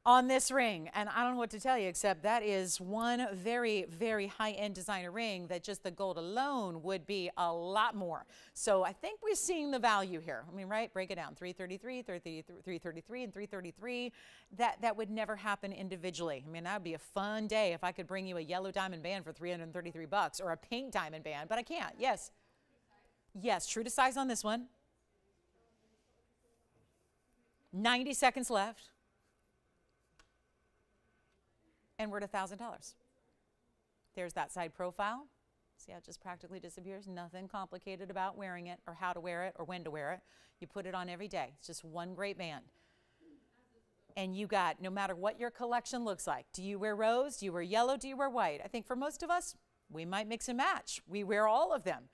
on this ring, and I don't know what to tell you except that is one very, very high-end designer ring that just the gold alone would be a lot more. So I think we're seeing the value here. I mean, right? Break it down. 333, 333, and 333. That would never happen individually. I mean, that would be a fun day if I could bring you a yellow diamond band for $333 or a pink diamond band, but I can't. Yes. Yes, true to size on this one. 90 seconds left. And we're at $1,000. There's that side profile. See how it just practically disappears? Nothing complicated about wearing it or how to wear it or when to wear it. You put it on every day. It's just one great band. And you got, no matter what your collection looks like, do you wear rose? Do you wear yellow? Do you wear white? I think for most of us, we might mix and match. We wear all of them.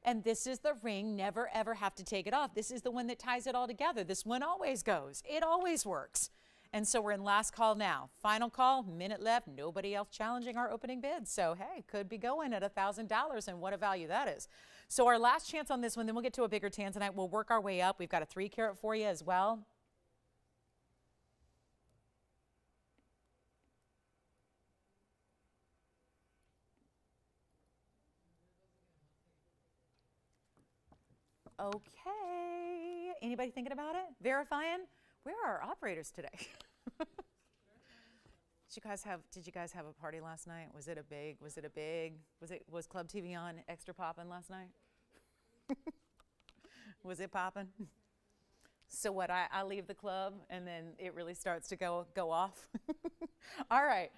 And this is the ring, never ever have to take it off. This is the one that ties it all together. This one always goes. It always works. And so we're in last call now. Final call, minute left, nobody else challenging our opening bid. So hey, could be going at $1,000, and what a value that is. So our last chance on this one, then we'll get to a bigger Tanzanite. We'll work our way up. We've got a 3 carat for you as well. Okay, anybody thinking about it? Verifying? Where are our operators today? Did you guys have a party last night? Was Club TVON extra popping last night? Was it popping? So what, I leave the club and then it really starts to go off? All right,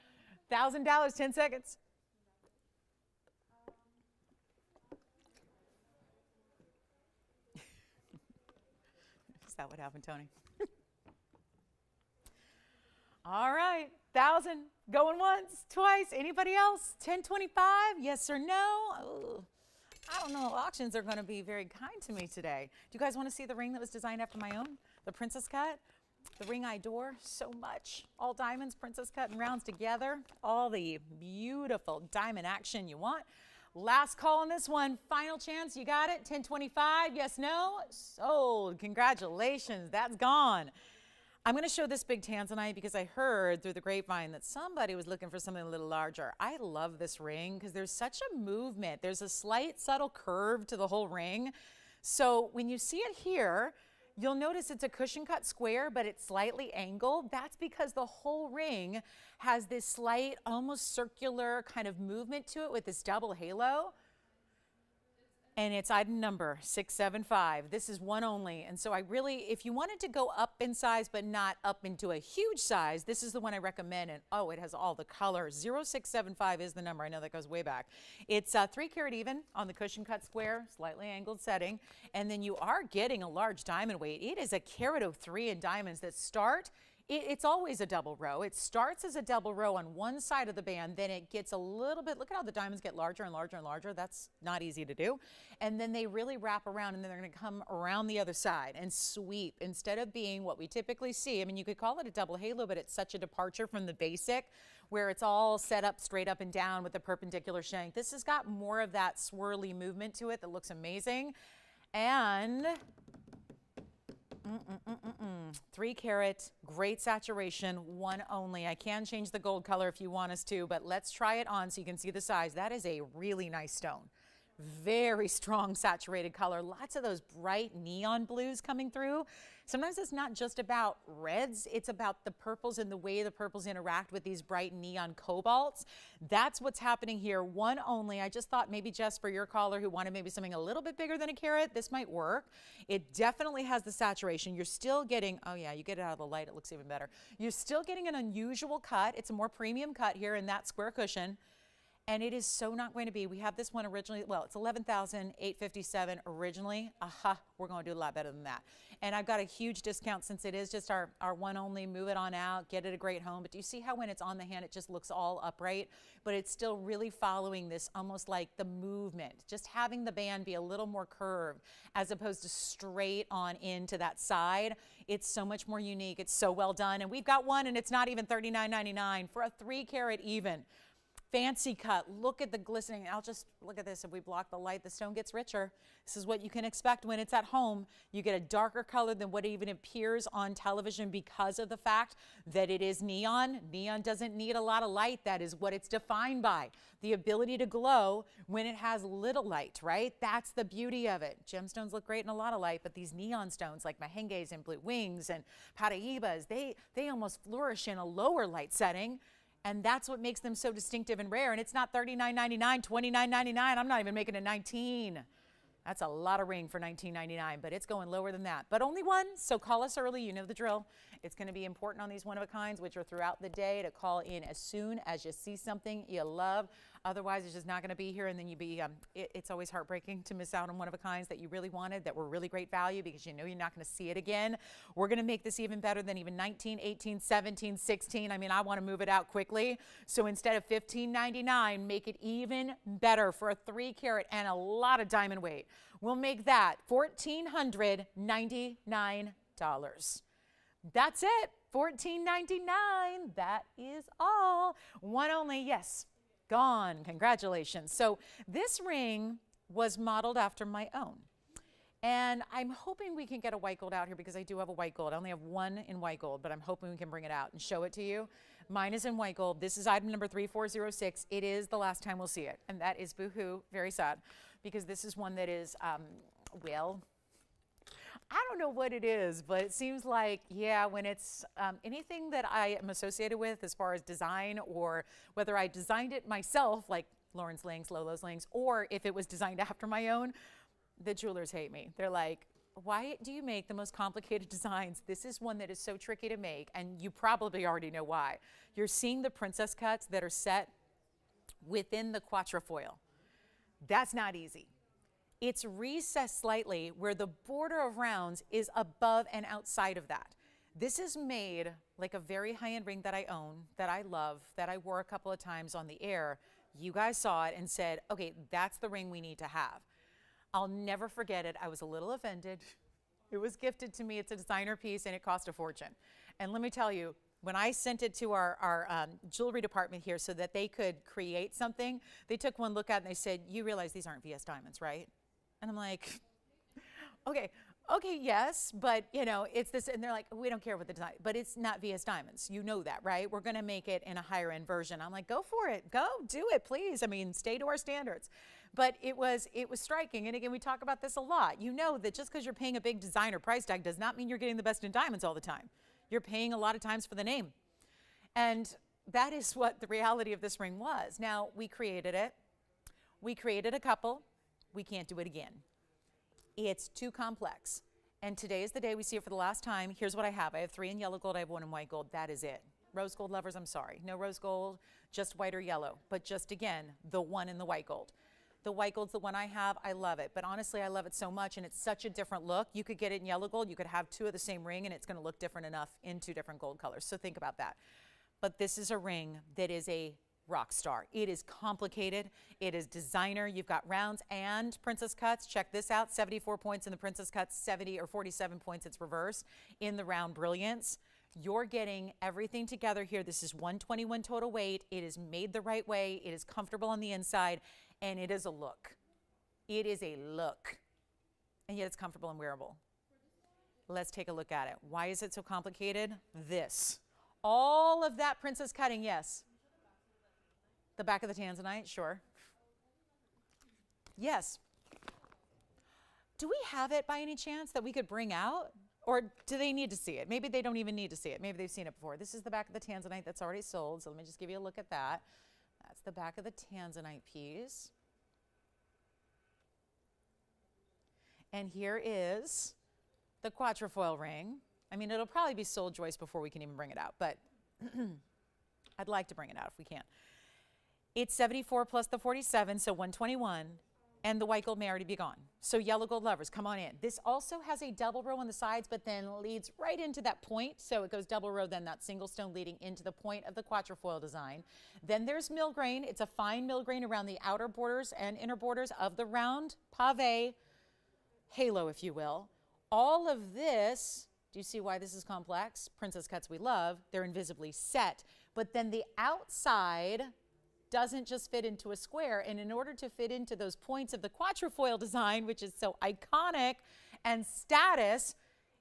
$1,000, 10 seconds. Is that what happened, Tony? All right, 1,000, going once, twice. Anybody else? 1025, yes or no? Oh, I don't know, auctions are gonna be very kind to me today. Do you guys wanna see the ring that was designed after my own? The princess cut? The ring I adore so much. All diamonds, princess cut and rounds together. All the beautiful diamond action you want. Last call on this one, final chance, you got it? 1025, yes, no? Sold, congratulations, that's gone. I'm going to show this big Tanzanite because I heard through the grapevine that somebody was looking for something a little larger. I love this ring because there's such a movement. There's a slight subtle curve to the whole ring. So when you see it here, you'll notice it's a cushion cut square, but it's slightly angled. That's because the whole ring has this slight, almost circular kind of movement to it with this double halo. And it's item number 675. This is one only. And so I really, if you wanted to go up in size, but not up into a huge size, this is the one I recommend. And oh, it has all the colors. 0675 is the number. I know that goes way back. It's 3 carat even on the cushion cut square, slightly angled setting. And then you are getting a large diamond weight. It is a carat 03 in diamonds that start. It's always a double row. It starts as a double row on one side of the band, then it gets a little bit, look at how the diamonds get larger and larger and larger. That's not easy to do. And then they really wrap around, and then they're going to come around the other side and sweep instead of being what we typically see. I mean, you could call it a double halo, but it's such a departure from the basic where it's all set up straight up and down with a perpendicular shank. This has got more of that swirly movement to it that looks amazing. And 3 carat, great saturation, one only. I can change the gold color if you want us to, but let's try it on so you can see the size. That is a really nice stone. Very strong saturated color. Lots of those bright neon blues coming through. Sometimes it's not just about reds, it's about the purples and the way the purples interact with these bright neon cobalts. That's what's happening here. One only. I just thought maybe just for your caller who wanted maybe something a little bit bigger than a carat, this might work. It definitely has the saturation. You're still getting, oh yeah, you get it out of the light, it looks even better. You're still getting an unusual cut. It's a more premium cut here in that square cushion. And it is so not going to be, we have this one originally, well, it's $11,857 originally. Aha, we're going to do a lot better than that. And I've got a huge discount since it is just our one only, move it on out, get it a great home. But do you see how when it's on the hand, it just looks all upright? But it's still really following this almost like the movement, just having the band be a little more curved as opposed to straight on into that side. It's so much more unique. It's so well done. And we've got one and it's not even $39.99 for a 3 carat even. Fancy cut. Look at the glistening. I'll just look at this. If we block the light, the stone gets richer. This is what you can expect when it's at home. You get a darker color than what even appears on television because of the fact that it is neon. Neon doesn't need a lot of light. That is what it's defined by. The ability to glow when it has little light, right? That's the beauty of it. Gemstones look great in a lot of light, but these neon stones like Mahenges and Blue Wings and Paraibas, they almost flourish in a lower light setting. And that's what makes them so distinctive and rare. And it's not $39.99, $29.99. I'm not even making it $19. That's a lot of ring for $19.99, but it's going lower than that. But only one, so call us early. You know the drill. It's going to be important on these one-of-a-kinds, which are throughout the day, to call in as soon as you see something you love. Otherwise, it's just not going to be here, and then you be, it's always heartbreaking to miss out on one-of-a-kinds that you really wanted, that were really great value, because you know you're not going to see it again. We're going to make this even better than even 19, 18, 17, 16. I mean, I want to move it out quickly. So instead of $15.99, make it even better for a 3 carat and a lot of diamond weight. We'll make that $1,499. That's it, $14.99. That is all. One only, yes, gone. Congratulations. So this ring was modeled after my own. And I'm hoping we can get a white gold out here because I do have a white gold. I only have one in white gold, but I'm hoping we can bring it out and show it to you. Mine is in white gold. This is item number 3406. It is the last time we'll see it. And that is boo-hoo, very sad, because this is one that is, well, I don't know what it is, but it seems like, yeah, when it's anything that I am associated with as far as design, or whether I designed it myself, like Lauren's Links, Lolo's Links, or if it was designed after my own, the jewelers hate me. They're like, why do you make the most complicated designs? This is one that is so tricky to make, and you probably already know why. You're seeing the princess cuts that are set within the quatrefoil. That's not easy. It's recessed slightly where the border of rounds is above and outside of that. This is made like a very high-end ring that I own, that I love, that I wore a couple of times on the air. You guys saw it and said, okay, that's the ring we need to have. I'll never forget it. I was a little offended. It was gifted to me. It's a designer piece and it cost a fortune. And let me tell you, when I sent it to our jewelry department here so that they could create something, they took one look at it and they said, you realize these aren't VS diamonds, right? And I'm like, okay, yes, but you know, it's this, and they're like, we don't care what the design, but it's not VS diamonds. You know that, right? We're gonna make it in a higher end version. I'm like, go for it, go do it, please. I mean, stay to our standards. But it was striking, and again, we talk about this a lot. You know that just because you're paying a big designer price tag does not mean you're getting the best in diamonds all the time. You're paying a lot of times for the name. And that is what the reality of this ring was. Now, we created it. We created a couple. we can't do it again. It's too complex. And today is the day we see it for the last time. Here's what I have. I have 3 in yellow gold. I have 1 in white gold. That is it. Rose gold lovers, I'm sorry. No rose gold, just white or yellow. But just, again, the 1 in the white gold. The white gold's the one I have. I love it. But honestly, I love it so much, and it's such a different look. You could get it in yellow gold. You could have 2 of the same ring, and it's going to look different enough in 2 different gold colors. So think about that. But this is a ring that is a rock star. It is complicated. It is designer. You've got rounds and princess cuts. Check this out. 74 points in the princess cuts, 70 or 47 points, it's reverse, in the round brilliance. You're getting everything together here. This is 121 total weight. It is made the right way. It is comfortable on the inside, and it is a look. It is a look, and yet it's comfortable and wearable. Let's take a look at it. Why is it so complicated? This. All of that princess cutting, yes. The back of the Tanzanite, sure. Yes. Do we have it by any chance that we could bring out? Or do they need to see it? Maybe they don't even need to see it. Maybe they've seen it before. This is the back of the Tanzanite that's already sold. So let me just give you a look at that. That's the back of the Tanzanite piece. And here is the quatrefoil ring. I mean, it'll probably be sold, Joyce, before we can even bring it out. But I'd like to bring it out if we can. It's 74 plus the 47, so 121, and the white gold may already be gone. So yellow gold lovers, come on in. This also has a double row on the sides, but then leads right into that point. So it goes double row, then that single stone leading into the point of the quatrefoil design. Then there's mill grain. It's a fine mill grain around the outer borders and inner borders of the round pave halo, if you will. All of this, do you see why this is complex? Princess cuts we love, they're invisibly set, but then the outside doesn't just fit into a square. And in order to fit into those points of the quatrefoil design, which is so iconic and status,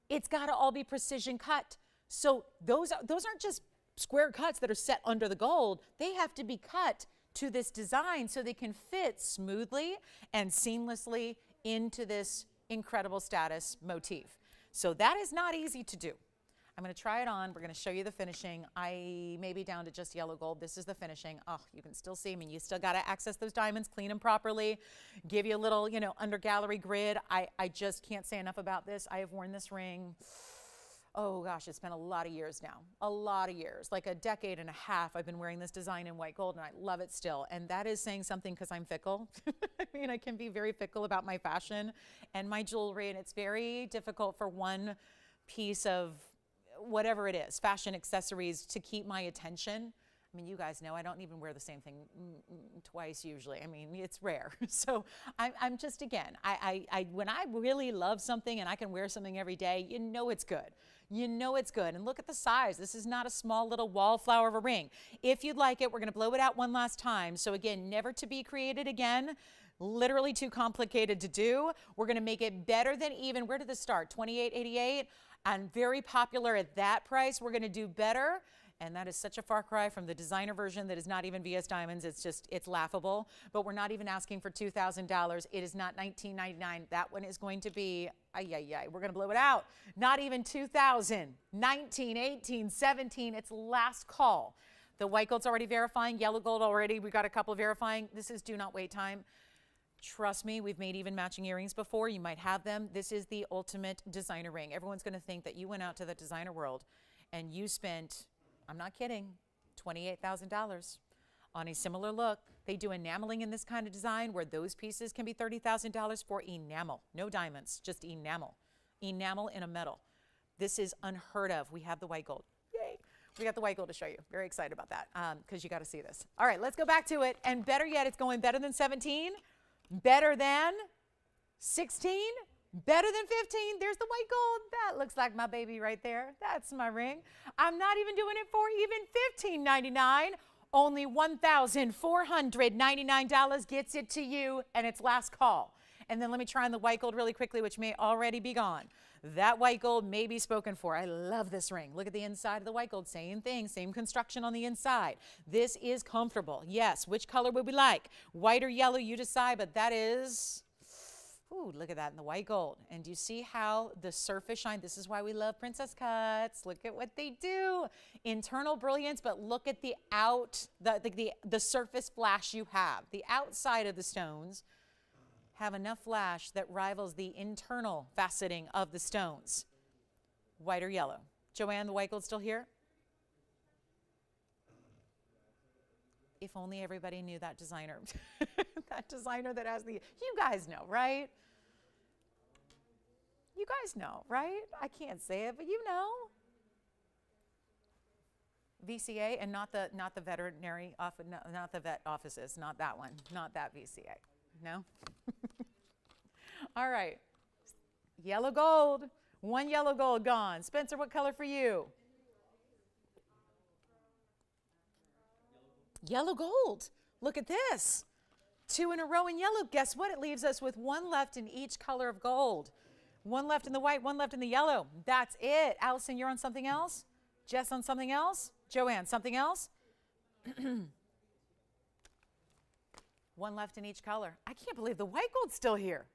it's got to all be precision cut. So those aren't just square cuts that are set under the gold. They have to be cut to this design so they can fit smoothly and seamlessly into this incredible status motif. So that is not easy to do. I'm going to try it on. We're going to show you the finishing. I may be down to just yellow gold. This is the finishing. Oh, you can still see. I mean, you still got to access those diamonds, clean them properly, give you a little, under gallery grid. I just can't say enough about this. I have worn this ring. Oh gosh, it's been a lot of years now. A lot of years, like a decade and a half. I've been wearing this design in white gold, and I love it still. And that is saying something because I'm fickle. I mean, I can be very fickle about my fashion and my jewelry, and it's very difficult for one piece of whatever it is, fashion accessories, to keep my attention. I mean, you guys know I don't even wear the same thing twice usually. I mean, it's rare. So I'm just, again, when I really love something and I can wear something every day, you know it's good. You know it's good. And look at the size. This is not a small little wallflower of a ring. If you'd like it, we're going to blow it out one last time. So again, never to be created again. Literally too complicated to do. We're going to make it better than even, where did this start? $28.88. And very popular at that price. We're going to do better. And that is such a far cry from the designer version that is not even VS Diamonds. It's laughable. But we're not even asking for $2,000. It is not $19.99. That one is going to be, we're going to blow it out. Not even $2,000. $19, $18, $17. It's last call. The white gold's already verifying. Yellow gold already. We got a couple verifying. This is do not wait time. Trust me, we've made even matching earrings before. You might have them. This is the ultimate designer ring. Everyone's going to think that you went out to the designer world and you spent, I'm not kidding, $28,000 on a similar look. They do enameling in this kind of design where those pieces can be $30,000 for enamel. No diamonds, just enamel. Enamel in a metal. This is unheard of. We have the white gold. Yay. We got the white gold to show you. Very excited about that because you got to see this. All right, let's go back to it. And better yet, it's going better than 17. Better than 16, better than 15. There's the white gold. That looks like my baby right there. That's my ring. I'm not even doing it for even $15.99. Only $1,499 gets it to you, and it's last call. And then let me try on the white gold really quickly, which may already be gone. That white gold may be spoken for. I love this ring. Look at the inside of the white gold. Same thing, same construction on the inside. This is comfortable. Yes, which color would we like? White or yellow, you decide, but that is, ooh, look at that in the white gold. And do you see how the surface shine? This is why we love princess cuts. Look at what they do. Internal brilliance, but look at the the surface flash you have. The outside of the stones, have enough flash that rivals the internal faceting of the stones? White or yellow? Joanne, the white gold's still here? If only everybody knew that designer. That designer that has the, you guys know, right? You guys know, right? I can't say it, but you know. VCA, and not the veterinary office, not the vet offices, not that one, not that VCA. No? All right. Yellow gold. One yellow gold gone. Spencer, what color for you? Yellow gold. Look at this. 2 in a row in yellow. Guess what? It leaves us with 1 left in each color of gold. 1 left in the white, 1 left in the yellow. That's it. Allison, you're on something else? Jess on something else? Joanne, something else? 1 left in each color. I can't believe the white gold's still here.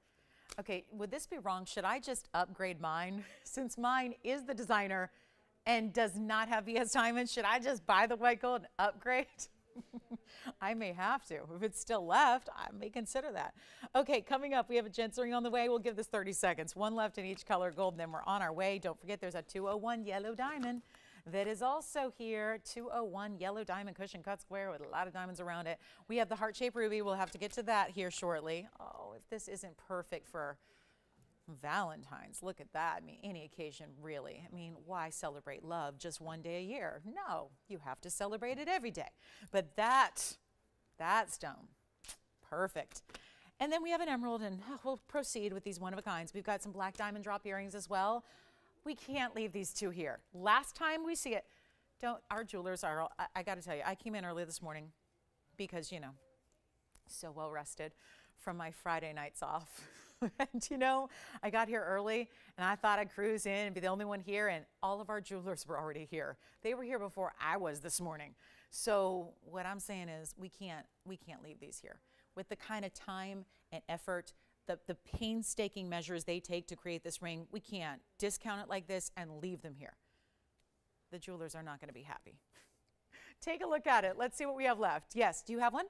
Okay, would this be wrong? Should I just upgrade mine? Since mine is the designer and does not have VS diamonds, should I just buy the white gold and upgrade? I may have to. If it's still left, I may consider that. Okay, coming up, we have a gents ring on the way. We'll give this 30 seconds. 1 left in each color gold, and then we're on our way. Don't forget, there's a 201 yellow diamond that is also here. 201 yellow diamond cushion cut square with a lot of diamonds around it. We have the heart-shaped ruby. We'll have to get to that here shortly. Oh, if this isn't perfect for Valentine's, look at that. I mean, any occasion, really. I mean, why celebrate love just one day a year? No, you have to celebrate it every day. But that stone, perfect. And then we have an emerald, and we'll proceed with these one-of-a-kinds. We've got some black diamond drop earrings as well. We can't leave these 2 here. Last time we see it, our jewelers are, I got to tell you, I came in early this morning because, you know, so well rested from my Friday nights off. And you know, I got here early and I thought I'd cruise in and be the only one here, and all of our jewelers were already here. They were here before I was this morning. So what I'm saying is we can't leave these here. With the kind of time and effort, the painstaking measures they take to create this ring, we can't discount it like this and leave them here. The jewelers are not going to be happy. Take a look at it. Let's see what we have left. Yes, do you have one?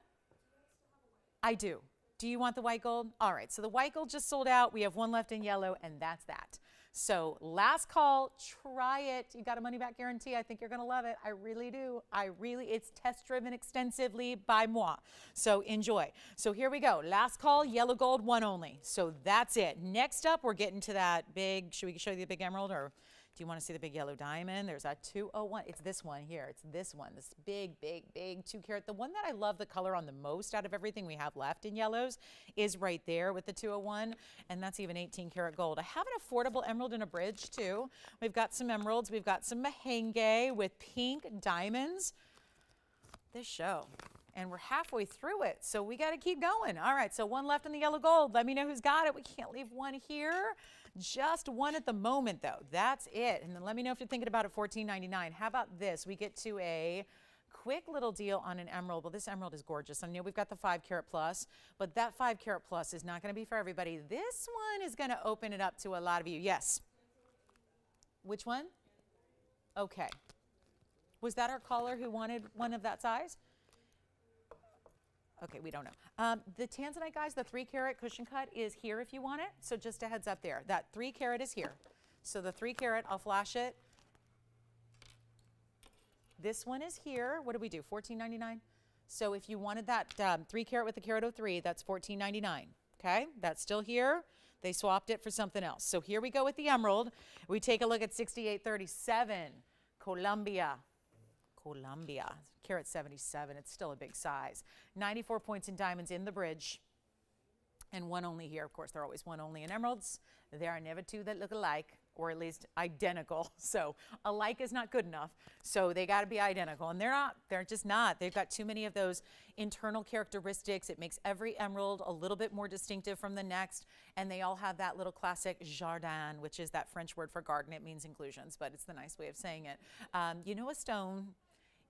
I do. Do you want the white gold? All right, so the white gold just sold out. We have 1 left in yellow, and that's that. So last call, try it. You got a money back guarantee. I think you're gonna love it. I really do. It's test driven extensively by moi. So enjoy. So here we go. Last call, yellow gold, 1 only. So that's it. Next up, we're getting to that big, should we show you the big emerald, or do you want to see the big yellow diamond? There's that 201. It's this one here. It's this one, this big 2 carat. The one that I love the color on the most out of everything we have left in yellows is right there with the 201, and that's even 18 karat gold. I have an affordable emerald in a bridge too. We've got some emeralds. We've got some Mahenge with pink diamonds. This show. And we're halfway through it, so we got to keep going. All right, so 1 left in the yellow gold. Let me know who's got it. We can't leave 1 here. Just 1 at the moment, though. That's it. And then let me know if you're thinking about it, $14.99. How about this? We get to a quick little deal on an emerald. Well, this emerald is gorgeous. I know we've got the 5 carat plus, but that 5 carat plus is not going to be for everybody. This one is going to open it up to a lot of you. Yes. Which one? Okay. Was that our caller who wanted one of that size? Okay, we don't know. The Tanzanite, guys, the 3 carat cushion cut is here if you want it. So just a heads up there. That 3 carat is here. So the 3 carat, I'll flash it. This one is here. What do we do? $14.99. So if you wanted that 3 carat with the carat 03, that's $14.99. Okay, that's still here. They swapped it for something else. So here we go with the emerald. We take a look at 6837, Columbia. Carat 77, it's still a big size. 94 points in diamonds in the bridge, and 1 only here. Of course, they're always 1 only in emeralds. There are never 2 that look alike, or at least identical. So alike is not good enough. So they got to be identical, and they're not. They're just not. They've got too many of those internal characteristics. It makes every emerald a little bit more distinctive from the next, and they all have that little classic jardin, which is that French word for garden. It means inclusions, but it's the nice way of saying it. You know, a stone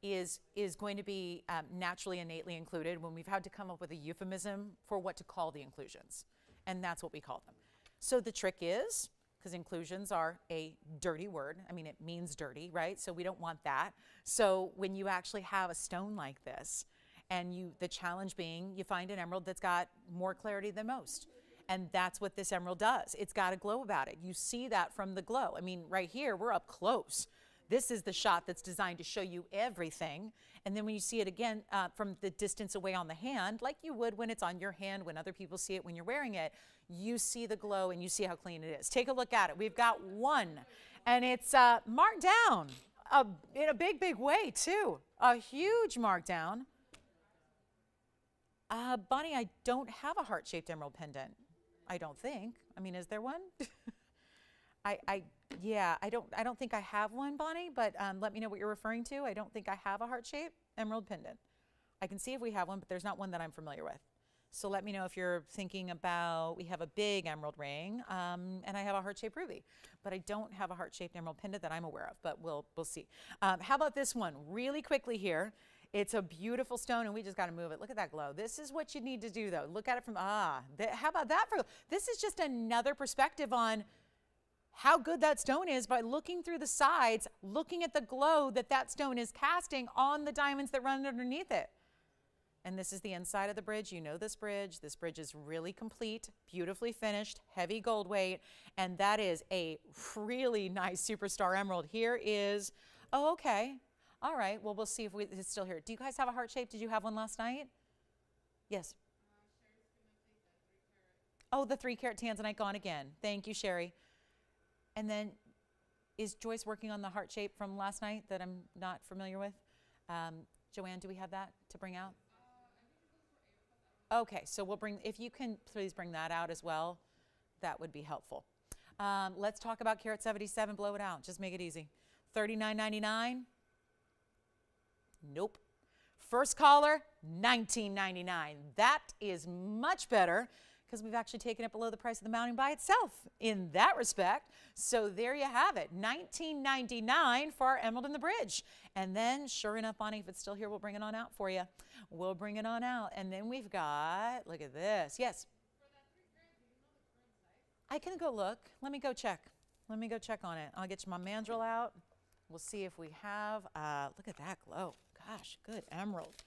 is going to be naturally, innately included when we've had to come up with a euphemism for what to call the inclusions. And that's what we call them. So the trick is, because inclusions are a dirty word, I mean, it means dirty, right? So we don't want that. So when you actually have a stone like this, and the challenge being, you find an emerald that's got more clarity than most. And that's what this emerald does. It's got a glow about it. You see that from the glow. I mean, right here, we're up close. This is the shot that's designed to show you everything. And then when you see it again from the distance away on the hand, like you would when it's on your hand, when other people see it when you're wearing it, you see the glow and you see how clean it is. Take a look at it. We've got one, and it's marked down in a big, big way too. A huge markdown. Bonnie, I don't have a heart-shaped emerald pendant. I don't think. I mean, is there one? Yeah, I don't think I have one, Bonnie, but let me know what you're referring to. I don't think I have a heart-shaped emerald pendant. I can see if we have one, but there's not one that I'm familiar with. So let me know if you're thinking about, we have a big emerald ring, and I have a heart-shaped ruby, but I don't have a heart-shaped emerald pendant that I'm aware of, but we'll see. How about this one? Really quickly here. It's a beautiful stone, and we just got to move it. Look at that glow. This is what you need to do, though. Look at it from, how about that? This is just another perspective on how good that stone is by looking through the sides, looking at the glow that that stone is casting on the diamonds that run underneath it. And this is the inside of the bridge. You know this bridge. This bridge is really complete, beautifully finished, heavy gold weight, and that is a really nice superstar emerald. Here is, oh, okay. All right, well, we'll see if it's still here. Do you guys have a heart shape? Did you have one last night? Yes. Oh, the 3-carat Tanzanite gone again. Thank you, Sherry. And then is Joyce working on the heart shape from last night that I'm not familiar with? Joanne, do we have that to bring out? Okay, so we'll bring, if you can please bring that out as well, that would be helpful. Let's talk about carat 77, blow it out. Just make it easy. $39.99. Nope. First caller, $19.99. That is much better because we've actually taken it below the price of the mounting by itself in that respect. So there you have it, $19.99 for our emerald in the bridge. And then, sure enough, Bonnie, if it's still here, we'll bring it on out for you. We'll bring it on out. And then we've got, look at this. Yes? I can go look. Let me go check. Let me go check on it. I'll get you my mandrel out. We'll see if we have, look at that glow. Gosh, good emerald.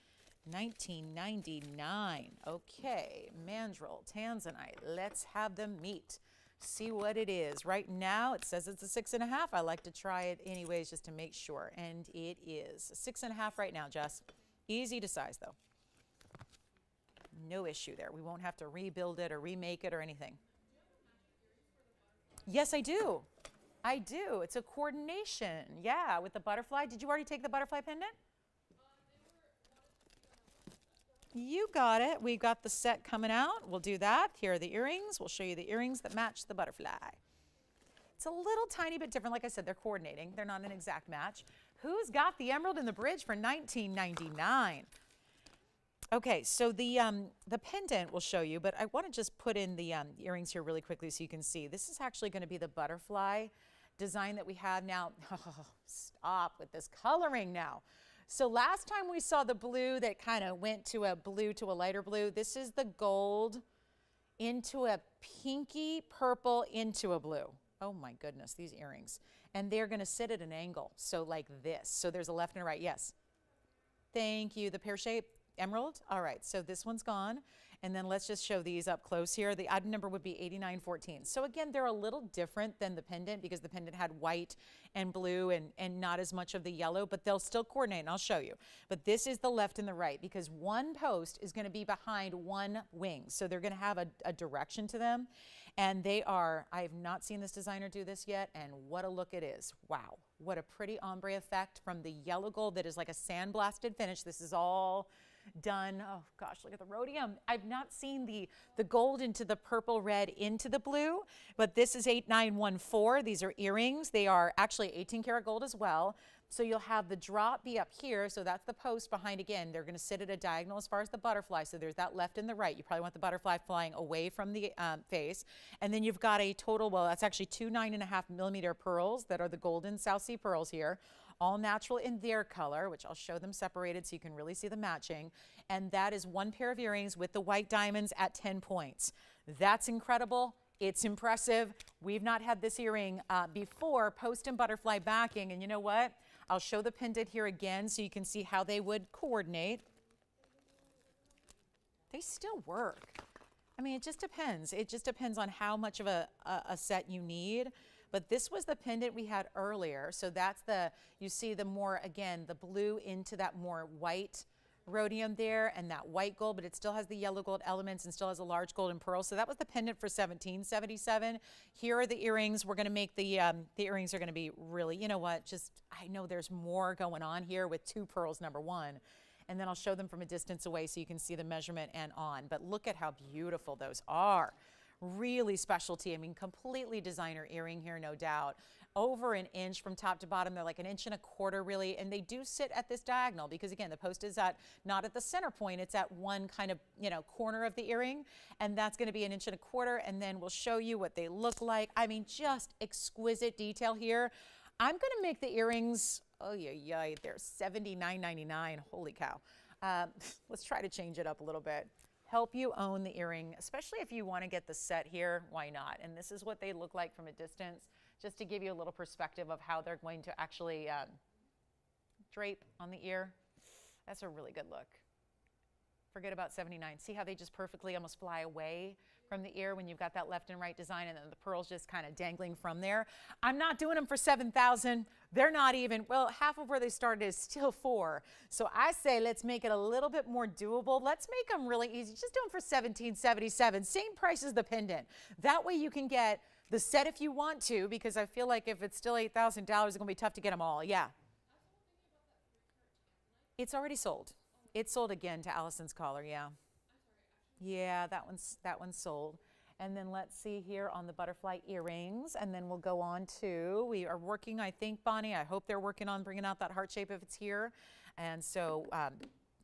$19.99. Okay, mandrel, Tanzanite. Let's have them meet. See what it is. Right now, it says it's a 6.5. I like to try it anyways just to make sure. And it is 6.5 right now, Jess. Easy to size, though. No issue there. We won't have to rebuild it or remake it or anything. Yes, I do. I do. It's a coordination. Yeah, with the butterfly. Did you already take the butterfly pendant? You got it. We've got the set coming out. We'll do that. Here are the earrings. We'll show you the earrings that match the butterfly. It's a little tiny bit different. Like I said, they're coordinating. They're not an exact match. Who's got the emerald in the bridge for $19.99? Okay, so the pendant we'll show you, but I want to just put in the earrings here really quickly so you can see. This is actually going to be the butterfly design that we have now. Oh, stop with this coloring now. So last time we saw the blue that kind of went to a blue to a lighter blue. This is the gold into a pinky purple into a blue. Oh my goodness, these earrings. And they're going to sit at an angle, so like this. So there's a left and a right, yes. Thank you, the pear-shaped emerald. All right, so this one's gone. And then let's just show these up close here. The item number would be 8914. So again, they're a little different than the pendant because the pendant had white and blue and not as much of the yellow, but they'll still coordinate, and I'll show you. But this is the left and the right because one post is going to be behind one wing. So they're going to have a direction to them. And they are, I have not seen this designer do this yet, and what a look it is. Wow, what a pretty ombre effect from the yellow gold that is like a sandblasted finish. This is all done, oh gosh, look at the rhodium. I've not seen the gold into the purple red into the blue, but this is 8914. These are earrings. They are actually 18 karat gold as well. So you'll have the drop be up here. So that's the post behind again. They're going to sit at a diagonal as far as the butterfly. So there's that left and the right. You probably want the butterfly flying away from the face. And then you've got a total, well, that's actually 2 9.5 millimeter pearls that are the golden South Sea pearls here. All natural in their color, which I'll show them separated so you can really see the matching. And that is one pair of earrings with the white diamonds at 10 points. That's incredible. It's impressive. We've not had this earring before, post and butterfly backing. And you know what? I'll show the pendant here again so you can see how they would coordinate. They still work. I mean, it just depends. It just depends on how much of a set you need. But this was the pendant we had earlier. So that's you see the more, again, the blue into that more white rhodium there and that white gold, but it still has the yellow gold elements and still has a large golden pearl. So that was the pendant for $17.77. Here are the earrings. We're going to make the earrings are going to be really, you know what, I know there's more going on here with 2 pearls, number 1. And then I'll show them from a distance away so you can see the measurement and on. But look at how beautiful those are. Really specialty. I mean, completely designer earring here, no doubt. Over an inch from top to bottom. They're like 1.25 inches really. And they do sit at this diagonal because, again, the post is not at the center point. It's at one kind of, corner of the earring. And that's going to be 1.25 inches. And then we'll show you what they look like. I mean, just exquisite detail here. I'm going to make the earrings, oh, yeah, they're $79.99. Holy cow. Let's try to change it up a little bit. Help you own the earring, especially if you want to get the set here, why not? And this is what they look like from a distance, just to give you a little perspective of how they're going to actually drape on the ear. That's a really good look. Forget about 79. See how they just perfectly almost fly away from the ear when you've got that left and right design and then the pearls just kind of dangling from there. I'm not doing them for $7,000. They're not even, well, half of where they started is still $4,000. So I say let's make it a little bit more doable. Let's make them really easy. Just do them for $17.77. Same price as the pendant. That way you can get the set if you want to, because I feel like if it's still $8,000, it's going to be tough to get them all. Yeah. It's already sold. It's sold again to Allison's collar, yeah. Yeah, that one's sold. And then let's see here on the butterfly earrings, and then we'll go on to, we are working, I think, Bonnie, I hope they're working on bringing out that heart shape if it's here. And so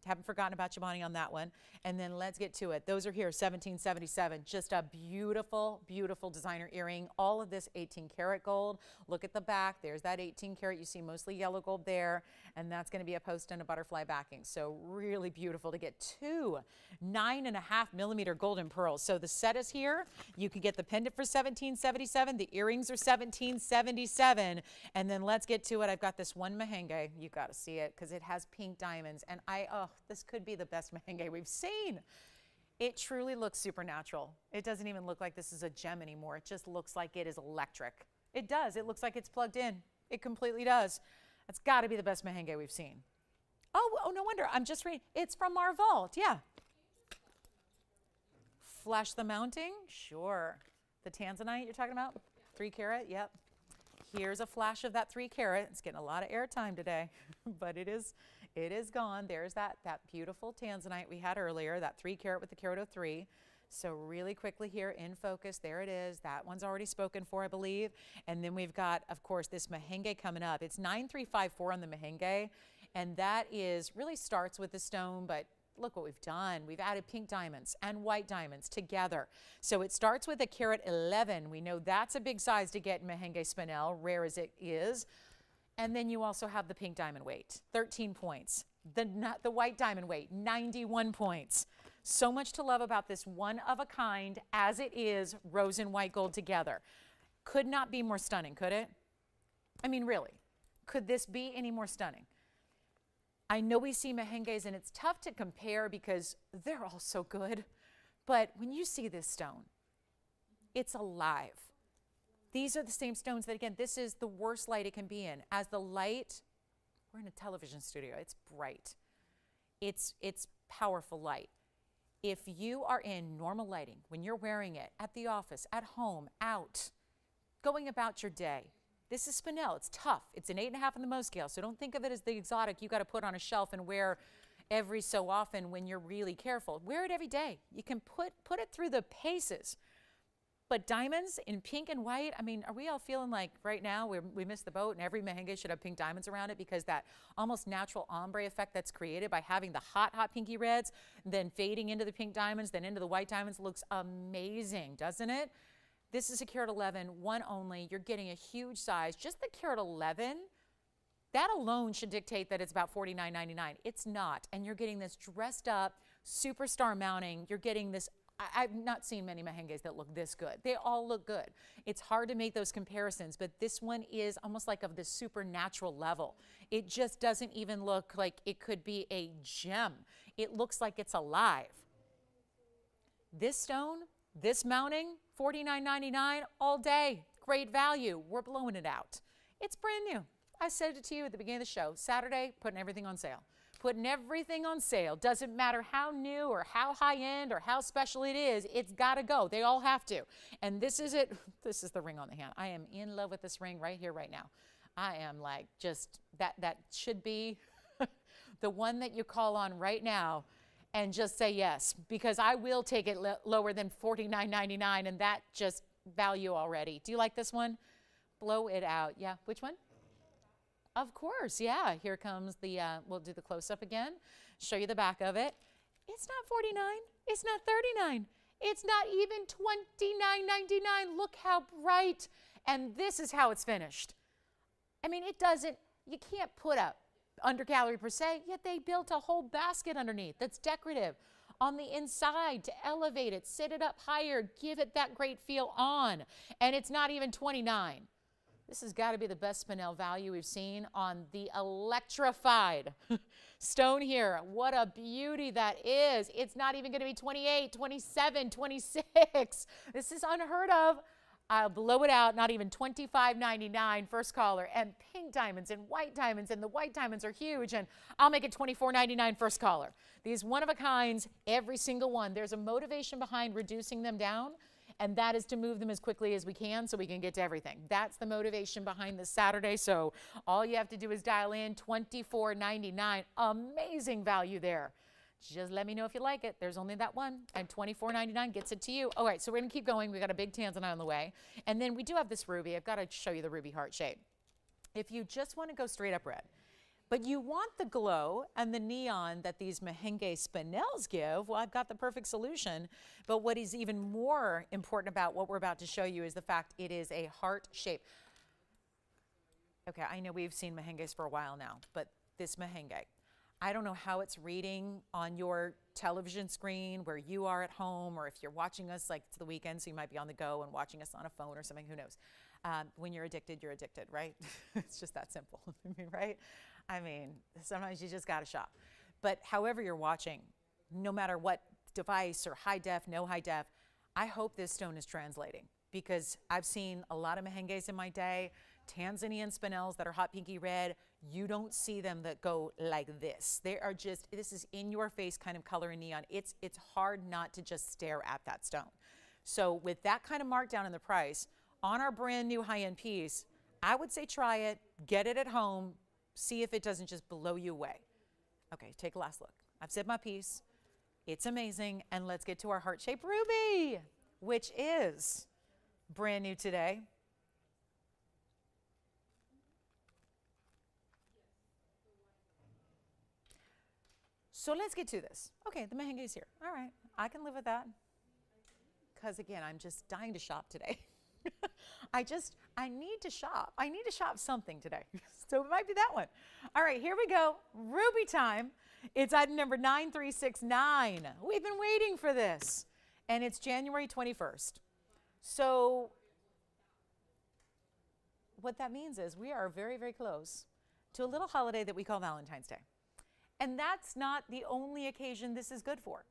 haven't forgotten about you, Bonnie, on that one. And then let's get to it. Those are here, $17.77. Just a beautiful, beautiful designer earring. All of this 18 karat gold. Look at the back. There's that 18 karat. You see mostly yellow gold there. And that's going to be a post and a butterfly backing. So really beautiful to get 2 9.5 millimeter golden pearls. So the set is here. You can get the pendant for $17.77. The earrings are $17.77. And then let's get to it. I've got this one Mahenge. You got to see it because it has pink diamonds. And this could be the best Mahenge we've seen. It truly looks supernatural. It doesn't even look like this is a gem anymore. It just looks like it is electric. It does. It looks like it's plugged in. It completely does. It's got to be the best Mahenge we've seen. Oh, no wonder. I'm just reading. It's from our vault. Yeah. Flash the mounting? Sure. The Tanzanite you're talking about? 3 karat? Yep. Here's a flash of that 3 karat. It's getting a lot of airtime today, but it is gone. There's that beautiful Tanzanite we had earlier, that 3 karat with the carat 03. So really quickly here in focus, there it is. That one's already spoken for, I believe. And then we've got, of course, this Mahenge coming up. It's 9354 on the Mahenge, and that really starts with the stone, but look what we've done. We've added pink diamonds and white diamonds together. So it starts with a carat 11. We know that's a big size to get in Mahenge spinel, rare as it is. And then you also have the pink diamond weight, 13 points. The white diamond weight, 91 points. So much to love about this one of a kind, as it is rose and white gold together. Could not be more stunning, could it? I mean, really, could this be any more stunning? I know we see Mahenges, and it's tough to compare because they're all so good. But when you see this stone, it's alive. These are the same stones that, again, this is the worst light it can be in. As the light, we're in a television studio. It's bright. It's powerful light. If you are in normal lighting, when you're wearing it at the office, at home, out, going about your day, this is spinel. It's tough. It's an 8.5 on the Mohs scale, so don't think of it as the exotic you got to put on a shelf and wear every so often when you're really careful. Wear it every day. You can put it through the paces. But diamonds in pink and white, I mean, are we all feeling like right now we missed the boat and every Mahenge should have pink diamonds around it because that almost natural ombre effect that's created by having the hot, hot pinky reds, then fading into the pink diamonds, then into the white diamonds looks amazing, doesn't it? This is a carat 11, one only. You're getting a huge size. Just the carat 11, that alone should dictate that it's about $49.99. It's not. And you're getting this dressed up superstar mounting. You're getting this. I've not seen many Mahenges that look this good. They all look good. It's hard to make those comparisons, but this one is almost like of the supernatural level. It just doesn't even look like it could be a gem. It looks like it's alive. This stone, this mounting, $49.99 all day. Great value. We're blowing it out. It's brand new. I said it to you at the beginning of the show. Saturday, putting everything on sale. Putting everything on sale. Doesn't matter how new or how high end or how special it is. It's got to go. They all have to. And this is it. This is the ring on the hand. I am in love with this ring right here, right now. I am like just, that should be the one that you call on right now and just say yes, because I will take it lower than $49.99, and that just value already. Do you like this one? Blow it out. Yeah, which one? Of course, yeah. Here comes the, we'll do the close-up again, show you the back of it. It's not $49, it's not $39, it's not even $29.99. Look how bright, and this is how it's finished. I mean, it doesn't, you can't put up undergallery per se, yet they built a whole basket underneath that's decorative on the inside to elevate it, sit it up higher, give it that great feel on, and it's not even $29. This has got to be the best spinel value we've seen on the electrified stone here. What a beauty that is. It's not even going to be 28, 27, 26. This is unheard of. I'll blow it out, not even $25.99 first caller, and pink diamonds and the white diamonds are huge, and I'll make it $24.99 first caller. These one-of-a-kinds, every single one, there's a motivation behind reducing them down, and that is to move them as quickly as we can so we can get to everything. That's the motivation behind this Saturday, so all you have to do is dial in $24.99. Amazing value there. Just let me know if you like it. There's only that one, and $24.99 gets it to you. All right, so we're going to keep going. We've got a big Tanzanite on the way, and then we do have this ruby. I've got to show you the ruby heart shape. If you just want to go straight up red, but you want the glow and the neon that these Mahenge spinels give, well, I've got the perfect solution. But what is even more important about what we're about to show you is the fact it is a heart shape. Okay, I know we've seen Mahenges for a while now, but this Mahenge, I don't know how it's reading on your television screen where you are at home, or if you're watching us like it's the weekend, so you might be on the go and watching us on a phone or something, who knows. When you're addicted, right? It's just that simple, right? I mean, sometimes you just got to shop. But however you're watching, no matter what device or high def, no high def, I hope this stone is translating, because I've seen a lot of Mahenges in my day, Tanzanian spinels that are hot pinky red. You don't see them that go like this. They are just, this is in your face kind of color and neon. It's hard not to just stare at that stone. So with that kind of markdown in the price on our brand new high-end piece, I would say try it, get it at home, see if it doesn't just blow you away. Okay, take a last look. I've said my piece. It's amazing. And let's get to our heart-shaped ruby, which is brand new today. So let's get to this. Okay, the Mahenge is here. All right, I can live with that. Because again, I'm just dying to shop today. I need to shop. I need to shop something today. So it might be that one. All right, here we go. Ruby time. It's item number 9369. We've been waiting for this. And it's January 21st. So what that means is we are very, very close to a little holiday that we call Valentine's Day. And that's not the only occasion this is good for.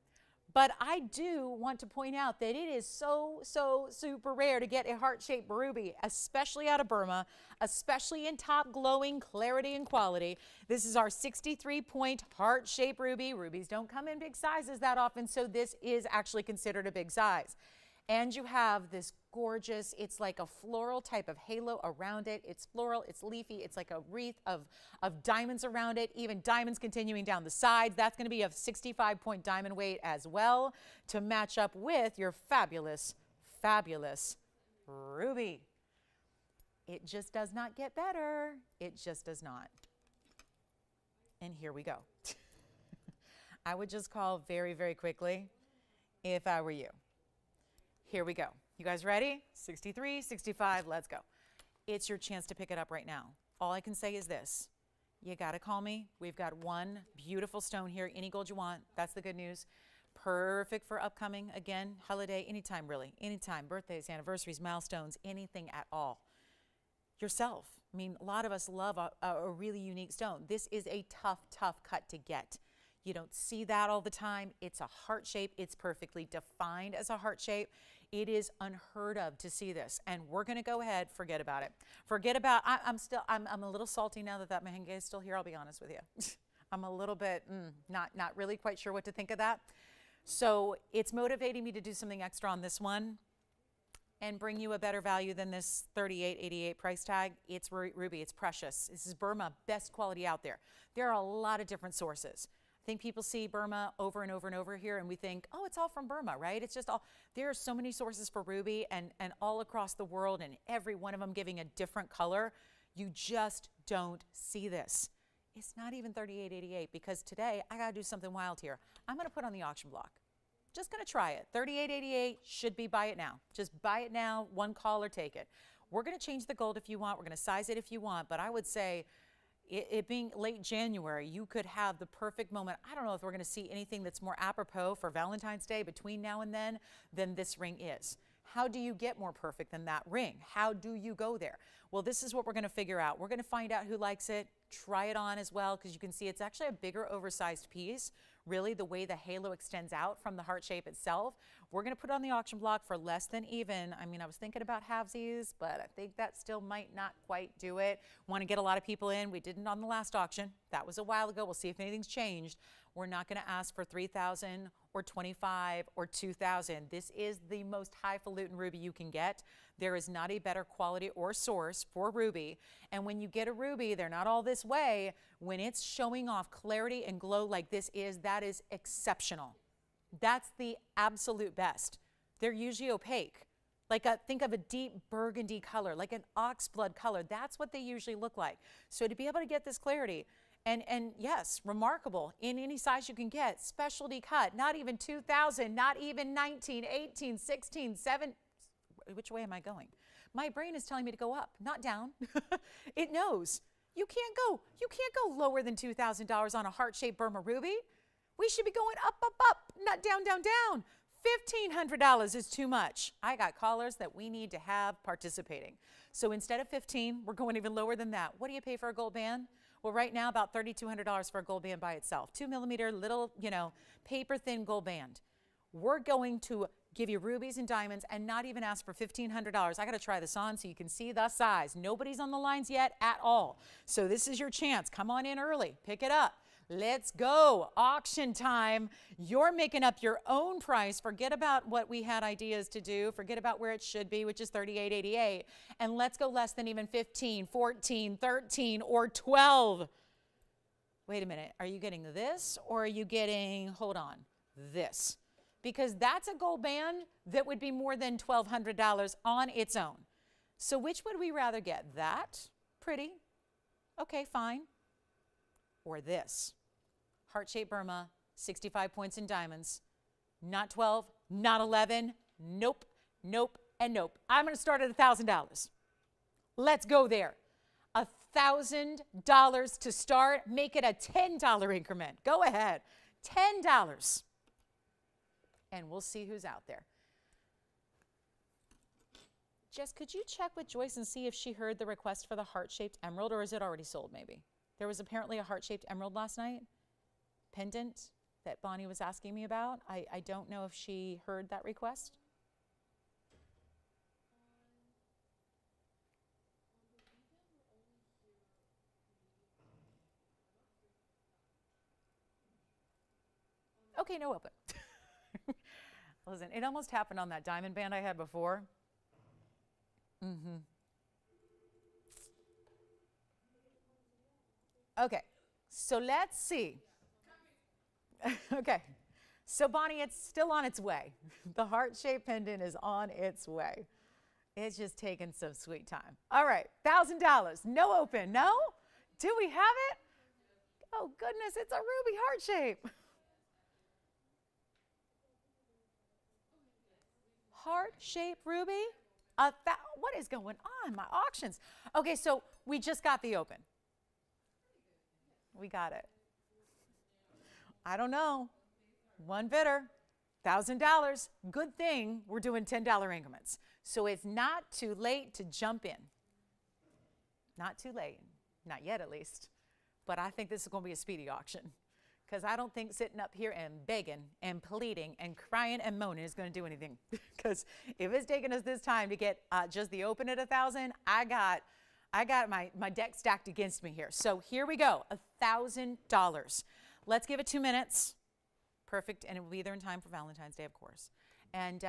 But I do want to point out that it is so super rare to get a heart-shaped ruby, especially out of Burma, especially in top glowing clarity and quality. This is our 63-point heart-shaped ruby. Rubies don't come in big sizes that often, so this is actually considered a big size. And you have this gorgeous, it's like a floral type of halo around it. It's floral, it's leafy, it's like a wreath of diamonds around it, even diamonds continuing down the sides. That's going to be a 65-point diamond weight as well to match up with your fabulous, fabulous ruby. It just does not get better. It just does not. And here we go. I would just call very, very quickly if I were you. Here we go. You guys ready? 63, 65, let's go. It's your chance to pick it up right now. All I can say is this. You got to call me. We've got one beautiful stone here. Any gold you want. That's the good news. Perfect for upcoming, again, holiday, anytime really. Anytime. Birthdays, anniversaries, milestones, anything at all. Yourself. I mean, a lot of us love a really unique stone. This is a tough cut to get. You don't see that all the time. It's a heart shape. It's perfectly defined as a heart shape. It is unheard of to see this. And we're going to go ahead, forget about it. Forget about, I'm a little salty now that Mahenge is still here, I'll be honest with you. I'm a little bit, not really quite sure what to think of that. So it's motivating me to do something extra on this one and bring you a better value than this $38.88 price tag. It's ruby, it's precious. This is Burma, best quality out there. There are a lot of different sources. I think people see Burma over and over and over here and we think, oh, it's all from Burma, right? It's just all, there are so many sources for ruby and all across the world and every one of them giving a different color. You just don't see this. It's not even $38.88 because today I gotta do something wild here. I'm gonna put on the auction block. Just gonna try it. $38.88 should be buy it now. Just buy it now, one call or take it. We're gonna change the gold if you want. We're gonna size it if you want, but I would say it being late January, you could have the perfect moment. I don't know if we're gonna see anything that's more apropos for Valentine's Day between now and then than this ring is. How do you get more perfect than that ring? How do you go there? Well, this is what we're gonna figure out. We're gonna find out who likes it, try it on as well, because you can see it's actually a bigger oversized piece, really the way the halo extends out from the heart shape itself. We're gonna put it on the auction block for less than even. I mean, I was thinking about halvesies, but I think that still might not quite do it. Want to get a lot of people in. We didn't on the last auction. That was a while ago. We'll see if anything's changed. We're not gonna ask for 3,000 or 25 or 2,000. This is the most highfalutin ruby you can get. There is not a better quality or source for ruby. And when you get a ruby, they're not all this way. When it's showing off clarity and glow like this is, that is exceptional. That's the absolute best. They're usually opaque. Think of a deep burgundy color, like an oxblood color. That's what they usually look like. So to be able to get this clarity, and yes, remarkable in any size you can get, specialty cut, not even 2,000, not even 19, 18, 16, 7. Which way am I going? My brain is telling me to go up, not down. It knows. You can't go lower than $2,000 on a heart-shaped Burma ruby. We should be going up, up, up, not down, down, down. $1,500 is too much. I got callers that we need to have participating. So instead of 15, we're going even lower than that. What do you pay for a gold band? Well, right now, about $3,200 for a gold band by itself. 2mm little, paper thin gold band. We're going to give you rubies and diamonds and not even ask for $1,500. I got to try this on so you can see the size. Nobody's on the lines yet at all. So this is your chance. Come on in early. Pick it up. Let's go. Auction time. You're making up your own price. Forget about what we had ideas to do. Forget about where it should be, which is $38.88. And let's go less than even 15, 14, 13, or 12. Wait a minute. Are you getting this or are you getting, hold on, this? Because that's a gold band that would be more than $1,200 on its own. So which would we rather get? That? Pretty. Okay, fine. Or this. Heart-shaped Burma, 65 points in diamonds. Not 12, not 11. Nope, nope, and nope. I'm going to start at $1,000. Let's go there. $1,000 to start. Make it a $10 increment. Go ahead. $10. And we'll see who's out there. Jess, could you check with Joyce and see if she heard the request for the heart-shaped emerald, or is it already sold maybe? There was apparently a heart-shaped emerald last night, pendant, that Bonnie was asking me about. I don't know if she heard that request. Okay, no open. Listen, it almost happened on that diamond band I had before. Okay, so let's see. Okay, so Bonnie, it's still on its way. The heart-shaped pendant is on its way. It's just taking some sweet time. All right, $1,000, no open, no? Do we have it? Oh goodness, it's a ruby heart shape. Heart-shaped ruby? What is going on? My auctions. Okay, so we just got the open. We got it. I don't know. One bidder, $1,000. Good thing we're doing $10 increments. So it's not too late to jump in. Not too late. Not yet, at least. But I think this is going to be a speedy auction because I don't think sitting up here and begging and pleading and crying and moaning is going to do anything. Because if it's taking us this time to get just the open at 1,000, I got my deck stacked against me here. So here we go, $1,000. Let's give it 2 minutes. Perfect, and it will be there in time for Valentine's Day, of course. And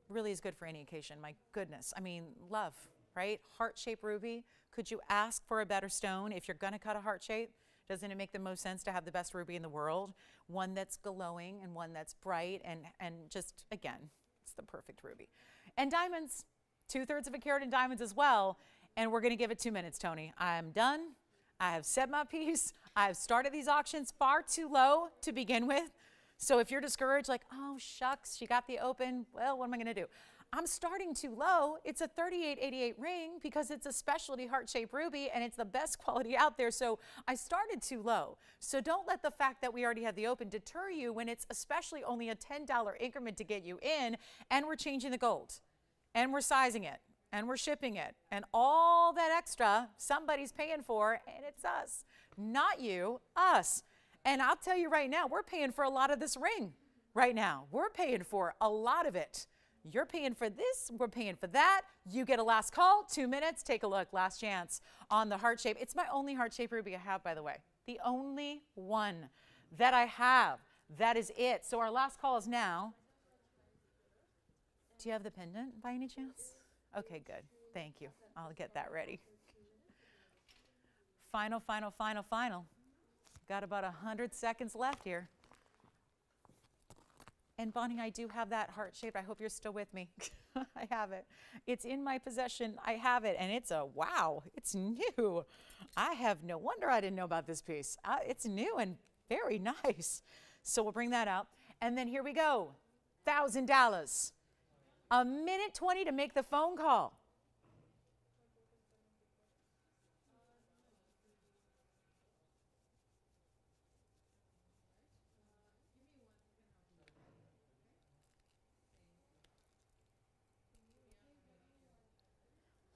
really is good for any occasion. My goodness, I mean, love, right? Heart-shaped ruby. Could you ask for a better stone if you're going to cut a heart shape? Doesn't it make the most sense to have the best ruby in the world? One that's glowing and one that's bright and just, again, it's the perfect ruby. And diamonds, 2/3 of a carat in diamonds as well. And we're going to give it 2 minutes, Tony. I'm done. I have said my piece. I've started these auctions far too low to begin with. So if you're discouraged, like, oh, shucks, she got the open, well, what am I going to do? I'm starting too low. It's a 3888 ring because it's a specialty heart-shaped ruby and it's the best quality out there. So I started too low. So don't let the fact that we already have the open deter you when it's especially only a $10 increment to get you in, and we're changing the gold and we're sizing it and we're shipping it and all that extra somebody's paying for, and it's us, not you, us. And I'll tell you right now, we're paying for a lot of this ring right now. We're paying for a lot of it. You're paying for this, we're paying for that. You get a last call, 2 minutes, take a look, last chance on the heart shape. It's my only heart shape ruby I have, by the way. The only one that I have. That is it. So our last call is now. Do you have the pendant by any chance? Okay, good. Thank you. I'll get that ready. Final. Got about 100 seconds left here. And Bonnie, I do have that heart shape. I hope you're still with me. I have it. It's in my possession. I have it. And it's a wow. It's new. I have no wonder I didn't know about this piece. It's new and very nice. So we'll bring that out. And then here we go. $1,000. A minute 20 to make the phone call.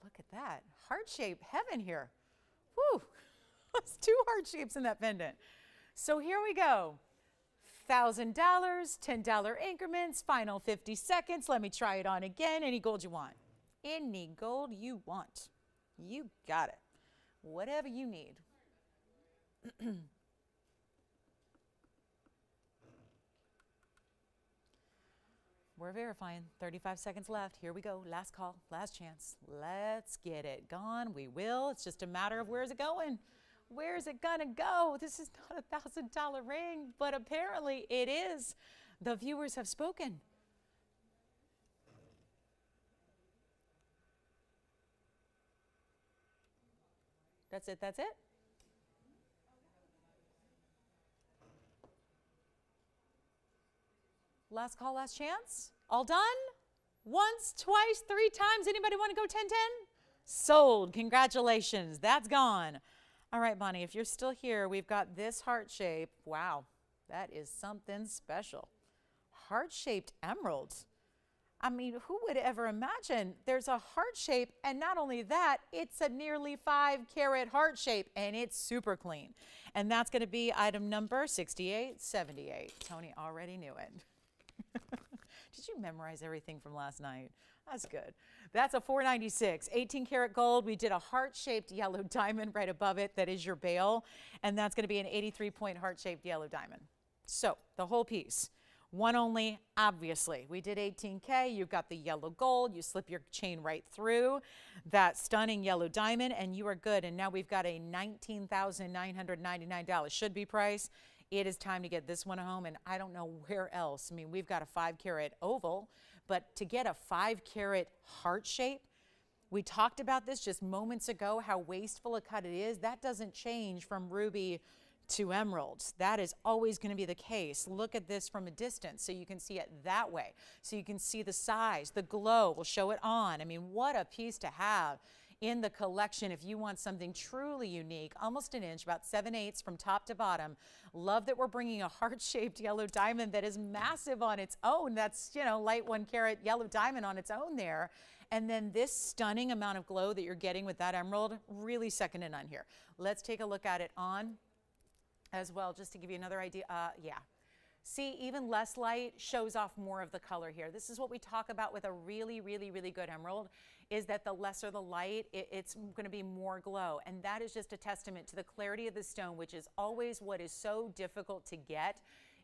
Look at that. Heart shape heaven here. Whew. That's 2 heart shapes in that pendant. So here we go. $1,000, $10 increments, final 50 seconds. Let me try it on again. Any gold you want. Any gold you want. You got it. Whatever you need. We're verifying. 35 seconds left. Here we go. Last call. Last chance. Let's get it gone. We will. It's just a matter of where's it going. Where is it going to go? This is not a $1,000 ring, but apparently it is. The viewers have spoken. That's it. That's it. Last call, last chance. All done? Once, twice, 3 times. Anybody want to go 10-10? Sold. Congratulations. That's gone. All right, Bonnie, if you're still here, we've got this heart shape. Wow, that is something special. Heart-shaped emeralds. I mean, who would ever imagine there's a heart shape, and not only that, it's a nearly 5-carat heart shape, and it's super clean. And that's going to be item number 6878. Tony already knew it. Did you memorize everything from last night? That's good. That's a 496, 18-karat gold. We did a heart-shaped yellow diamond right above it. That is your bail. And that's going to be an 83-point heart-shaped yellow diamond. So the whole piece. One only, obviously. We did 18K. You've got the yellow gold. You slip your chain right through that stunning yellow diamond, and you are good. And now we've got a $19,999 should-be price. It is time to get this one home, and I don't know where else. I mean, we've got a 5-carat oval, but to get a 5-carat heart shape, we talked about this just moments ago, how wasteful a cut it is. That doesn't change from ruby to emeralds. That is always going to be the case. Look at this from a distance so you can see it that way. So you can see the size, the glow. We'll show it on. I mean, what a piece to have in the collection if you want something truly unique. Almost an inch, about 7/8 from top to bottom. Love that we're bringing a heart-shaped yellow diamond that is massive on its own. That's, you know, light 1-carat yellow diamond on its own there. And then this stunning amount of glow that you're getting with that emerald, really second to none here. Let's take a look at it on. as well, just to give you another idea. Yeah. See, even less light shows off more of the color here. This is what we talk about with a really, really, really good emerald, is that the lesser the light, it's going to be more glow. And that is just a testament to the clarity of the stone, which is always what is so difficult to get,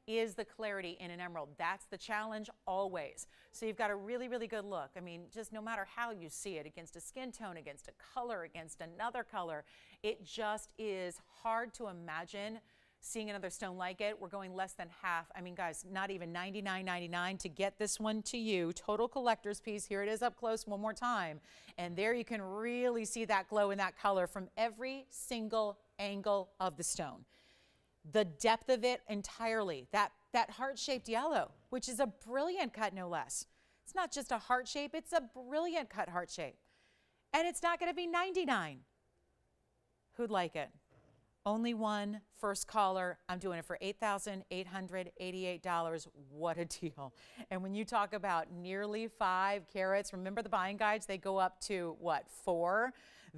is the clarity in an emerald. That's the challenge always. So you've got a really, really good look. I mean, just no matter how you see it, against a skin tone, against a color, against another color, it just is hard to imagine seeing another stone like it. We're going less than half. I mean, guys, not even $99.99 to get this one to you. Total collector's piece. Here it is up close one more time. And there you can really see that glow in that color from every single angle of the stone. The depth of it entirely. That heart-shaped yellow, which is a brilliant cut, no less. It's not just a heart shape, it's a brilliant cut heart shape. And it's not going to be $99. Who'd like it? Only one, first caller. I'm doing it for $8,888. What a deal. And when you talk about nearly 5 carats, remember the buying guides, they go up to what, 4?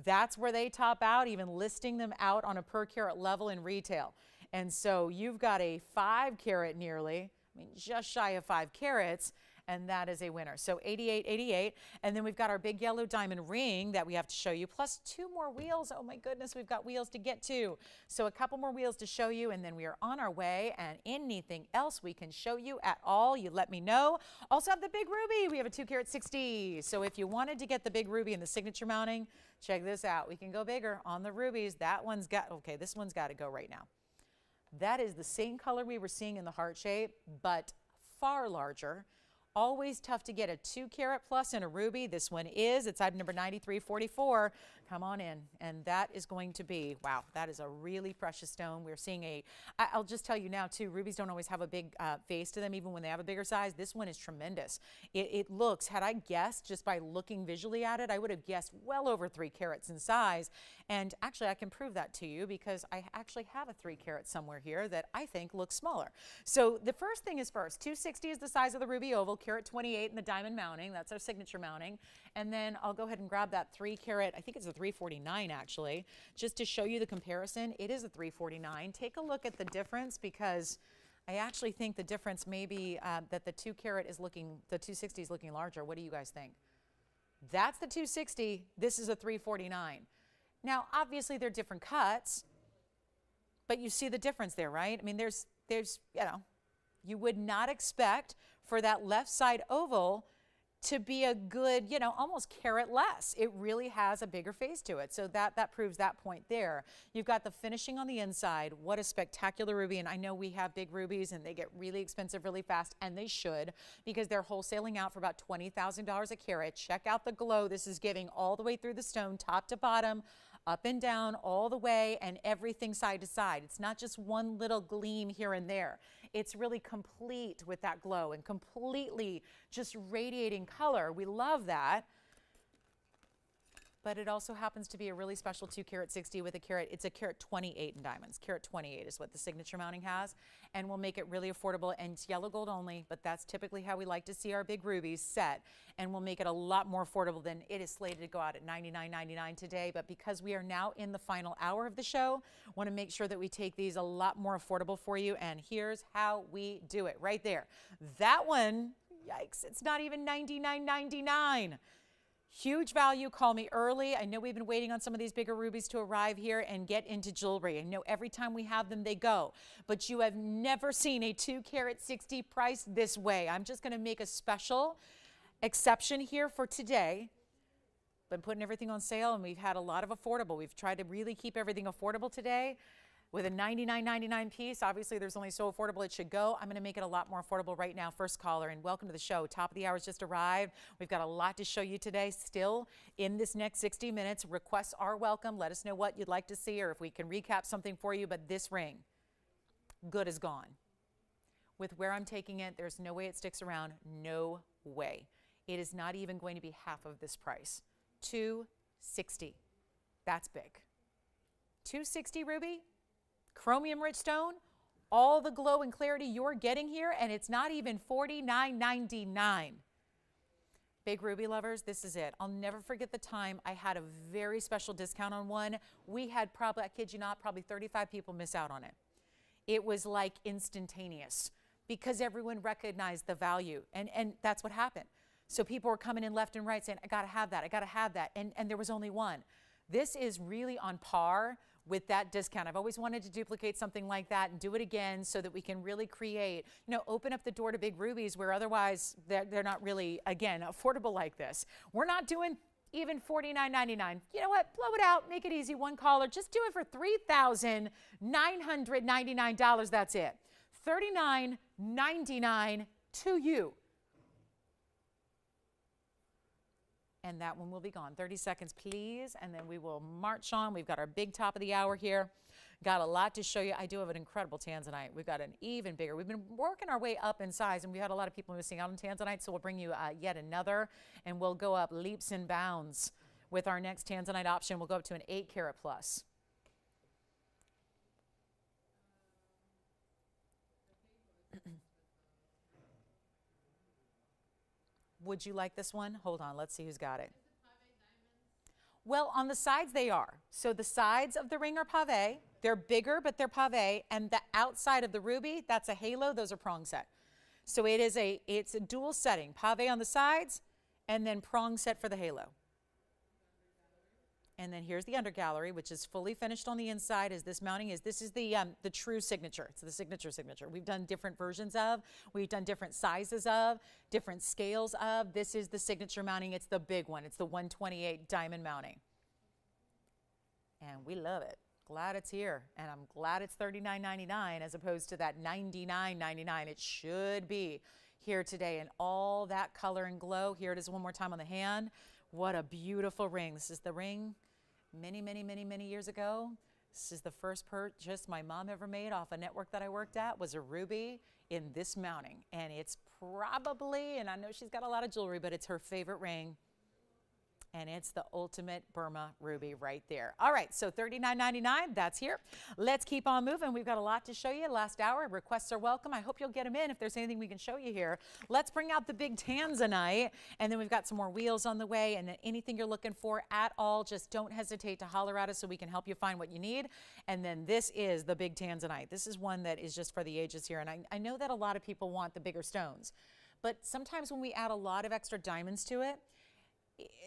That's where they top out, even listing them out on a per carat level in retail. And so you've got a 5 carat nearly, I mean, just shy of 5 carats, and that is a winner. So $88.88, and then we've got our big yellow diamond ring that we have to show you, plus 2 more wheels. Oh my goodness, we've got wheels to get to. So a couple more wheels to show you, and then we are on our way, and anything else we can show you at all, you let me know. Also have the big ruby. We have a 2 carat 60. So if you wanted to get the big ruby and the signature mounting, check this out. We can go bigger on the rubies. That one's got, okay, this one's got to go right now. That is the same color we were seeing in the heart shape, but far larger. Always tough to get a 2 carat plus in a ruby. This one is. It's item number 9344. Come on in. And that is going to be, wow, that is a really precious stone. We're seeing I'll just tell you now too, rubies don't always have a big face to them, even when they have a bigger size. This one is tremendous. It looks, had I guessed just by looking visually at it, I would have guessed well over 3 carats in size. And actually I can prove that to you because I actually have a 3 carat somewhere here that I think looks smaller. So the first thing is first, 260 is the size of the ruby oval, carat 28 in the diamond mounting. That's our signature mounting. And then I'll go ahead and grab that 3 carat, I think it's a 349 actually, just to show you the comparison. It is a 349. Take a look at the difference because I actually think the difference may be that the 2 carat is looking, the 260 is looking larger. What do you guys think? That's the 260. This is a 349. Now, obviously they're different cuts, but you see the difference there, right? I mean, there's, you know, you would not expect for that left side oval to be a good, you know, almost carat less. It really has a bigger face to it. So that proves that point there. You've got the finishing on the inside. What a spectacular ruby. And I know we have big rubies and they get really expensive really fast, and they should, because they're wholesaling out for about $20,000 a carat. Check out the glow this is giving all the way through the stone, top to bottom, up and down, all the way, and everything side to side. It's not just one little gleam here and there. It's really complete with that glow and completely just radiating color. We love that. But it also happens to be a really special 2 carat 60 with a carat. It's a carat 28 in diamonds. Carat 28 is what the signature mounting has, and we'll make it really affordable. And it's yellow gold only, but that's typically how we like to see our big rubies set. And we'll make it a lot more affordable than it is slated to go out at $99.99 today. But because we are now in the final hour of the show, want to make sure that we take these a lot more affordable for you. And here's how we do it right there. That one, yikes, it's not even $99.99. Huge value. Call me early. I know we've been waiting on some of these bigger rubies to arrive here and get into jewelry. I know every time we have them, they go. But you have never seen a 2 carat 60 priced this way. I'm just going to make a special exception here for today. Been putting everything on sale, and we've had a lot of affordable. We've tried to really keep everything affordable today. With a $99.99 piece, obviously there's only so affordable it should go. I'm going to make it a lot more affordable right now. First caller, and welcome to the show. Top of the hour has just arrived. We've got a lot to show you today. Still in this next 60 minutes, requests are welcome. Let us know what you'd like to see or if we can recap something for you. But this ring, good as gone. With where I'm taking it, there's no way it sticks around. No way. It is not even going to be half of this price. $260. That's big. $260 ruby. Chromium rich stone, all the glow and clarity you're getting here, and it's not even $49.99. Big ruby lovers, this is it. I'll never forget the time I had a very special discount on one. We had probably, I kid you not, probably 35 people miss out on it. it was like instantaneous because everyone recognized the value. And that's what happened. So people were coming in left and right saying, I got to have that. I got to have that. And there was only one. This is really on par with that discount. I've always wanted to duplicate something like that and do it again so that we can really create, you know, open up the door to big rubies where otherwise they're not really, again, affordable like this. We're not doing even $49.99. You know what? Blow it out. Make it easy. One caller. Just do it for $3,999. That's it. $39.99 to you. And that one will be gone. 30 seconds, please, and then we will march on. We've got our big top of the hour here. Got a lot to show you. I do have an incredible Tanzanite. We've got an even bigger. We've been working our way up in size, and we've had a lot of people missing out on Tanzanite, so we'll bring you yet another, and we'll go up leaps and bounds with our next Tanzanite option. We'll go up to an 8 carat plus. Would you like this one? Hold on, let's see who's got it. Well, on the sides they are. So the sides of the ring are pave. They're bigger, but they're pave. And the outside of the ruby, that's a halo. Those are prong set. So it's a dual setting. Pave on the sides, and then prong set for the halo. And then here's the under gallery, which is fully finished on the inside. As this mounting is, this is the true signature. It's the signature. We've done different versions of. We've done different sizes of, different scales of. This is the signature mounting. It's the big one. It's the 128 diamond mounting. And we love it. Glad it's here. And I'm glad it's $39.99 as opposed to that $99.99. It should be here today in all that color and glow. Here it is one more time on the hand. What a beautiful ring. This is the ring many, many, many, many years ago. This is the first purchase my mom ever made off a network that I worked at, was a ruby in this mounting. And it's probably, and I know she's got a lot of jewelry, but it's her favorite ring. And it's the ultimate Burma ruby right there. All right, so $39.99, that's here. Let's keep on moving. We've got a lot to show you. Last hour, requests are welcome. I hope you'll get them in if there's anything we can show you here. Let's bring out the big Tanzanite, and then we've got some more wheels on the way, and then anything you're looking for at all, just don't hesitate to holler at us so we can help you find what you need. And then this is the big Tanzanite. This is one that is just for the ages here, and I know that a lot of people want the bigger stones, but sometimes when we add a lot of extra diamonds to it,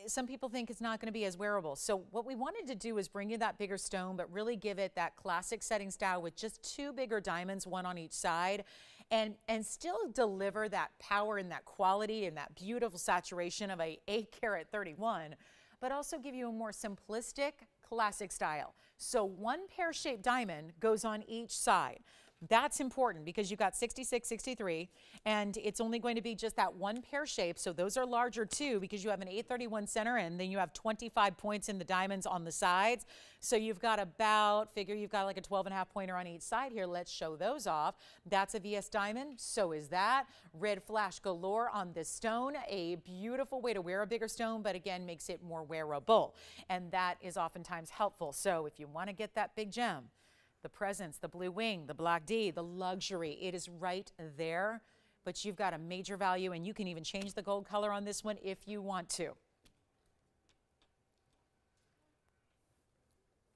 some people think it's not going to be as wearable. So what we wanted to do is bring you that bigger stone, but really give it that classic setting style with just 2 bigger diamonds, one on each side, and still deliver that power and that quality and that beautiful saturation of a 8 carat 31, but also give you a more simplistic classic style. So 1 pear-shaped diamond goes on each side. That's important because you've got 66, 63, and it's only going to be just that 1 pear shape. So those are larger too because you have an 831 center and then you have 25 points in the diamonds on the sides. So you've got figure you've got like a 12.5 pointer on each side here. Let's show those off. That's a VS diamond. So is that. Red flash galore on this stone. A beautiful way to wear a bigger stone, but again, makes it more wearable. And that is oftentimes helpful. So if you want to get that big gem, the presence, the blue wing, the black D, the luxury, it is right there, but you've got a major value, and you can even change the gold color on this one if you want to.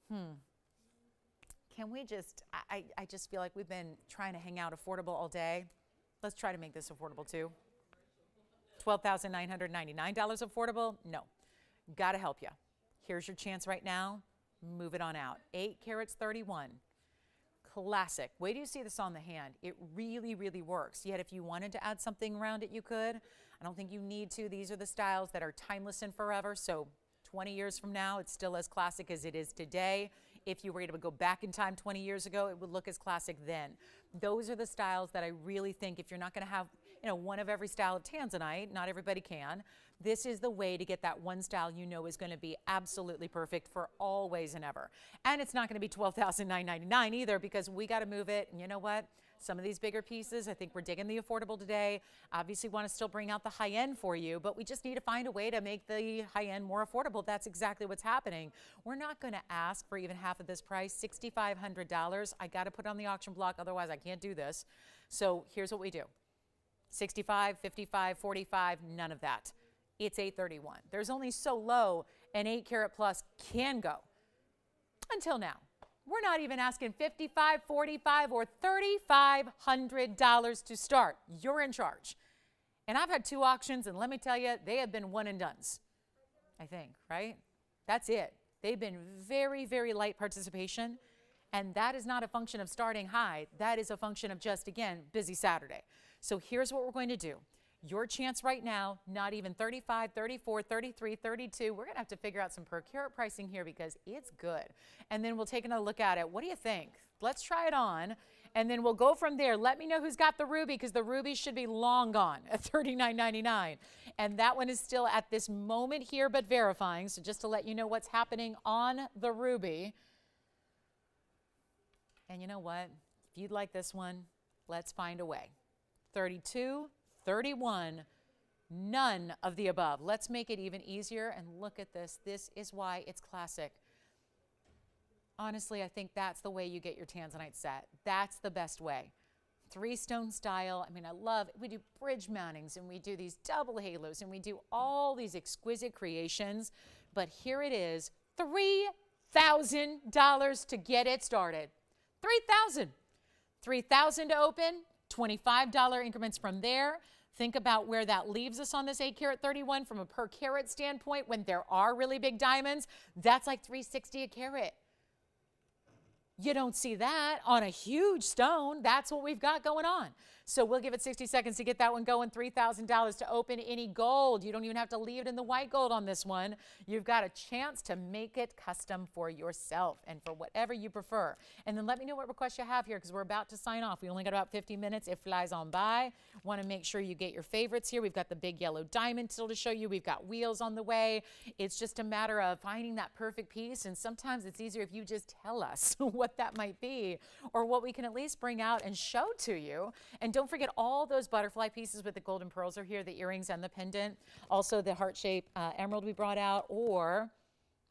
Can we just, I just feel like we've been trying to hang out affordable all day. Let's try to make this affordable too. $12,999 affordable? No, gotta help you. Here's your chance right now. Move it on out. 8 carats 31. Classic. Wait till you see this on the hand. It really, really works. Yet if you wanted to add something around it, you could. I don't think you need to. These are the styles that are timeless and forever. So 20 years from now, it's still as classic as it is today. If you were able to go back in time 20 years ago, it would look as classic then. Those are the styles that I really think if you're not going to have, you know, one of every style of Tanzanite, not everybody can, this is the way to get that one style you know is going to be absolutely perfect for always and ever. And it's not going to be $12,999 either because we got to move it. And you know what? Some of these bigger pieces, I think we're digging the affordable today. Obviously want to still bring out the high end for you, but we just need to find a way to make the high end more affordable. That's exactly what's happening. We're not going to ask for even half of this price, $6,500. I got to put it on the auction block, otherwise I can't do this. So here's what we do. 65, 55, 45, none of that. It's 831. There's only so low an 8 carat plus can go until now. We're not even asking $55, $45, or $3,500 to start. You're in charge. And I've had 2 auctions, and let me tell you, they have been one and dones, I think, right? That's it. They've been very, very light participation, and that is not a function of starting high. That is a function of just, again, busy Saturday. So here's what we're going to do. Your chance right now, not even 35, 34, 33, 32. We're going to have to figure out some per carat pricing here because it's good. And then we'll take another look at it. What do you think? Let's try it on, and then we'll go from there. Let me know who's got the ruby because the ruby should be long gone at $39.99. And that one is still at this moment here but verifying. So just to let you know what's happening on the ruby. And you know what? If you'd like this one, let's find a way. 32, 31, none of the above. Let's make it even easier and look at this. This is why it's classic. Honestly, I think that's the way you get your Tanzanite set. That's the best way. 3-stone style. I mean, I love, we do bridge mountings and we do these double halos and we do all these exquisite creations. But here it is, $3,000 to get it started. $3,000. $3,000 to open, $25 increments from there. Think about where that leaves us on this 8 carat 31 from a per carat standpoint. When there are really big diamonds, that's like $360 a carat. You don't see that on a huge stone. That's what we've got going on. So we'll give it 60 seconds to get that one going. $3,000 to open any gold. You don't even have to leave it in the white gold on this one. You've got a chance to make it custom for yourself and for whatever you prefer. And then let me know what requests you have here because we're about to sign off. We only got about 50 minutes. It flies on by. Want to make sure you get your favorites here. We've got the big yellow diamond still to show you. We've got wheels on the way. It's just a matter of finding that perfect piece. And sometimes it's easier if you just tell us what that might be or what we can at least bring out and show to you. And don't forget all those butterfly pieces with the golden pearls are here, the earrings and the pendant. Also the heart-shaped emerald we brought out, or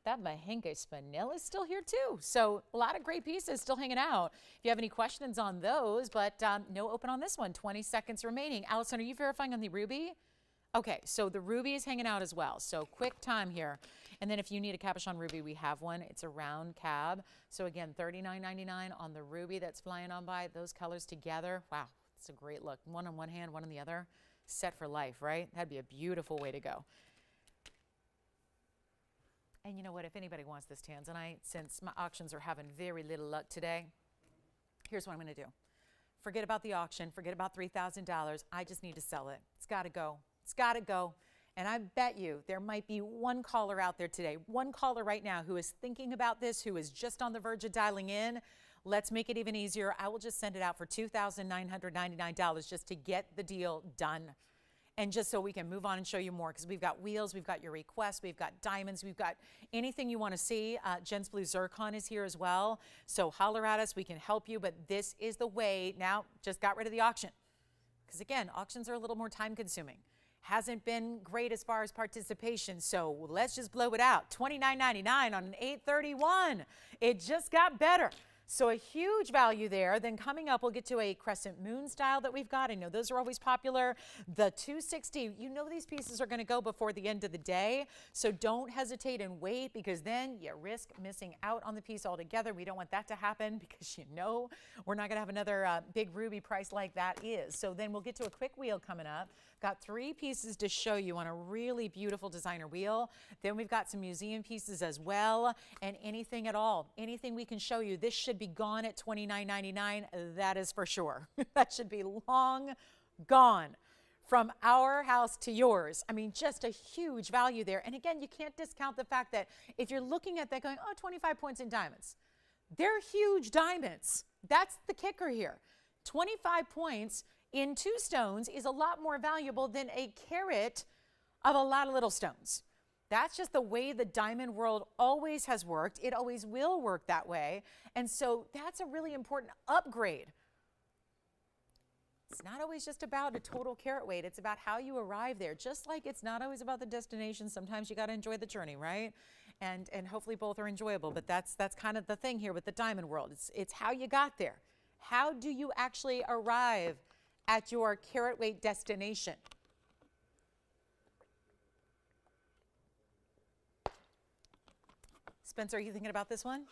that Mahenge spinel is still here too. So a lot of great pieces still hanging out. If you have any questions on those, but no open on this one. 20 seconds remaining. Allison, are you verifying on the ruby? Okay, so the ruby is hanging out as well. So quick time here. And then if you need a cabochon ruby, we have one. It's a round cab. So again, $39.99 on the ruby that's flying on by. Those colors together, wow, it's a great look. One on one hand, one on the other. Set for life, right? That'd be a beautiful way to go. And you know what? If anybody wants this Tanzanite, since my auctions are having very little luck today, here's what I'm going to do. Forget about the auction. Forget about $3,000. I just need to sell it. It's got to go. It's got to go. And I bet you there might be one caller out there today, one caller right now who is thinking about this, who is just on the verge of dialing in. Let's make it even easier. I will just send it out for $2,999 just to get the deal done. And just so we can move on and show you more, because we've got wheels, we've got your requests, we've got diamonds, we've got anything you want to see. Jen's Blue Zircon is here as well. So holler at us, we can help you, but this is the way. Now, just got rid of the auction. Because again, auctions are a little more time consuming. Hasn't been great as far as participation, so let's just blow it out. $29.99 on an 831. It just got better. So a huge value there. Then coming up, we'll get to a crescent moon style that we've got. I know those are always popular. The 260, you know these pieces are going to go before the end of the day. So don't hesitate and wait, because then you risk missing out on the piece altogether. We don't want that to happen, because you know we're not going to have another big ruby price like that is. So then we'll get to a quick wheel coming up. Got 3 pieces to show you on a really beautiful designer wheel. Then we've got some museum pieces as well, and anything at all. Anything we can show you. This should be gone at $29.99. That is for sure. That should be long gone from our house to yours. I mean, just a huge value there. And again, you can't discount the fact that if you're looking at that going, oh, 25 points in diamonds. They're huge diamonds. That's the kicker here. 25 points in 2 stones is a lot more valuable than a carat of a lot of little stones. That's just the way the diamond world always has worked. It always will work that way. And so that's a really important upgrade. It's not always just about a total carat weight. It's about how you arrive there. Just like it's not always about the destination. Sometimes you got to enjoy the journey, right? And hopefully both are enjoyable. But that's kind of the thing here with the diamond world. It's how you got there. How do you actually arrive at your carat weight destination? Spencer, are you thinking about this one?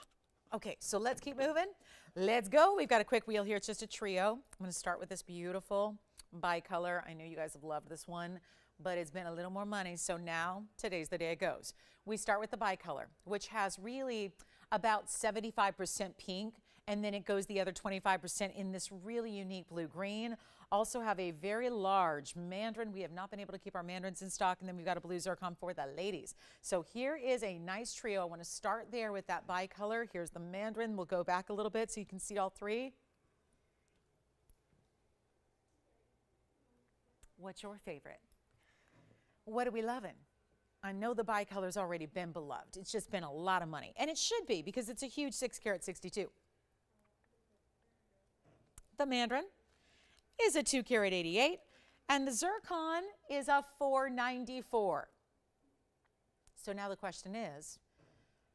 Okay, so let's keep moving. Let's go. We've got a quick wheel here. It's just a trio. I'm going to start with this beautiful bicolor. I know you guys have loved this one, but it's been a little more money. So now today's the day it goes. We start with the bicolor, which has really about 75% pink, and then it goes the other 25% in this really unique blue green. Also have a very large mandarin. We have not been able to keep our mandarins in stock, and then we've got a blue zircon for the ladies. So here is a nice trio. I want to start there with that bicolor. Here's the mandarin. We'll go back a little bit so you can see all three. What's your favorite? What are we loving? I know the bicolor's already been beloved. It's just been a lot of money, and it should be because it's a huge 6 carat 62. The mandarin is a 2 carat 88, and the zircon is a 494. So now the question is,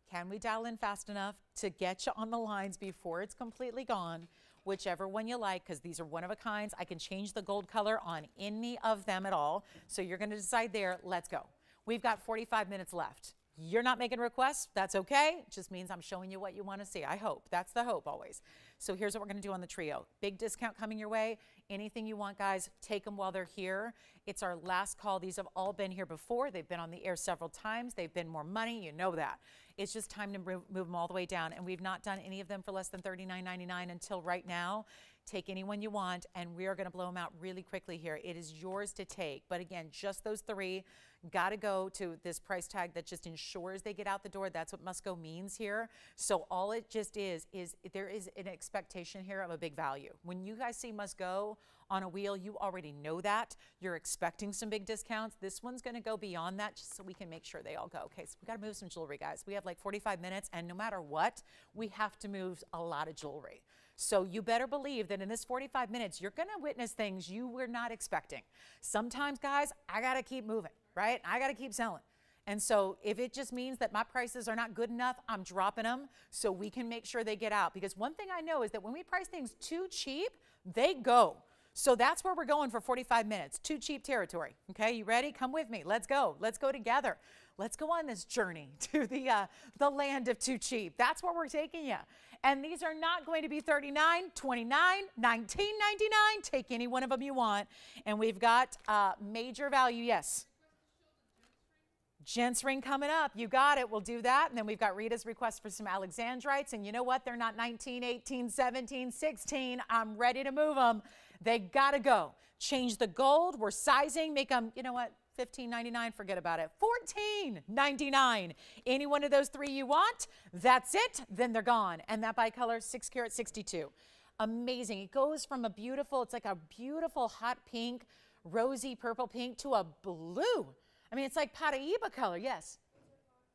can we dial in fast enough to get you on the lines before it's completely gone? Whichever one you like, because these are one of a kinds. I can change the gold color on any of them at all. So you're going to decide there. Let's go. We've got 45 minutes left. You're not making requests. That's okay. It just means I'm showing you what you want to see. I hope. That's the hope always. So here's what we're going to do on the trio. Big discount coming your way. Anything you want, guys, take them while they're here. It's our last call. These have all been here before. They've been on the air several times. They've been more money. You know that. It's just time to move them all the way down. And we've not done any of them for less than $39.99 until right now. Take any one you want, and we are going to blow them out really quickly here. It is yours to take. But again, just those three got to go to this price tag that just ensures they get out the door. That's what must go means here. So all it just is there is an expectation here of a big value. When you guys see must go on a wheel, you already know that. You're expecting some big discounts. This one's going to go beyond that just so we can make sure they all go. Okay, so we got to move some jewelry, guys. We have like 45 minutes, and no matter what, we have to move a lot of jewelry. So you better believe that in this 45 minutes, you're going to witness things you were not expecting. Sometimes, guys, I got to keep moving, right? I got to keep selling. And so if it just means that my prices are not good enough, I'm dropping them so we can make sure they get out. Because one thing I know is that when we price things too cheap, they go. So that's where we're going for 45 minutes, too cheap territory. Okay, you ready? Come with me. Let's go. Let's go together. Let's go on this journey to the land of too cheap. That's where we're taking you. And these are not going to be $39, $29, $19.99. Take any one of them you want. And we've got major value, yes. Gents ring coming up. You got it. We'll do that. And then we've got Rita's request for some Alexandrites. And you know what? They're not 19, 18, 17, 16. I'm ready to move them. They got to go. Change the gold. We're sizing. Make them, you know what? $15.99, forget about it. $14.99. Any one of those three you want, that's it, then they're gone. And that bicolor, 6 carat 62. Amazing. It goes from a beautiful, it's like a beautiful hot pink, rosy purple pink to a blue. I mean, it's like Paraíba color, yes.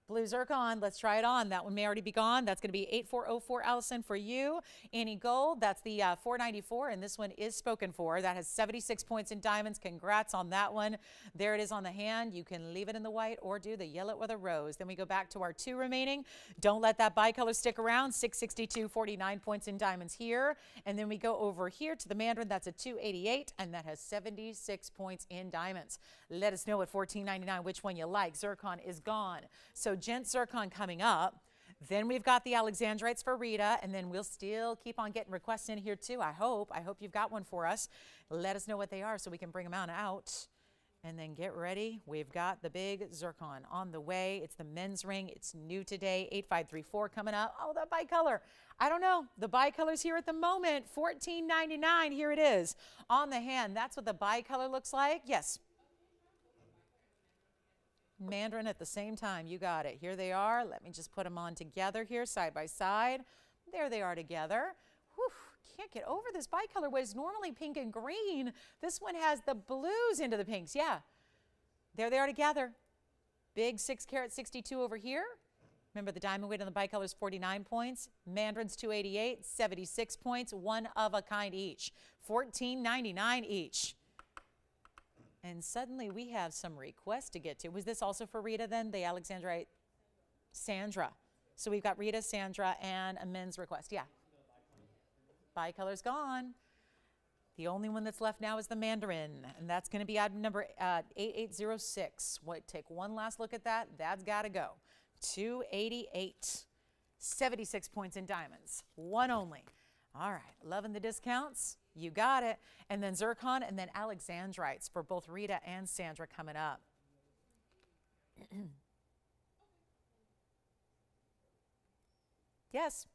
Blue zircon, let's try it on. That one may already be gone. That's going to be 8404, Allison, for you. Any gold, that's the 494, and this one is spoken for. That has 76 points in diamonds. Congrats on that one. There it is on the hand. You can leave it in the white or do the yellow or the rose. Then we go back to our two remaining. Don't let that bicolor stick around. 662, 49 points in diamonds here. And then we go over here to the mandarin. That's a 288, and that has 76 points in diamonds. Let us know at $14.99 which one you like. Zircon is gone. So gent zircon coming up. Then we've got the Alexandrites for Rita, and then we'll still keep on getting requests in here too. I hope you've got one for us. Let us know what they are so we can bring them out. And then get ready. We've got the big zircon on the way. It's the men's ring. It's new today. 8534 coming up. Oh, that bicolor. I don't know. The bicolor's here at the moment. $14.99. Here it is on the hand. That's what the bicolor looks like. Yes. Mandarin at the same time. You got it. Here they are. Let me just put them on together here side by side. There they are together. Whew, can't get over this bicolor. What is normally pink and green, this one has the blues into the pinks. Yeah. There they are together. Big 6 carat 62 over here. Remember, the diamond weight on the bicolor is 49 points. Mandarin's 288, 76 points. One of a kind each. $14.99 each. And suddenly we have some requests to get to. Was this also for Rita then, the Alexandrite? Sandra. So we've got Rita, Sandra, and a men's request. Yeah. Bicolor's gone. The only one that's left now is the mandarin, and that's going to be item number 8806. Take one last look at that. That's got to go. 288. 76 points in diamonds. One only. All right, loving the discounts. You got it. And then zircon and then Alexandrites for both Rita and Sandra coming up. Yes.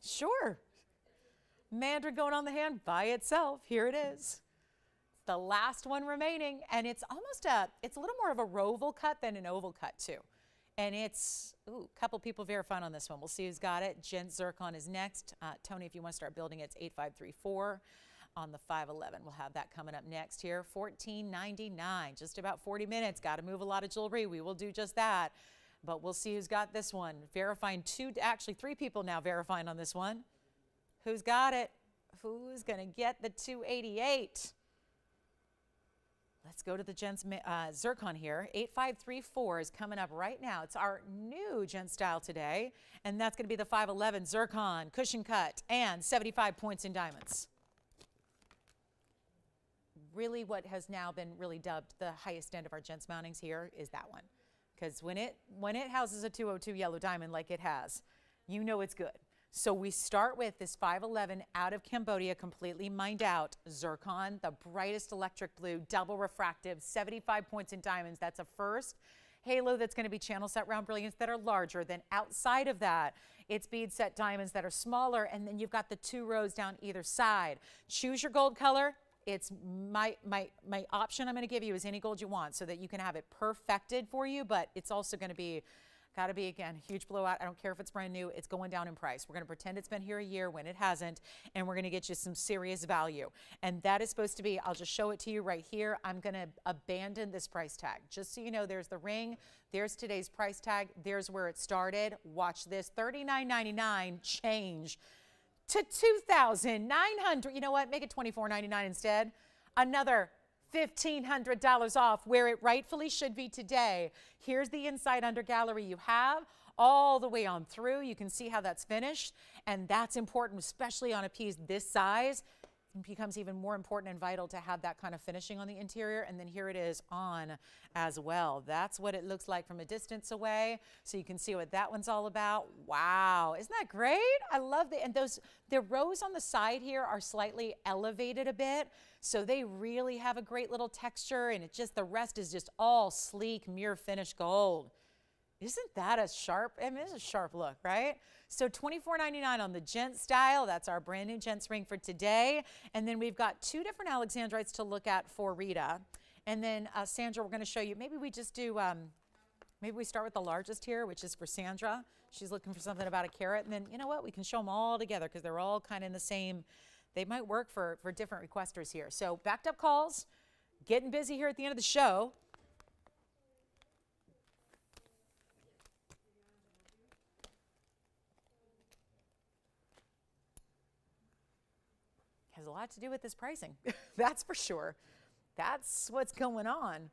Sure. Mandarin going on the hand by itself. Here it is. The last one remaining, and it's almost it's a little more of a roval cut than an oval cut too. And it's, a couple people verifying on this one. We'll see who's got it. Gent Zircon is next. Tony, if you want to start building, it's 8534 on the 511. We'll have that coming up next here. $14.99, just about 40 minutes. Got to move a lot of jewelry. We will do just that. But we'll see who's got this one. Verifying actually three people now verifying on this one. Who's got it? Who's going to get the 288? Let's go to the Gents Zircon here. 8534 is coming up right now. It's our new Gent style today, and that's going to be the 511 Zircon, cushion cut, and 75 points in diamonds. Really what has now been really dubbed the highest end of our Gents mountings here is that one. Because when it houses a 202 yellow diamond like it has, you know it's good. So we start with this 511 out of Cambodia, completely mined out, zircon, the brightest electric blue, double refractive, 75 points in diamonds. That's a first halo that's going to be channel set round brilliance that are larger. Then outside of that, it's bead set diamonds that are smaller, and then you've got the two rows down either side. Choose your gold color. It's my option I'm going to give you is any gold you want so that you can have it perfected for you, but it's also going to be got to be, again, huge blowout. I don't care if it's brand new. It's going down in price. We're going to pretend it's been here a year when it hasn't, and we're going to get you some serious value. And that is supposed to be, I'll just show it to you right here. I'm going to abandon this price tag. Just so you know, there's the ring. There's today's price tag. There's where it started. Watch this. $39.99 change to $2,900. You know what? Make it $24.99 instead. Another $1,500 off where it rightfully should be today. Here's the inside under gallery you have all the way on through. You can see how that's finished, and that's important, especially on a piece this size. It becomes even more important and vital to have that kind of finishing on the interior. And then here it is on as well. That's what it looks like from a distance away. So you can see what that one's all about. Wow, isn't that great? I love it. And the rows on the side here are slightly elevated a bit. So they really have a great little texture, and the rest is just all sleek, mirror finished gold. Isn't that a sharp, I mean, it's a sharp look, right? So $24.99 on the Gent style. That's our brand new Gents ring for today. And then we've got two different Alexandrites to look at for Rita. And then Sandra, we're going to show you, maybe we just do, maybe we start with the largest here, which is for Sandra. She's looking for something about a carat. And then, you know what, we can show them all together because they're all kind of in the same, they might work for different requesters here. So backed up calls, getting busy here at the end of the show. Has a lot to do with this pricing. That's for sure. That's what's going on.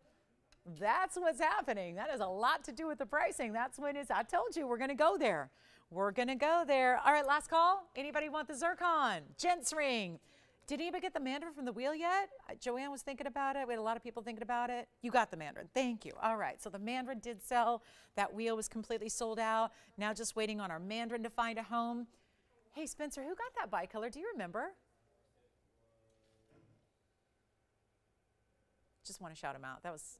That's what's happening. That has a lot to do with the pricing. That's when I told you we're going to go there. We're going to go there. All right, last call. Anybody want the zircon? Gents ring. Did anybody get the mandarin from the wheel yet? Joanne was thinking about it. We had a lot of people thinking about it. You got the mandarin. Thank you. All right, so the mandarin did sell. That wheel was completely sold out. Now just waiting on our mandarin to find a home. Hey, Spencer, who got that bicolor? Do you remember? Just want to shout him out. That was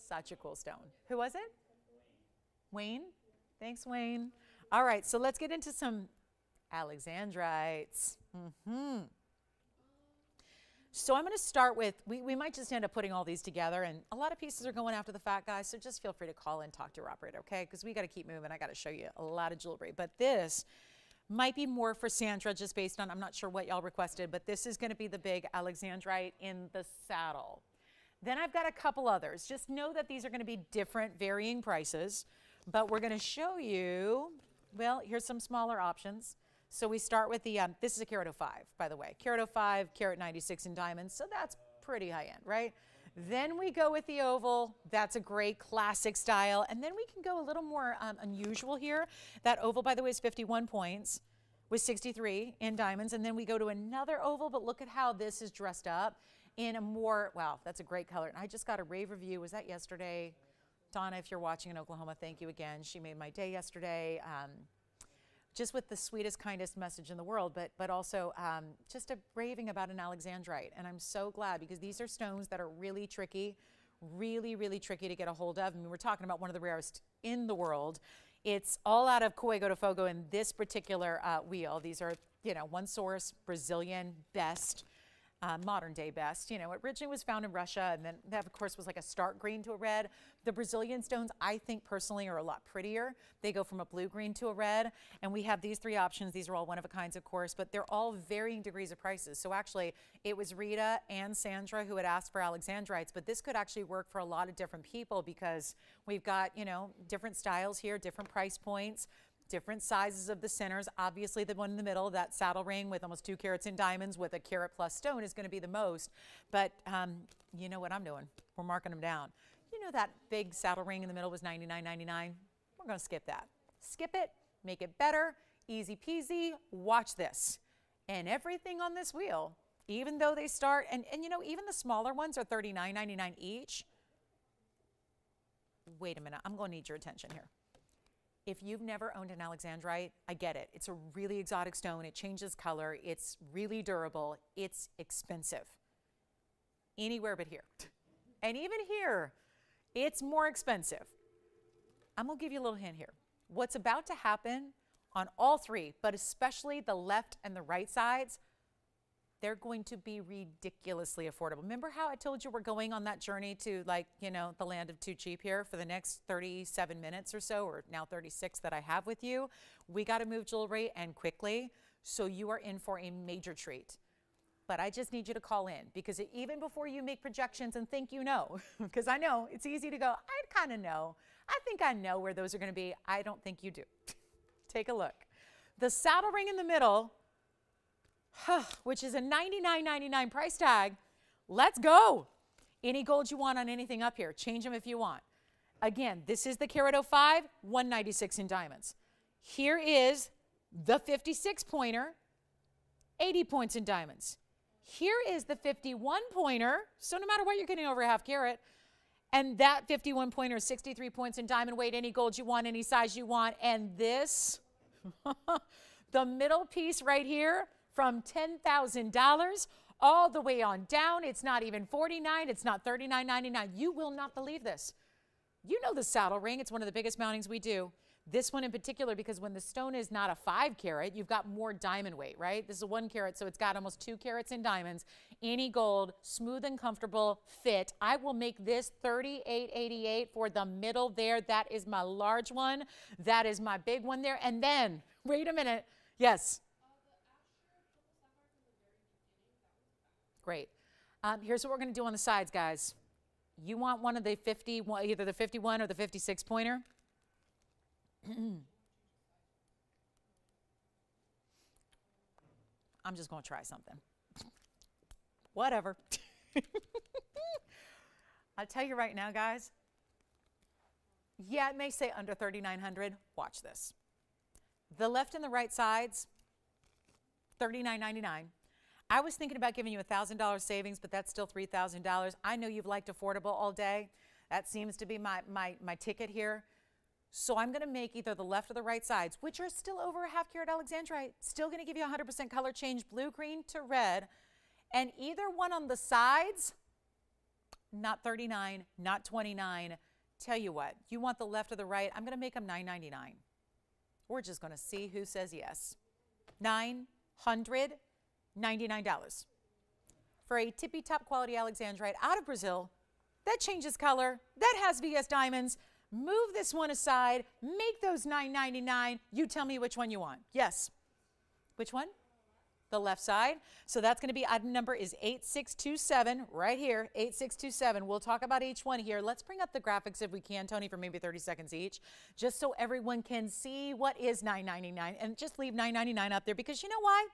such a cool stone. Who was it? Wayne. Thanks, Wayne. All right, so let's get into some Alexandrites. So I'm going to start with, we might just end up putting all these together, and a lot of pieces are going after the fact, guys, so just feel free to call and talk to your operator, okay? Because we got to keep moving. I got to show you a lot of jewelry. But this might be more for Sandra just based on, I'm not sure what y'all requested, but this is going to be the big Alexandrite in the saddle. Then I've got a couple others. Just know that these are going to be different, varying prices, but we're going to show you, well, here's some smaller options. So we start with the, this is a carat 05, by the way. Carat 05, carat 96 in diamonds, so that's pretty high end, right? Then we go with the oval. That's a great classic style. And then we can go a little more unusual here. That oval, by the way, is 51 points with 63 in diamonds. And then we go to another oval, but look at how this is dressed up in a more, wow, that's a great color. And I just got a rave review. Was that yesterday? Donna, if you're watching in Oklahoma, thank you again. She made my day yesterday. Just with the sweetest, kindest message in the world, but also just a raving about an Alexandrite. And I'm so glad, because these are stones that are really tricky, really tricky to get a hold of. I mean, we're talking about one of the rarest in the world. It's all out of Cuego de Fogo in this particular wheel. These are, you know, one source, Brazilian best. Modern day best. You know, it originally was found in Russia, and then that, of course, was like a stark green to a red. The Brazilian stones, I think personally, are a lot prettier. They go from a blue green to a red, and we have these three options. These are all one of a kinds, of course, but they're all varying degrees of prices. So actually, it was Rita and Sandra who had asked for Alexandrites, but this could actually work for a lot of different people, because we've got, you know, different styles here, different price points, different sizes of the centers. Obviously, the one in the middle, that saddle ring with almost 2 carats in diamonds with a carat plus stone, is going to be the most. But you know what I'm doing? We're marking them down. You know that big saddle ring in the middle was $99.99? We're going to skip that. Skip it, make it better, easy peasy. Watch this. And everything on this wheel, even though they start, and you know, even the smaller ones are $39.99 each. Wait a minute, I'm going to need your attention here. If you've never owned an Alexandrite, I get it. It's a really exotic stone. It changes color. It's really durable. It's expensive. Anywhere but here. And even here, it's more expensive. I'm going to give you a little hint here. What's about to happen on all three, but especially the left and the right sides, they're going to be ridiculously affordable. Remember how I told you we're going on that journey to, like, you know, the land of too cheap here for the next 37 minutes or so, or now 36 that I have with you? We got to move jewelry, and quickly, so you are in for a major treat. But I just need you to call in, because even before you make projections and think you know, because I know it's easy to go, I kind of know. I think I know where those are going to be. I don't think you do. Take a look. The saddle ring in the middle, which is a $99.99 price tag. Let's go. Any gold you want on anything up here, change them if you want. Again, this is the carat 05, $196 in diamonds. Here is the 56 pointer, 80 points in diamonds. Here is the 51 pointer, so no matter what, you're getting over a half carat. And that 51 pointer is 63 points in diamond weight, any gold you want, any size you want. And this, the middle piece right here, from $10,000 all the way on down. It's not even $49. It's not $39.99. You will not believe this. You know the saddle ring. It's one of the biggest mountings we do. This one in particular, because when the stone is not a 5 carat, you've got more diamond weight, right? This is a 1 carat, so it's got almost 2 carats in diamonds. Any gold, smooth and comfortable fit. I will make this $38.88 for the middle there. That is my large one. That is my big one there. And then, wait a minute. Yes. Great. Here's what we're going to do on the sides, guys. You want one of the 50, either the 51 or the 56 pointer? I'm just going to try something. Whatever. I'll tell you right now, guys. Yeah, it may say under $3,900. Watch this. The left and the right sides, $39.99. I was thinking about giving you $1,000 savings, but that's still $3,000. I know you've liked affordable all day. That seems to be my ticket here. So I'm going to make either the left or the right sides, which are still over a half carat Alexandrite, still going to give you 100% color change, blue, green to red. And either one on the sides, not $39, not $29. Tell you what, you want the left or the right, I'm going to make them $9.99. We're just going to see who says yes. $999 for a tippy top quality Alexandrite out of Brazil that changes color, that has VS diamonds. Move this one aside, make those $9.99. You tell me which one you want. Yes. Which one? The left side. So that's going to be, item number is 8627 right here, 8627. We'll talk about each one here. Let's bring up the graphics if we can, Tony, for maybe 30 seconds each, just so everyone can see what is $9.99, and just leave $9.99 up there, because you know why?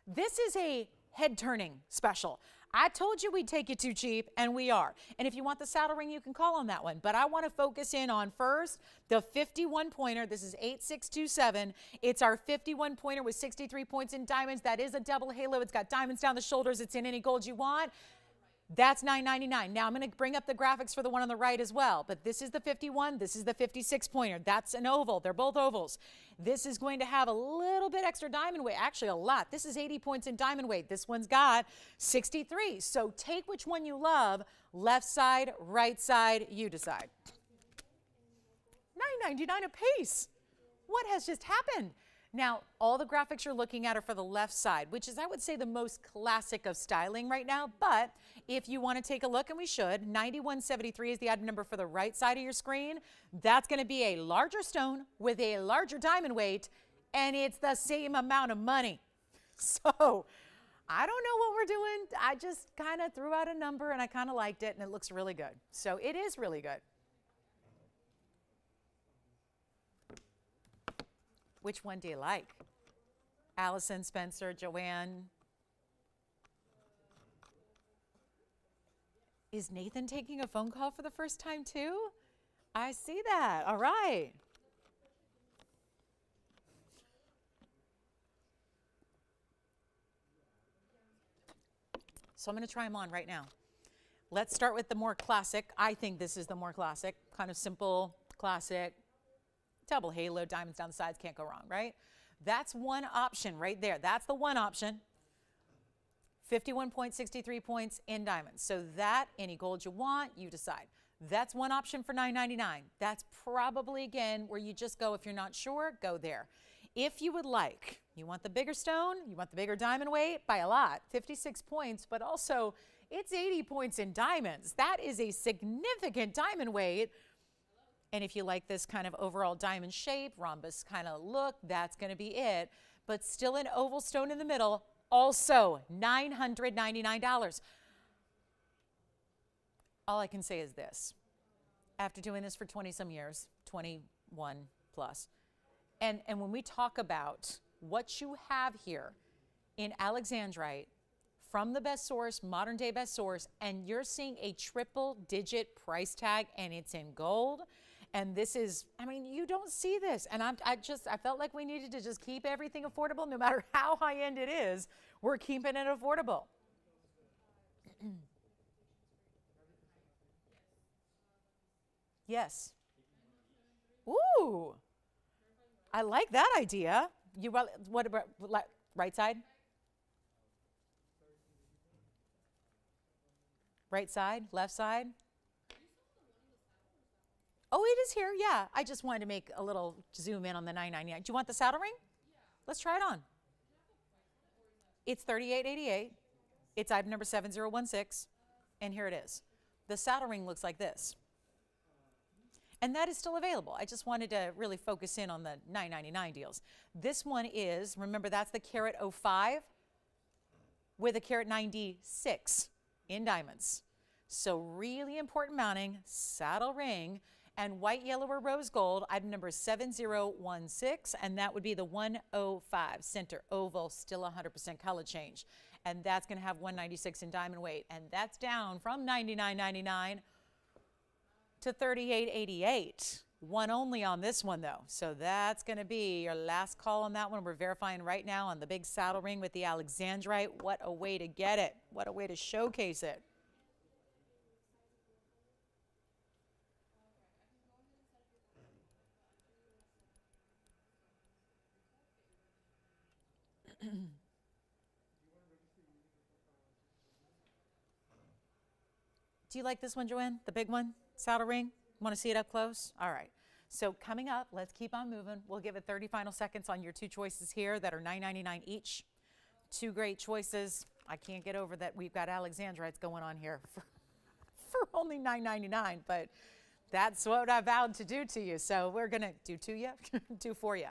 This is a head-turning special. I told you we'd take you too cheap, and we are. And if you want the saddle ring, you can call on that one. But I want to focus in on first the 51 pointer. This is 8627. It's our 51 pointer with 63 points in diamonds. That is a double halo. It's got diamonds down the shoulders. It's in any gold you want. That's $9.99. Now I'm going to bring up the graphics for the one on the right as well, but this is the 51, this is the 56 pointer. That's an oval. They're both ovals. This is going to have a little bit extra diamond weight, actually a lot. This is 80 points in diamond weight. This one's got 63. So take which one you love, left side, right side, you decide. $9.99 a piece. What has just happened? Now, all the graphics you're looking at are for the left side, which is, I would say, the most classic of styling right now. But if you want to take a look, and we should, 9173 is the item number for the right side of your screen. That's going to be a larger stone with a larger diamond weight, and it's the same amount of money. So I don't know what we're doing. I just kind of threw out a number, and I kind of liked it, and it looks really good. So it is really good. Which one do you like? Allison, Spencer, Joanne? Is Nathan taking a phone call for the first time too? I see that. All right. So I'm going to try them on right now. Let's start with the more classic. I think this is the more classic, kind of simple, classic. Double halo, diamonds down the sides, can't go wrong, right? That's one option right there. That's the one option. 51 points, 63 points in diamonds. So that, any gold you want, you decide. That's one option for $9.99. That's probably, again, where you just go, if you're not sure, go there. If you would like, you want the bigger stone, you want the bigger diamond weight, by a lot, 56 points, but also it's 80 points in diamonds. That is a significant diamond weight. And if you like this kind of overall diamond shape, rhombus kind of look, that's going to be it. But still an oval stone in the middle, also $999. All I can say is this. After doing this for 20-some years, 21 plus, and when we talk about what you have here in Alexandrite from the best source, modern day best source, and you're seeing a triple-digit price tag, and it's in gold. And this is, I mean, you don't see this. And I felt like we needed to just keep everything affordable, no matter how high end it is, we're keeping it affordable. Yes. Ooh, I like that idea. What about right side? Right side, left side? Oh, it is here, yeah. I just wanted to make a little zoom in on the $9.99. Do you want the saddle ring? Yeah. Let's try it on. It's $38.88. It's item number 7016, and here it is. The saddle ring looks like this. And that is still available. I just wanted to really focus in on the $9.99 deals. This one is, remember, that's the carat 05 with a carat 96 in diamonds. So really important mounting, saddle ring, and white, yellow, or rose gold, item number 7016, and that would be the 105 center oval, still 100% color change. And that's going to have 196 in diamond weight, and that's down from $99.99 to $38.88. One only on this one, though. So that's going to be your last call on that one. We're verifying right now on the big saddle ring with the Alexandrite. What a way to get it. What a way to showcase it. Do you like this one, Joanne? The big one? Saddle ring? Want to see it up close? All right. So coming up, let's keep on moving. We'll give it 30 final seconds on your two choices here that are $9.99 each. Two great choices. I can't get over that we've got Alexandrites going on here for only $9.99, but that's what I vowed to do to you. So we're going to do to you, do for you.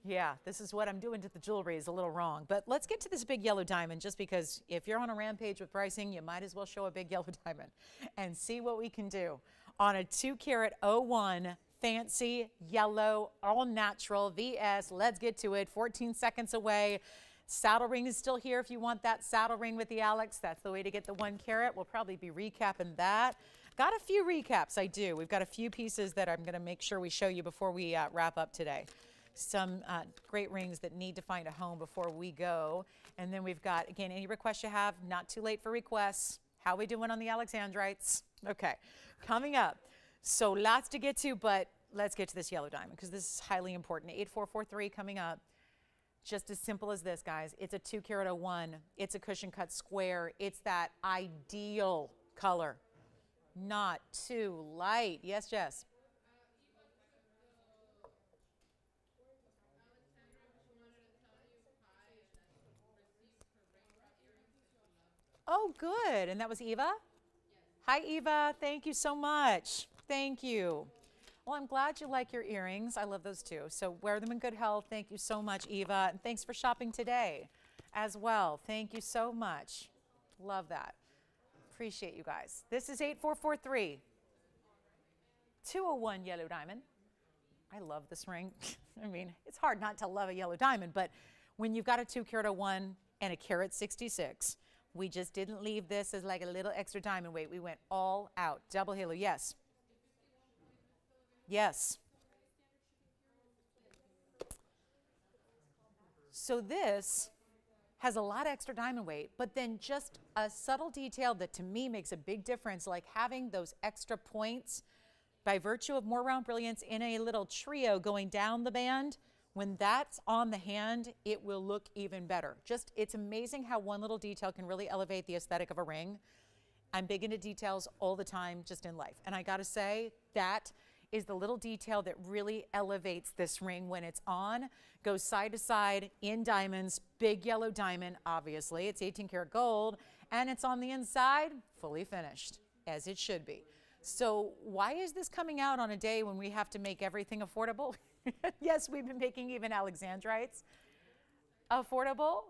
Yeah, this is what I'm doing to the jewelry is a little wrong. But let's get to this big yellow diamond, just because if you're on a rampage with pricing, you might as well show a big yellow diamond and see what we can do on a 2 carat 01 fancy yellow, all natural VS. Let's get to it. 14 seconds away. Saddle ring is still here if you want that saddle ring with the Alex. That's the way to get the 1 carat. We'll probably be recapping that. Got a few recaps, I do. We've got a few pieces that I'm going to make sure we show you before we wrap up today. Some great rings that need to find a home before we go. And then we've got, again, any requests you have, not too late for requests. How we doing on the Alexandrites? Okay, coming up. So lots to get to, but let's get to this yellow diamond because this is highly important. 8443 coming up. Just as simple as this, guys. It's a 2 carat 01. It's a cushion cut square. It's that ideal color. Not too light. Yes, Jess. Oh, good. And that was Eva? Hi, Eva. Thank you so much. Thank you. Well, I'm glad you like your earrings. I love those too. So wear them in good health. Thank you so much, Eva. And thanks for shopping today as well. Thank you so much. Love that. Appreciate you guys. This is 8443. 201 yellow diamond. I love this ring. I mean, it's hard not to love a yellow diamond, but when you've got a 2 carat 01 and a carat 66, we just didn't leave this as like a little extra diamond weight. We went all out. Double halo, yes. Yes. So this has a lot of extra diamond weight, but then just a subtle detail that to me makes a big difference, like having those extra points by virtue of more round brilliance in a little trio going down the band. When that's on the hand, it will look even better. Just, it's amazing how one little detail can really elevate the aesthetic of a ring. I'm big into details all the time, just in life. And I gotta say, that is the little detail that really elevates this ring when it's on. Goes side to side in diamonds, big yellow diamond, obviously. It's 18 karat gold, and it's on the inside, fully finished, as it should be. So why is this coming out on a day when we have to make everything affordable? Yes, we've been making even Alexandrites affordable.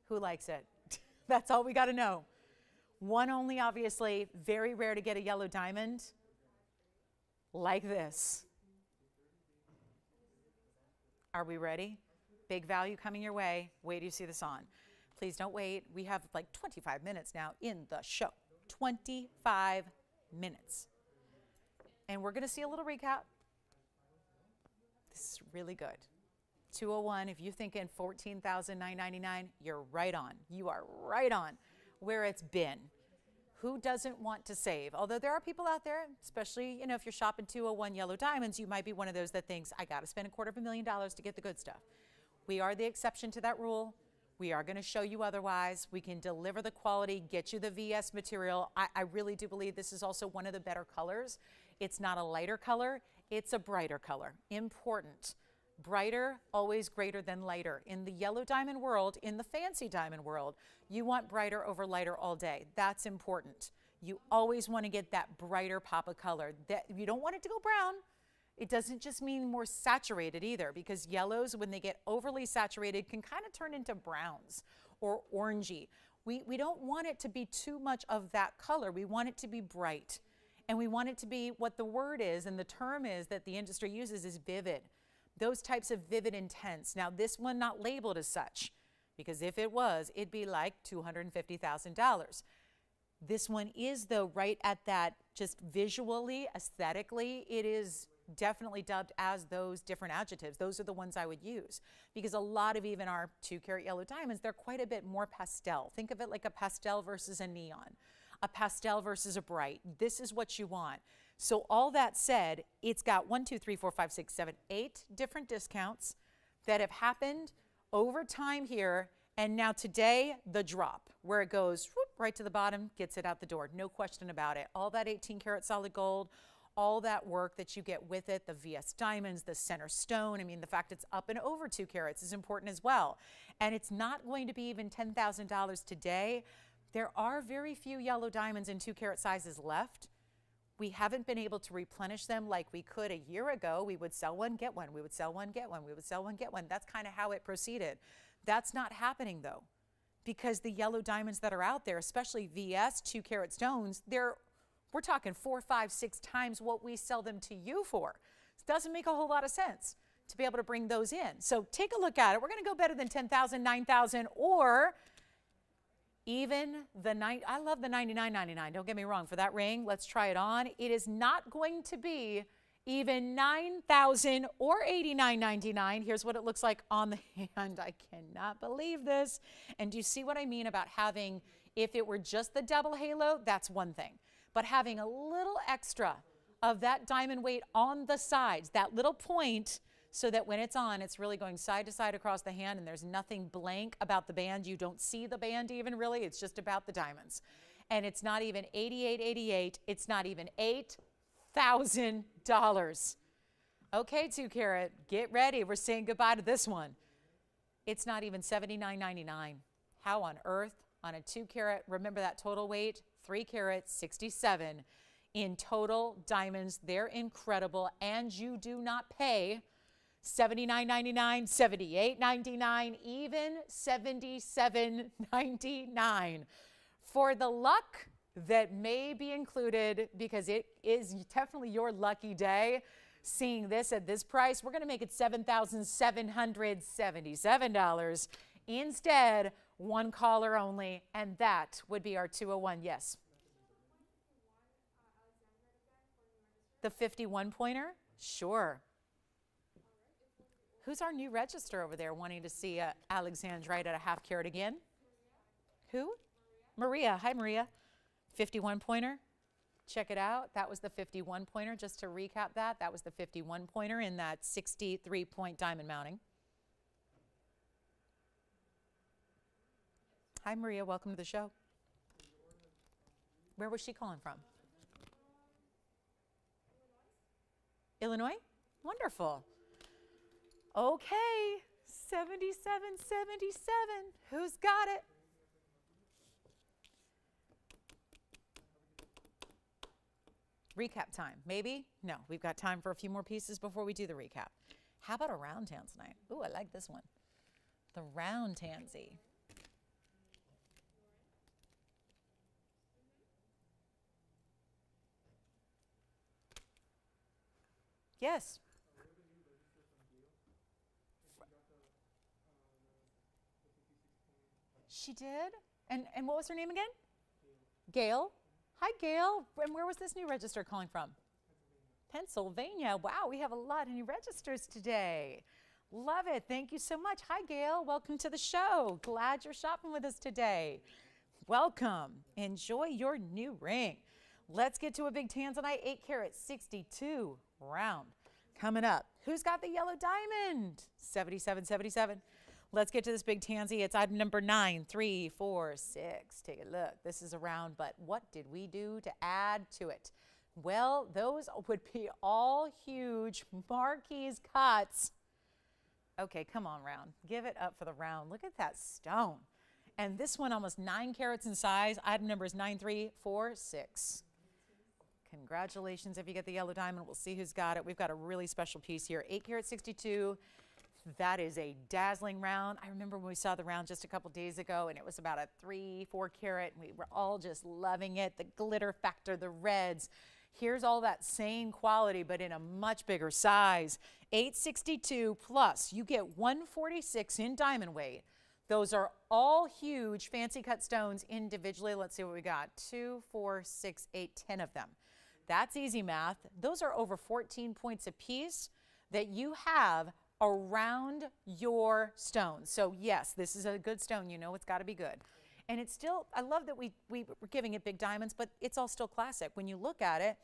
Who likes it? That's all we got to know. One only, obviously, very rare to get a yellow diamond like this. Are we ready? Big value coming your way. Wait till you see this on. Please don't wait. We have like 25 minutes now in the show. 25 minutes. And we're going to see a little recap. This is really good. 201, if you're thinking $14,999, you're right on. You are right on where it's been. Who doesn't want to save? Although there are people out there, especially, you know, if you're shopping 201 yellow diamonds, you might be one of those that thinks, I got to spend $250,000 to get the good stuff. We are the exception to that rule. We are going to show you otherwise. We can deliver the quality, get you the VS material. I really do believe this is also one of the better colors. It's not a lighter color. It's a brighter color. Important. Brighter, always greater than lighter. In the yellow diamond world, in the fancy diamond world, you want brighter over lighter all day. That's important. You always want to get that brighter pop of color. That, you don't want it to go brown. It doesn't just mean more saturated either, because yellows, when they get overly saturated, can kind of turn into browns or orangey. We don't want it to be too much of that color. We want it to be bright. And we want it to be what the word is and the term is that the industry uses is vivid. Those types of vivid intense. Now this one not labeled as such, because if it was, it'd be like $250,000. This one is though right at that, just visually, aesthetically, it is definitely dubbed as those different adjectives. Those are the ones I would use, because a lot of even our 2 carat yellow diamonds, they're quite a bit more pastel. Think of it like a pastel versus a neon, a pastel versus a bright. This is what you want. So all that said, it's got 1, 2, 3, 4, 5, 6, 7, 8 different discounts that have happened over time here. And now today, the drop, where it goes whoop, right to the bottom, gets it out the door. No question about it. All that 18 karat solid gold, all that work that you get with it, the VS diamonds, the center stone. I mean, the fact it's up and over 2 carats is important as well. And it's not going to be even $10,000 today. There are very few yellow diamonds in 2 carat sizes left. We haven't been able to replenish them like we could a year ago. We would sell one, get one. We would sell one, get one. We would sell one, get one. That's kind of how it proceeded. That's not happening though, because the yellow diamonds that are out there, especially VS 2 carat stones, we're talking 4, 5, 6 times what we sell them to you for. It doesn't make a whole lot of sense to be able to bring those in. So take a look at it. We're going to go better than 10,000, 9,000, or Even the I love the $99.99. Don't get me wrong. For that ring, let's try it on. It is not going to be even $9,000 or $89.99. Here's what it looks like on the hand. I cannot believe this. And do you see what I mean about having, if it were just the double halo, that's one thing. But having a little extra of that diamond weight on the sides, that little point, so that when it's on, it's really going side to side across the hand, and there's nothing blank about the band. You don't see the band even really. It's just about the diamonds. And it's not even $88.88. It's not even $8,000. Okay, 2 carat, get ready. We're saying goodbye to this one. It's not even $79.99. How on earth on a 2 carat, remember that total weight, 3 carat, 67 in total diamonds. They're incredible, and you do not pay $79.99, $78.99, even $77.99 for the luck that may be included, because it is definitely your lucky day. Seeing this at this price, we're going to make it $7,777. Instead, one caller only, and that would be our 201. Yes. The 51 pointer? Sure. Who's our new register over there wanting to see Alexandrite at a 1/2 carat again? Who? Maria. Hi, Maria. 51 pointer. Check it out. That was the 51 pointer. Just to recap that, that was the 51 pointer in that 63 point diamond mounting. Hi, Maria. Welcome to the show. Where was she calling from? Illinois? Wonderful. Okay, 7777. Who's got it? Recap time, maybe? No, we've got time for a few more pieces before we do the recap. How about a round Tanzanite? Ooh, I like this one. The round tansy. Yes. She did? And what was her name again? Gail. Hi, Gail. And where was this new register calling from? Pennsylvania. Wow, we have a lot of new registers today. Love it. Thank you so much. Hi, Gail. Welcome to the show. Glad you're shopping with us today. Welcome. Enjoy your new ring. Let's get to a big Tanzanite 8 carat 62 round. Coming up. Who's got the yellow diamond? 7777. Let's get to this big tansy. It's item number 9346. Take a look. This is a round, but what did we do to add to it? Well, those would be all huge marquee cuts. Okay, come on, round. Give it up for the round. Look at that stone. And this one almost 9 carats in size. Item number is 9346. Congratulations if you get the yellow diamond. We'll see who's got it. We've got a really special piece here. 8 carat 62. That is a dazzling round. I remember when we saw the round just a couple days ago, and it was about a 3-4 carat, and we were all just loving it. The glitter factor, the reds. Here's all that same quality, but in a much bigger size. 862 plus, you get 146 in diamond weight. Those are all huge fancy cut stones individually. Let's see what we got. 2, 4, 6, 8, 10 of them. That's easy math. Those are over 14 points a piece that you have around your stone. So yes, this is a good stone. You know it's got to be good. And it's still, I love that we're giving it big diamonds, but it's all still classic. When you look at it,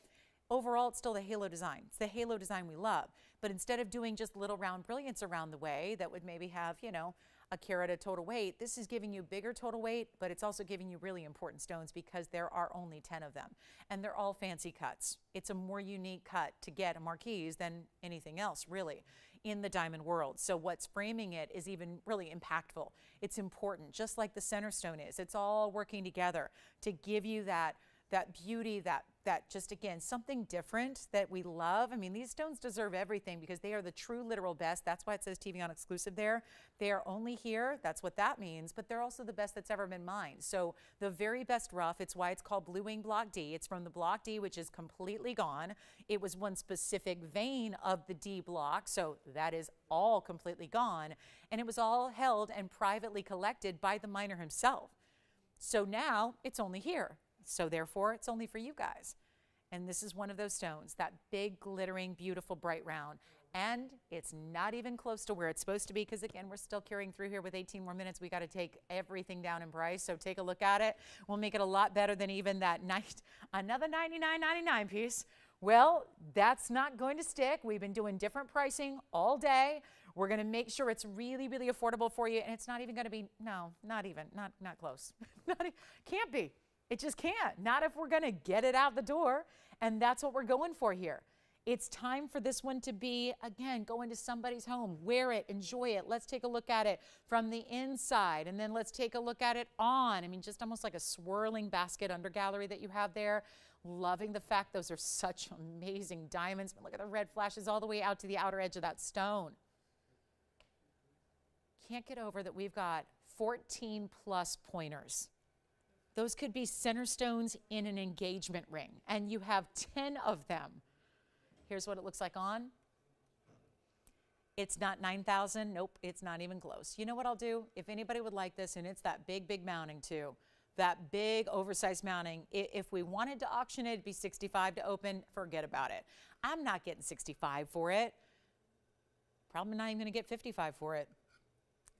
overall, it's still the halo design. It's the halo design we love. But instead of doing just little round brilliants around the way that would maybe have, you know, a carat of total weight, this is giving you bigger total weight, but it's also giving you really important stones because there are only 10 of them. And they're all fancy cuts. It's a more unique cut to get a marquise than anything else, really, in the diamond world. So what's framing it is even really impactful. It's important, just like the center stone is. It's all working together to give you that beauty, that just, again, something different that we love. I mean, these stones deserve everything because they are the true literal best. That's why it says TVON exclusive there. They are only here. That's what that means. But they're also the best that's ever been mined. So the very best rough, it's why it's called Blue Wing Block D. It's from the Block D, which is completely gone. It was one specific vein of the D block. So that is all completely gone. And it was all held and privately collected by the miner himself. So now it's only here. So therefore it's only for you guys. And this is one of those stones, that big, glittering, beautiful, bright round. And it's not even close to where it's supposed to be because, again, we're still carrying through here with 18 more minutes. We got to take everything down in price. So take a look at it. We'll make it a lot better than even that another $99.99 piece. Well, that's not going to stick. We've been doing different pricing all day. We're going to make sure it's really, really affordable for you. And it's not even going to be, no, not close. Can't be. It just can't. Not if we're going to get it out the door. And that's what we're going for here. It's time for this one to be, again, go into somebody's home, wear it, enjoy it. Let's take a look at it from the inside, and then let's take a look at it on. I mean, just almost like a swirling basket under gallery that you have there. Loving the fact those are such amazing diamonds. But look at the red flashes all the way out to the outer edge of that stone. Can't get over that we've got 14 plus pointers. Those could be center stones in an engagement ring, and you have 10 of them. Here's what it looks like on. It's not 9,000. Nope, it's not even close. You know what I'll do? If anybody would like this, and it's that big, big mounting too, that big oversized mounting, if we wanted to auction it, it'd be 65 to open. Forget about it. I'm not getting 65 for it. Probably not even going to get 55 for it.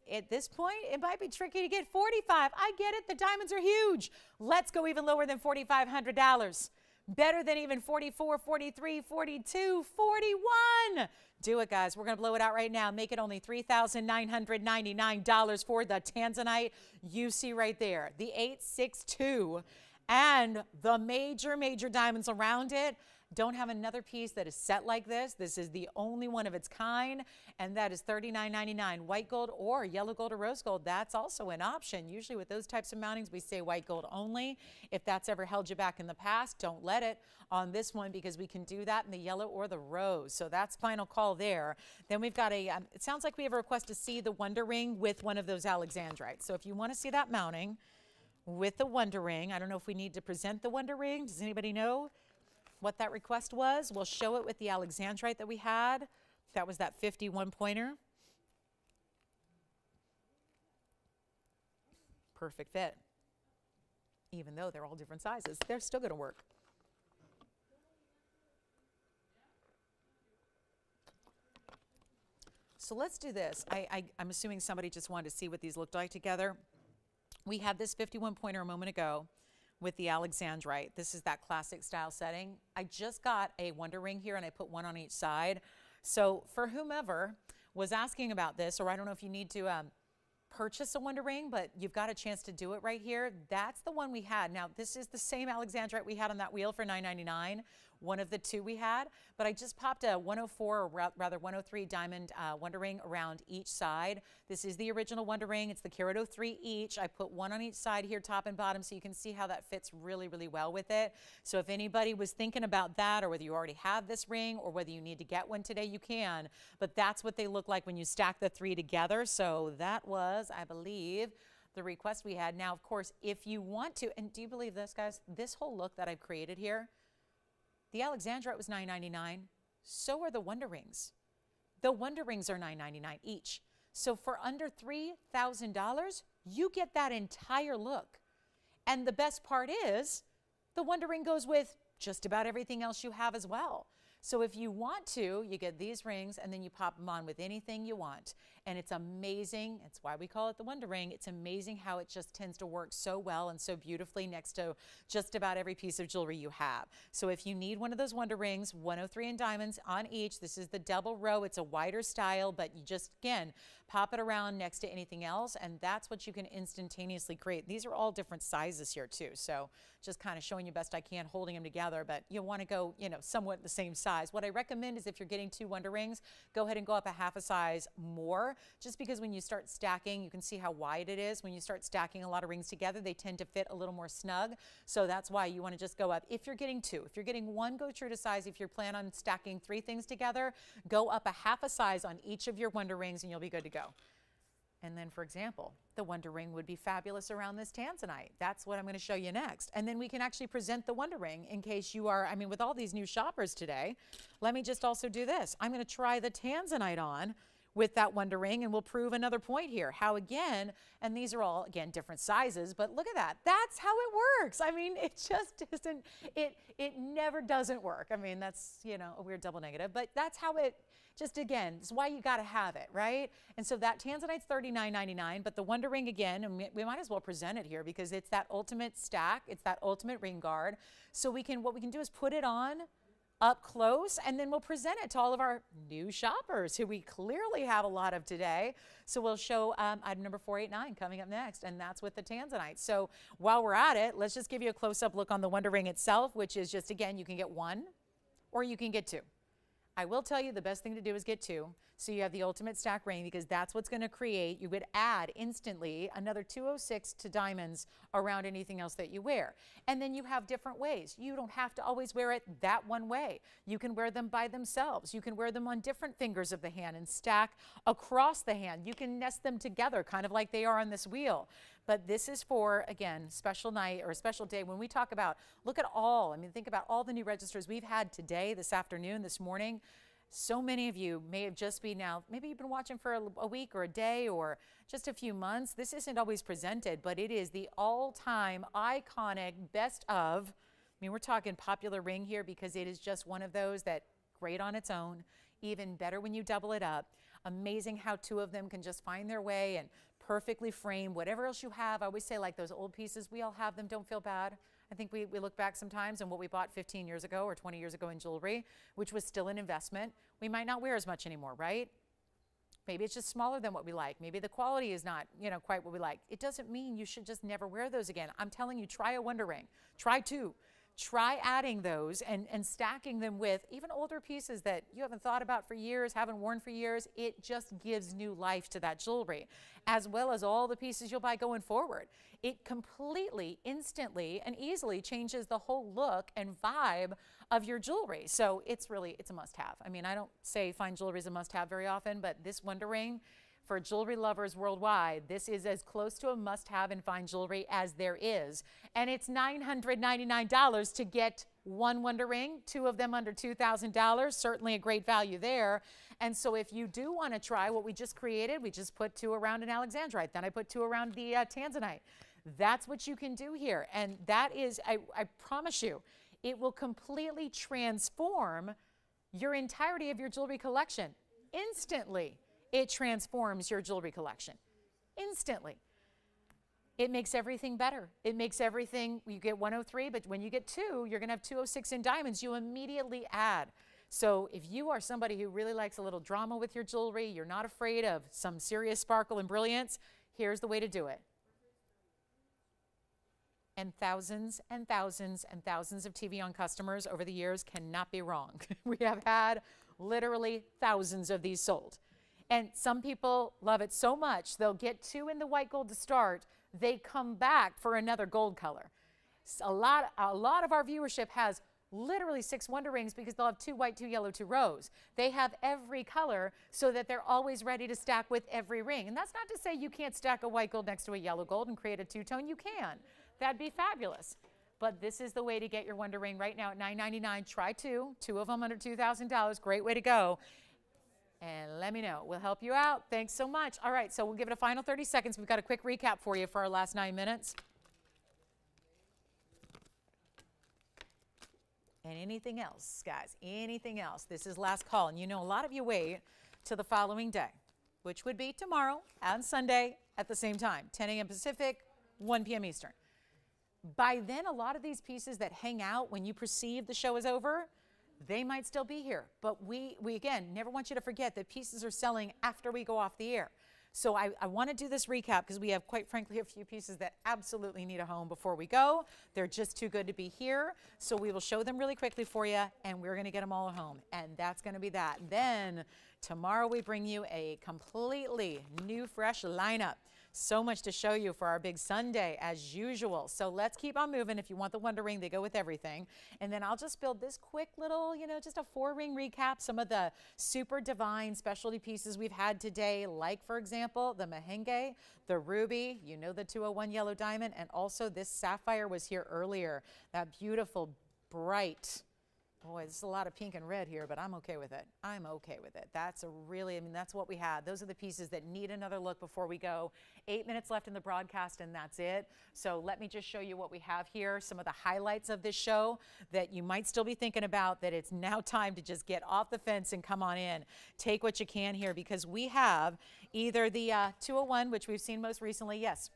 At this point, it might be tricky to get 45. I get it. The diamonds are huge. Let's go even lower than $4,500. Better than even 44, 43, 42, 41. Do it, guys. We're going to blow it out right now. Make it only $3,999 for the Tanzanite you see right there. The 862 and the major, major diamonds around it. Don't have another piece that is set like this. This is the only one of its kind, and that is $39.99. White gold or yellow gold or rose gold, that's also an option. Usually with those types of mountings, we say white gold only. If that's ever held you back in the past, don't let it on this one because we can do that in the yellow or the rose. So that's final call there. Then we've got a, it sounds like we have a request to see the Wonder Ring with one of those Alexandrites. So if you want to see that mounting with the Wonder Ring, I don't know if we need to present the Wonder Ring. Does anybody know what that request was? We'll show it with the Alexandrite that we had. That was that 51 pointer. Perfect fit. Even though they're all different sizes, they're still going to work. So let's do this. I'm assuming somebody just wanted to see what these looked like together. We had this 51 pointer a moment ago with the Alexandrite. This is that classic style setting. I just got a Wonder Ring here and I put one on each side. So for whomever was asking about this, or I don't know if you need to purchase a Wonder Ring, but you've got a chance to do it right here. That's the one we had. Now this is the same Alexandrite we had on that wheel for $9.99. One of the two we had, but I just popped a 104 or rather 103 diamond Wonder Ring around each side. This is the original Wonder Ring. It's the carat 03 each. I put one on each side here, top and bottom, so you can see how that fits really, really well with it. So if anybody was thinking about that, or whether you already have this ring or whether you need to get one today, you can, but that's what they look like when you stack the three together. So that was, I believe, the request we had. Now, of course, if you want to, and do you believe this, guys? This whole look that I've created here, the Alexandrite was $9.99. So are the Wonder Rings. The Wonder Rings are $9.99 each. So for under $3,000, you get that entire look. And the best part is the Wonder Ring goes with just about everything else you have as well. So if you want to, you get these rings and then you pop them on with anything you want. And it's amazing. It's why we call it the Wonder Ring. It's amazing how it just tends to work so well and so beautifully next to just about every piece of jewelry you have. So if you need one of those Wonder Rings, 103 in diamonds on each. This is the double row. It's a wider style, but you just, again, pop it around next to anything else, and that's what you can instantaneously create. These are all different sizes here too. So just kind of showing you best I can, holding them together, but you want to go, you know, somewhat the same size. What I recommend is if you're getting two Wonder Rings, go ahead and go up a half a size more, just because when you start stacking, you can see how wide it is. When you start stacking a lot of rings together, they tend to fit a little more snug. So that's why you want to just go up. If you're getting two, if you're getting one, go true to size. If you plan on stacking three things together, go up a half a size on each of your Wonder Rings and you'll be good to go. And then, for example, the Wonder Ring would be fabulous around this Tanzanite. That's what I'm going to show you next. And then we can actually present the Wonder Ring in case you are, I mean, with all these new shoppers today, let me just also do this. I'm going to try the Tanzanite on with that Wonder Ring, and we'll prove another point here. How again, and these are all, again, different sizes, but look at that. That's how it works. I mean, it just isn't, it never doesn't work. I mean, that's, you know, a weird double negative, but that's how it, just again, it's why you got to have it, right? And so that Tanzanite's $39.99, but the Wonder Ring again, and we might as well present it here because it's that ultimate stack, it's that ultimate ring guard. So what we can do is put it on up close, and then we'll present it to all of our new shoppers who we clearly have a lot of today. So we'll show item number 489 coming up next, and that's with the Tanzanite. So while we're at it, let's just give you a close-up look on the Wonder Ring itself, which is just, again, you can get one or you can get two. I will tell you the best thing to do is get two, so you have the ultimate stack ring, because that's what's going to create, you would add instantly another 206 to diamonds around anything else that you wear. And then you have different ways. You don't have to always wear it that one way. You can wear them by themselves. You can wear them on different fingers of the hand and stack across the hand. You can nest them together, kind of like they are on this wheel. But this is for, again, special night or a special day. When we talk about, look at all, I mean, think about all the new registers we've had today, this afternoon, this morning. So many of you may have just been now, maybe you've been watching for a week or a day or just a few months. This isn't always presented, but it is the all-time iconic best of. I mean, we're talking popular ring here because it is just one of those that great on its own, even better when you double it up. Amazing how two of them can just find their way and perfectly frame whatever else you have. I always say, like those old pieces, we all have them, don't feel bad. I think we look back sometimes on what we bought 15 years ago or 20 years ago in jewelry, which was still an investment. We might not wear as much anymore, right? Maybe it's just smaller than what we like. Maybe the quality is not, you know, quite what we like. It doesn't mean you should just never wear those again. I'm telling you, try a Wonder Ring. Try two. Try adding those and stacking them with even older pieces that you haven't thought about for years, haven't worn for years. It just gives new life to that jewelry, as well as all the pieces you'll buy going forward. It completely, instantly, and easily changes the whole look and vibe of your jewelry. So it's a must-have. I mean, I don't say fine jewelry is a must-have very often, but this Wonder Ring, for jewelry lovers worldwide, this is as close to a must-have in fine jewelry as there is. And it's $999 to get one Wonder Ring, two of them under $2,000, certainly a great value there. And so if you do want to try what we just created, we just put two around an Alexandrite, then I put two around the Tanzanite. That's what you can do here. And that is, I promise you, it will completely transform your entirety of your jewelry collection instantly. It transforms your jewelry collection instantly. It makes everything better. It makes everything, you get 103, but when you get two, you're going to have 206 in diamonds. You immediately add. So if you are somebody who really likes a little drama with your jewelry, you're not afraid of some serious sparkle and brilliance, here's the way to do it. And thousands and thousands and thousands of TVON customers over the years cannot be wrong. We have had literally thousands of these sold. And some people love it so much, they'll get two in the white gold to start, they come back for another gold color. A lot of our viewership has literally 6 Wonder Rings because they'll have 2 white, 2 yellow, 2 rose. They have every color so that they're always ready to stack with every ring. And that's not to say you can't stack a white gold next to a yellow gold and create a two-tone. You can. That'd be fabulous. But this is the way to get your Wonder Ring right now at $999. Try two of them under $2,000. Great way to go. And let me know. We'll help you out. Thanks so much. All right, so we'll give it a final 30 seconds. We've got a quick recap for you for our last 9 minutes. And anything else, guys, anything else. This is last call. And you know, a lot of you wait till the following day, which would be tomorrow and Sunday at the same time, 10 a.m. Pacific, 1 p.m. Eastern. By then, a lot of these pieces that hang out when you perceive the show is over, they might still be here. But we again, never want you to forget that pieces are selling after we go off the air. So I want to do this recap because we have, quite frankly, a few pieces that absolutely need a home before we go. They're just too good to be here. So we will show them really quickly for you, and we're going to get them all at home. And that's going to be that. Then tomorrow we bring you a completely new, fresh lineup. So much to show you for our big Sunday as usual. So let's keep on moving. If you want the Wonder Ring, they go with everything. And then I'll just build this quick little, just a 4-ring recap. Some of the super divine specialty pieces we've had today, like for example, the Mahenge, the ruby, the 201 yellow diamond, and also this sapphire was here earlier. That beautiful, bright, Boy, there's a lot of pink and red here, but I'm okay with it. I'm okay with it. That's a really, I mean, that's what we had. Those are the pieces that need another look before we go. 8 minutes left in the broadcast, and that's it. So let me just show you what we have here, some of the highlights of this show that you might still be thinking about, that it's now time to just get off the fence and come on in. Take what you can here, because we have either the 201, which we've seen most recently, yes.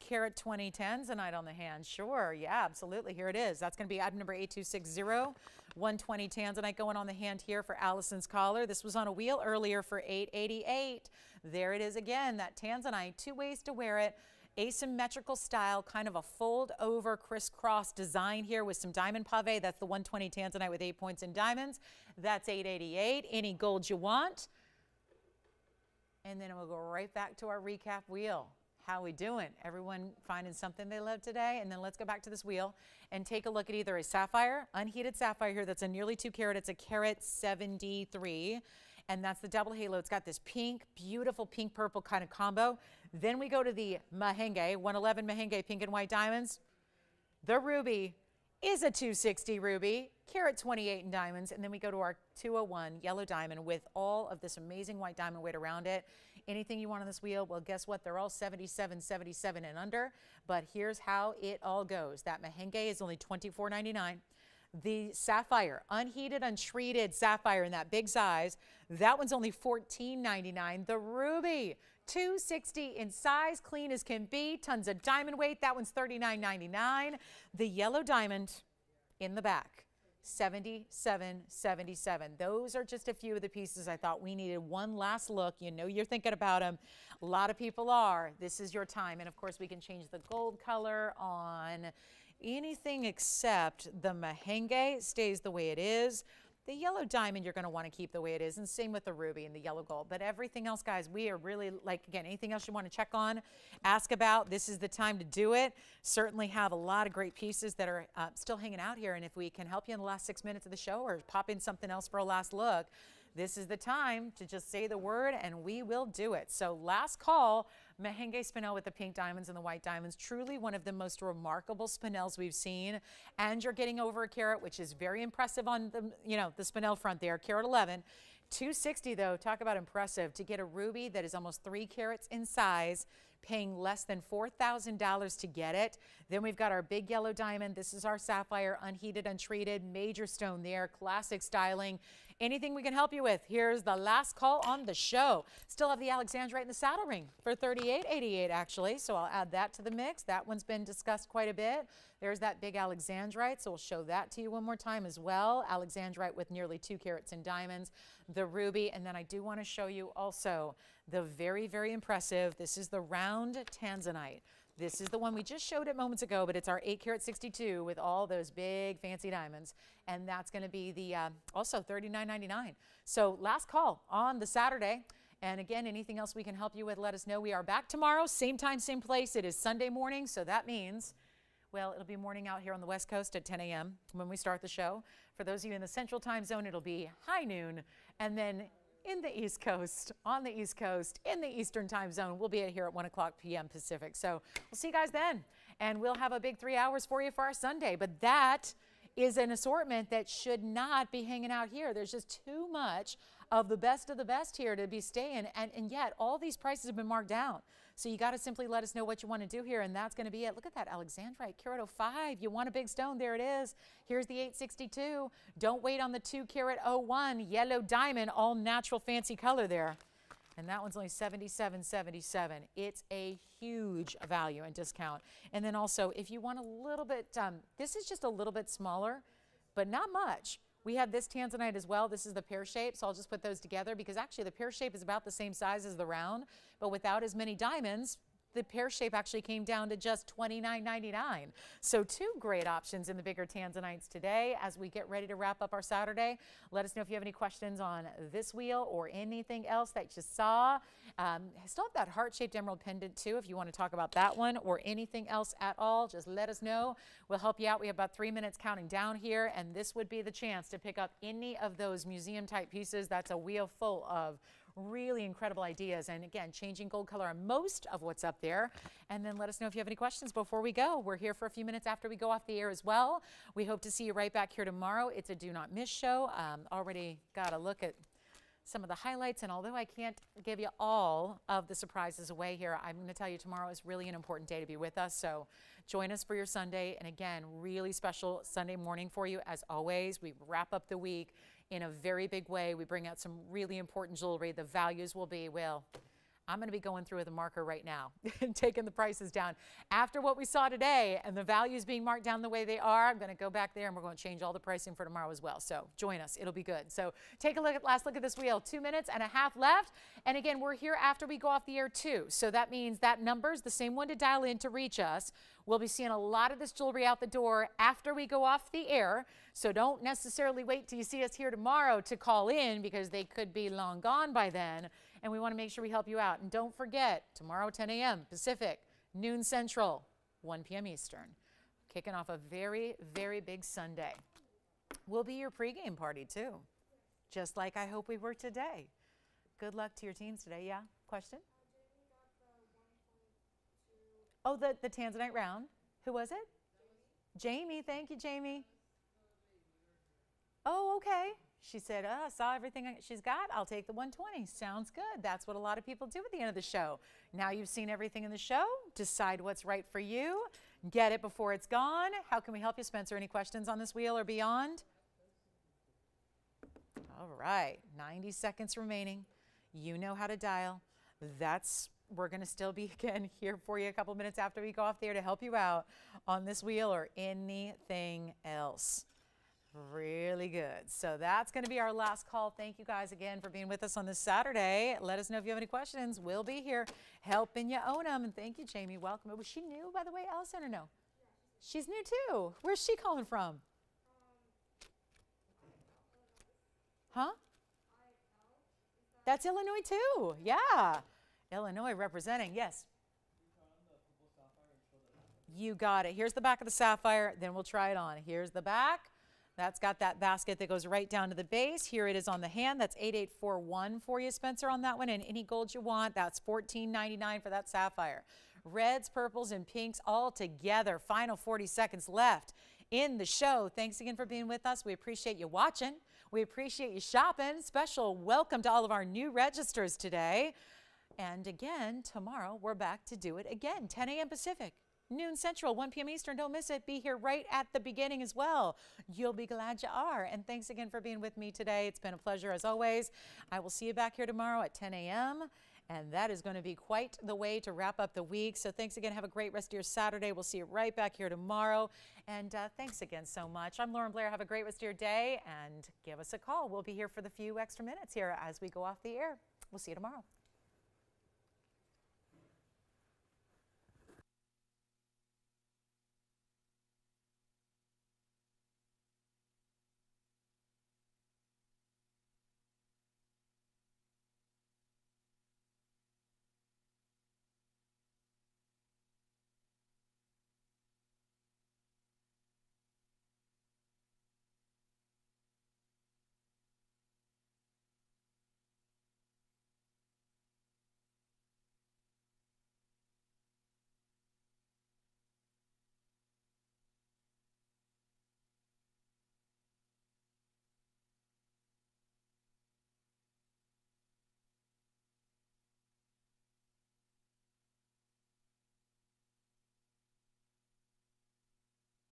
Carat 20 Tanzanite on the hand. Sure, yeah, absolutely. Here it is. That's going to be item number 8260. 120 Tanzanite going on the hand here for Allison's collar. This was on a wheel earlier for $888. There it is again, that Tanzanite. Two ways to wear it. Asymmetrical style, kind of a fold over crisscross design here with some diamond pave. That's the 120 Tanzanite with 8 points in diamonds. That's $888. Any gold you want. And then we'll go right back to our recap wheel. How we doing? Everyone finding something they love today? And then let's go back to this wheel and take a look at either a sapphire, unheated sapphire here. That's a nearly 2 carat. It's a carat 73. And that's the double halo. It's got this pink, beautiful pink purple kind of combo. Then we go to the Mahenge, 111 Mahenge pink and white diamonds. The ruby is a 260 ruby, carat 28 in diamonds. And then we go to our 201 yellow diamond with all of this amazing white diamond weight around it. Anything you want on this wheel, well, guess what? They're all 77, 77 and under. But here's how it all goes. That Mahenge is only $24.99. The sapphire, unheated, untreated sapphire in that big size, that one's only $14.99. The ruby, $260 in size, clean as can be, tons of diamond weight. That one's $39.99. The yellow diamond in the back, $77.77. Those are just a few of the pieces I thought we needed one last look. You know you're thinking about them. A lot of people are. This is your time. And of course we can change the gold color on anything except the Mahenge stays the way it is. The yellow diamond you're going to want to keep the way it is, and same with the ruby and the yellow gold. But everything else, guys, we are really, like, again, anything else you want to check on, ask about, this is the time to do it. Certainly have a lot of great pieces that are still hanging out here, and if we can help you in the last 6 minutes of the show or pop in something else for a last look, this is the time to just say the word and we will do it. So last call, Mahenge spinel with the pink diamonds and the white diamonds. Truly one of the most remarkable spinels we've seen. And you're getting over a carat, which is very impressive on the, the spinel front there, carat 11. 260 though, talk about impressive. To get a ruby that is almost 3 carats in size, paying less than $4,000 to get it. Then we've got our big yellow diamond. This is our sapphire, unheated, untreated, major stone there, classic styling. Anything we can help you with. Here's the last call on the show. Still have the Alexandrite in the saddle ring for $38.88 actually, so I'll add that to the mix. That one's been discussed quite a bit. There's that big Alexandrite, so we'll show that to you one more time as well. Alexandrite with nearly 2 carats in diamonds, the ruby, and then I do want to show you also the very, very impressive, this is the round Tanzanite. This is the one we just showed it moments ago, but it's our 8 carat 62 with all those big fancy diamonds. And that's going to be the also $39.99. So last call on the Saturday. And again, anything else we can help you with, let us know. We are back tomorrow, same time, same place. It is Sunday morning, so that means, well, it'll be morning out here on the West Coast at 10 a.m. when we start the show. For those of you in the Central Time Zone, it'll be high noon. And then in the East Coast, on the East Coast, in the Eastern Time Zone, we'll be here at 1 o'clock p.m. Pacific. So we'll see you guys then. And we'll have a big 3 hours for you for our Sunday. But that is an assortment that should not be hanging out here. There's just too much of the best here to be staying. And yet all these prices have been marked down. So you got to simply let us know what you want to do here, and that's going to be it. Look at that Alexandrite, carat 05. You want a big stone, there it is. Here's the 862. Don't wait on the 2 carat 01, yellow diamond, all natural fancy color there. And that one's only $77.77. It's a huge value and discount. And then also, if you want a little bit, this is just a little bit smaller, but not much. We have this Tanzanite as well. This is the pear shape, so I'll just put those together because actually the pear shape is about the same size as the round, but without as many diamonds, the pear shape actually came down to just $29.99. So 2 great options in the bigger Tanzanites today as we get ready to wrap up our Saturday. Let us know if you have any questions on this wheel or anything else that you saw. Still have that heart-shaped emerald pendant too if you want to talk about that one or anything else at all. Just let us know. We'll help you out. We have about 3 minutes counting down here, and this would be the chance to pick up any of those museum-type pieces. That's a wheel full of really incredible ideas. And again, changing gold color on most of what's up there. And then let us know if you have any questions before we go. We're here for a few minutes after we go off the air as well. We hope to see you right back here tomorrow. It's a do not miss show. Already got a look at some of the highlights, and although I can't give you all of the surprises away here, I'm going to tell you tomorrow is really an important day to be with us. So join us for your Sunday, and again, really special Sunday morning for you. As always, we wrap up the week in a very big way. We bring out some really important jewelry. The values will be, well, I'm going to be going through with a marker right now and taking the prices down. After what we saw today and the values being marked down the way they are, I'm going to go back there and we're going to change all the pricing for tomorrow as well. So join us. It'll be good. So take a last look at this wheel. 2 minutes and a half left. And again, we're here after we go off the air too. So that means that number's the same one to dial in to reach us. We'll be seeing a lot of this jewelry out the door after we go off the air. So don't necessarily wait till you see us here tomorrow to call in, because they could be long gone by then. And we want to make sure we help you out. And don't forget, tomorrow 10 a.m. Pacific, noon Central, 1 p.m. Eastern. Kicking off a very, very big Sunday. We'll be your pregame party too, just like I hope we were today. Good luck to your teams today. Yeah, question? Oh, the Tanzanite round. Who was it? Jamie. Thank you, Jamie. Oh, okay. She said, I saw everything she's got. I'll take the 120. Sounds good. That's what a lot of people do at the end of the show. Now you've seen everything in the show. Decide what's right for you. Get it before it's gone. How can we help you, Spencer? Any questions on this wheel or beyond? All right. 90 seconds remaining. You know how to dial. We're going to still be, again, here for you a couple minutes after we go off there to help you out on this wheel or anything else. Really good. So that's going to be our last call. Thank you guys again for being with us on this Saturday. Let us know if you have any questions. We'll be here helping you own them. And thank you, Jamie. Welcome. Was she new, by the way, Allison, or no? She's new too. Where's she calling from? Huh? That's Illinois too. Yeah. Illinois representing. Yes. You got it. Here's the back of the sapphire. Then we'll try it on. Here's the back. That's got that basket that goes right down to the base. Here it is on the hand. That's 8841 for you, Spencer, on that one. And any gold you want, that's $14.99 for that sapphire. Reds, purples, and pinks all together. Final 40 seconds left in the show. Thanks again for being with us. We appreciate you watching. We appreciate you shopping. Special welcome to all of our new registers today. And again, tomorrow we're back to do it again. 10 a.m. Pacific. Noon Central, 1 p.m. Eastern. Don't miss it. Be here right at the beginning as well. You'll be glad you are. And thanks again for being with me today. It's been a pleasure as always. I will see you back here tomorrow at 10 a.m. And that is going to be quite the way to wrap up the week. So thanks again. Have a great rest of your Saturday. We'll see you right back here tomorrow. And thanks again so much. I'm Lauren Blair. Have a great rest of your day and give us a call. We'll be here for the few extra minutes here as we go off the air. We'll see you tomorrow.